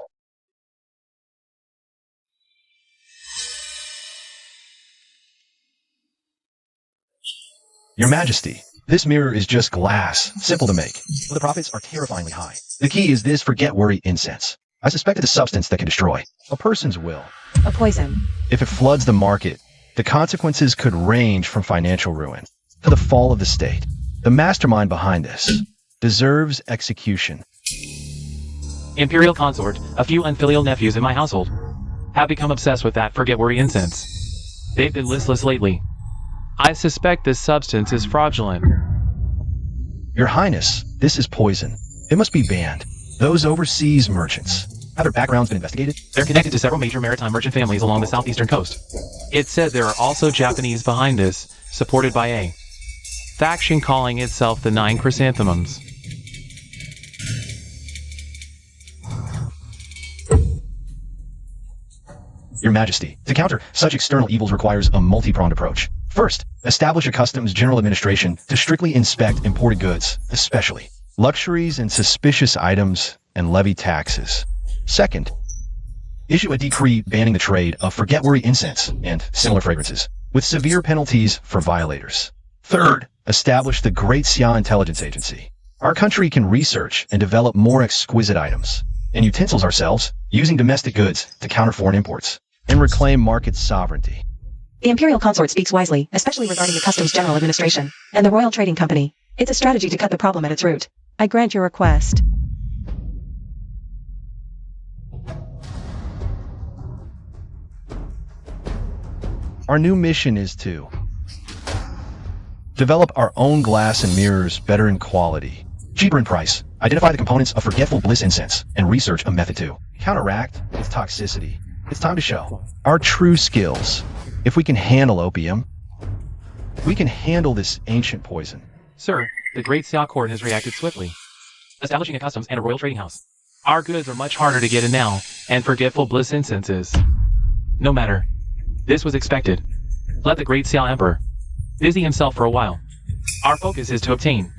Speaker 2: Your Majesty, this mirror is just glass, simple to make, but the profits are terrifyingly high. The key is this forget worry incense. I suspect it's a substance that can destroy a person's will.
Speaker 3: A poison.
Speaker 2: If it floods the market, the consequences could range from financial ruin to the fall of the state. The mastermind behind this deserves execution.
Speaker 4: Imperial Consort, a few unfilial nephews in my household, have become obsessed with that forget worry incense. They've been listless lately. I suspect this substance is fraudulent.
Speaker 2: Your Highness, this is poison. It must be banned. Those overseas merchants, have their backgrounds been investigated?
Speaker 4: They're connected to several major maritime merchant families along the southeastern coast. It said there are also Japanese behind this, supported by a faction calling itself the Nine Chrysanthemums.
Speaker 2: Your Majesty, to counter such external evils requires a multi-pronged approach. First, establish a customs general administration to strictly inspect imported goods, especially luxuries and suspicious items, and levy taxes. Second, issue a decree banning the trade of forget worry incense and similar fragrances, with severe penalties for violators. Third, establish the Great Xia Intelligence Agency. Our country can research and develop more exquisite items and utensils ourselves, using domestic goods to counter foreign imports and reclaim market sovereignty.
Speaker 3: The Imperial Consort speaks wisely, especially regarding the Customs General Administration and the Royal Trading Company. It's a strategy to cut the problem at its root. I grant your request.
Speaker 2: Our new mission is to develop our own glass and mirrors better in quality, cheaper in price, identify the components of forgetful bliss incense, and research a method to counteract its toxicity. It's time to show our true skills. If we can handle opium, we can handle this ancient poison.
Speaker 4: Sir, the Great Xia Court has reacted swiftly, establishing a customs and a royal trading house. Our goods are much harder to get in now, and forgetful bliss incense is No matter. This was expected. Let the great Xiao Emperor busy himself for a while. Our focus is to obtain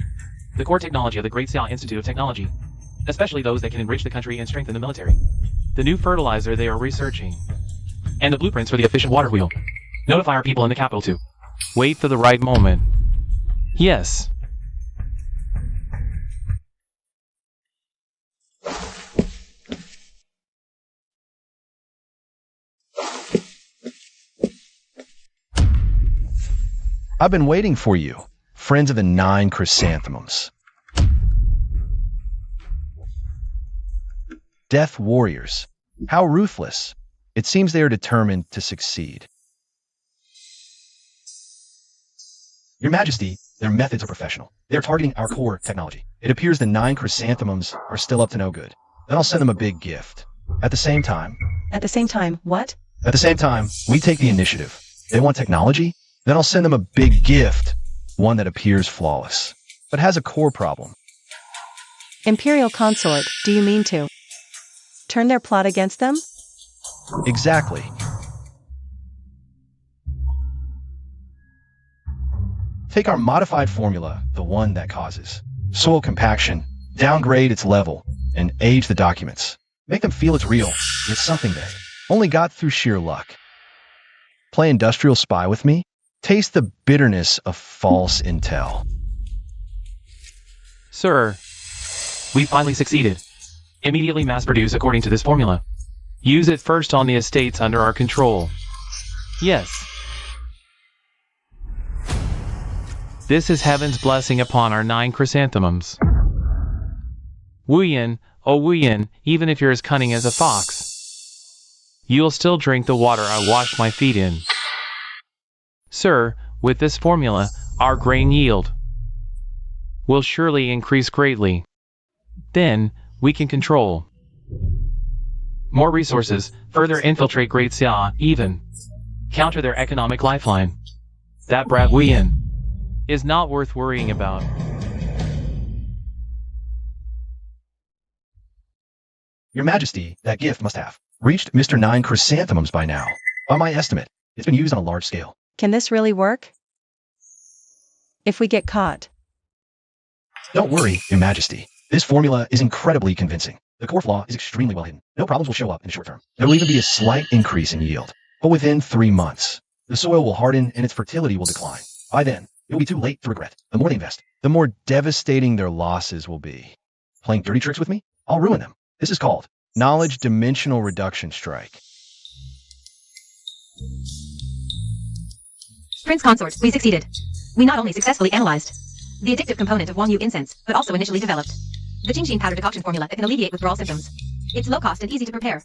Speaker 4: the core technology of the Great Xiao Institute of Technology, especially those that can enrich the country and strengthen the military. The new fertilizer they are researching, and the blueprints for the efficient water wheel. Notify our people in the capital to wait for the right moment. Yes.
Speaker 2: I've been waiting for you, friends of the 9 chrysanthemums. Death warriors. How ruthless. It seems they are determined to succeed. Your Majesty, their methods are professional. They are targeting our core technology. It appears the 9 chrysanthemums are still up to no good. Then I'll send them a big gift. At the same time,
Speaker 3: what?
Speaker 2: At the same time, we take the initiative. They want technology? Then I'll send them a big gift, one that appears flawless, but has a core problem.
Speaker 3: Imperial consort, do you mean to turn their plot against them?
Speaker 2: Exactly. Take our modified formula, the one that causes soil compaction, downgrade its level, and age the documents. Make them feel it's real. It's something they only got through sheer luck. Play industrial spy with me? Taste the bitterness of false intel.
Speaker 4: Sir, we finally succeeded. Immediately mass produce according to this formula. Use it first on the estates under our control. Yes. This is heaven's blessing upon our 9 chrysanthemums. Wu Yin, oh Wu Yin, even if you're as cunning as a fox, you'll still drink the water I washed my feet in. Sir, with this formula, our grain yield will surely increase greatly. Then, we can control more resources, further infiltrate Great Xia, even counter their economic lifeline. That brat Wu Yin is not worth worrying about.
Speaker 2: Your Majesty, that gift must have reached Mr. 9 chrysanthemums by now. By my estimate, it's been used on a large scale.
Speaker 3: Can this really work? If we get caught?
Speaker 2: Don't worry, Your Majesty. This formula is incredibly convincing. The core flaw is extremely well hidden. No problems will show up in the short term. There will even be a slight increase in yield. But within 3 months, the soil will harden and its fertility will decline. By then, it will be too late to regret. The more they invest, the more devastating their losses will be. Playing dirty tricks with me? I'll ruin them. This is called Knowledge Dimensional Reduction Strike.
Speaker 1: Prince Consort, we succeeded. We not only successfully analyzed the addictive component of Wang Yu incense, but also initially developed the Jingxin powder decoction formula that can alleviate withdrawal symptoms. It's low cost and easy to prepare.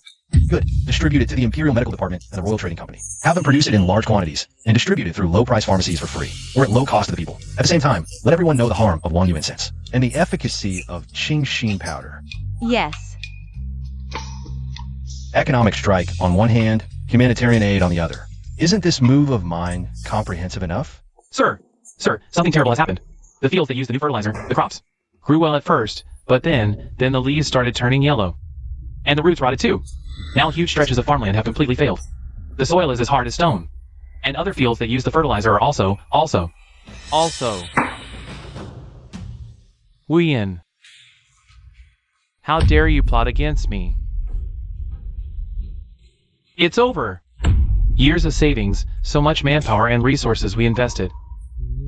Speaker 2: Good. Distribute it to the Imperial Medical Department and the Royal Trading Company. Have them produce it in large quantities and distribute it through low-price pharmacies for free, or at low cost to the people. At the same time, let everyone know the harm of Wang Yu incense and the efficacy of Jingxin powder.
Speaker 3: Yes.
Speaker 2: Economic strike on one hand, humanitarian aid on the other. Isn't this move of mine comprehensive enough?
Speaker 4: Sir, something terrible has happened. The fields that used the new fertilizer, the crops, grew well at first, but then the leaves started turning yellow. And the roots rotted too. Now huge stretches of farmland have completely failed. The soil is as hard as stone. And other fields that use the fertilizer are also. Wu Yin, how dare you plot against me? It's over. Years of savings, so much manpower and resources we invested.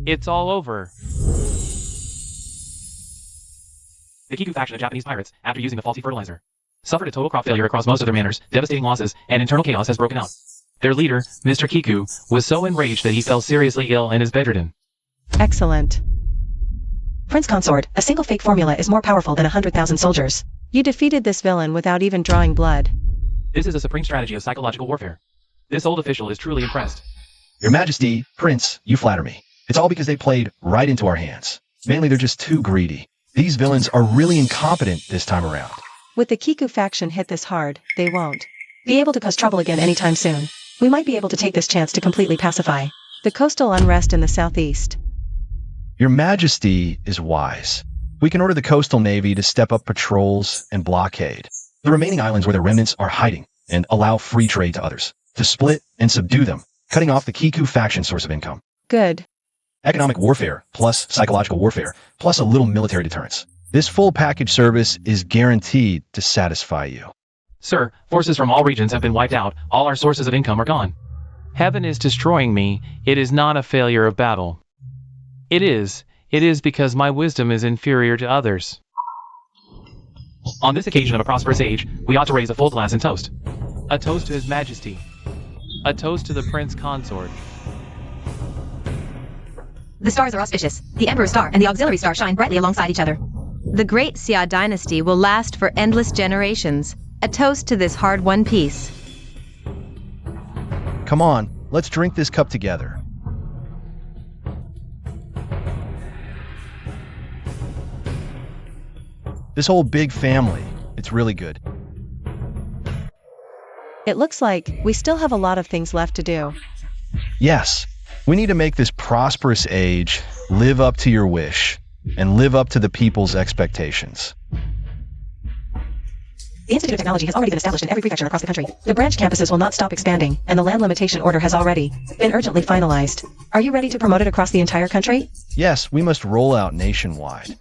Speaker 4: It's all over. The Kiku faction of Japanese pirates, after using the faulty fertilizer, suffered a total crop failure across most of their manors, devastating losses, and internal chaos has broken out. Their leader, Mr. Kiku, was so enraged that he fell seriously ill and is bedridden.
Speaker 3: Excellent. Prince Consort, a single fake formula is more powerful than 100,000 soldiers. You defeated this villain without even drawing blood.
Speaker 4: This is a supreme strategy of psychological warfare. This old official is truly impressed.
Speaker 2: Your Majesty, Prince, you flatter me. It's all because they played right into our hands. Mainly they're just too greedy. These villains are really incompetent this time around.
Speaker 3: With the Kiku faction hit this hard, they won't be able to cause trouble again anytime soon. We might be able to take this chance to completely pacify the coastal unrest in the southeast.
Speaker 2: Your Majesty is wise. We can order the coastal navy to step up patrols and blockade the remaining islands where the remnants are hiding and allow free trade to others. to split and subdue them, cutting off the Kiku faction source of income.
Speaker 3: Good.
Speaker 2: Economic warfare, plus psychological warfare, plus a little military deterrence. This full package service is guaranteed to satisfy you.
Speaker 4: Sir, forces from all regions have been wiped out. All our sources of income are gone. Heaven is destroying me. It is not a failure of battle. It is because my wisdom is inferior to others. On this occasion of a prosperous age, we ought to raise a full glass and toast. A toast to His Majesty. A toast to the Prince Consort.
Speaker 1: The stars are auspicious. The Emperor's star and the auxiliary star shine brightly alongside each other. The great Xia dynasty will last for endless generations. A toast to this hard-won peace.
Speaker 2: Come on, let's drink this cup together. This whole big family, it's really good.
Speaker 3: It looks like we still have a lot of things left to do.
Speaker 2: Yes, we need to make this prosperous age live up to your wish and live up to the people's expectations.
Speaker 3: The Institute of Technology has already been established in every prefecture across the country. The branch campuses will not stop expanding, and the land limitation order has already been urgently finalized. Are you ready to promote it across the entire country?
Speaker 2: Yes, we must roll out nationwide.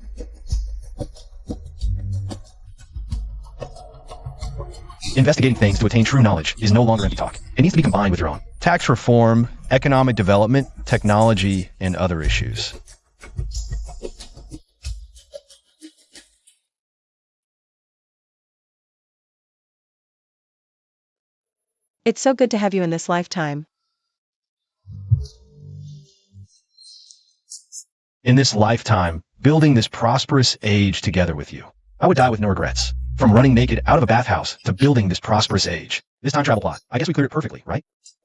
Speaker 2: Investigating things to attain true knowledge is no longer empty talk. It needs to be combined with your own. Tax reform, economic development, technology, and other issues.
Speaker 3: It's so good to have you in this lifetime.
Speaker 2: In this lifetime, building this prosperous age together with you. I would die with no regrets. From running naked out of a bathhouse to building this prosperous age. This time travel plot, I guess we cleared it perfectly, right?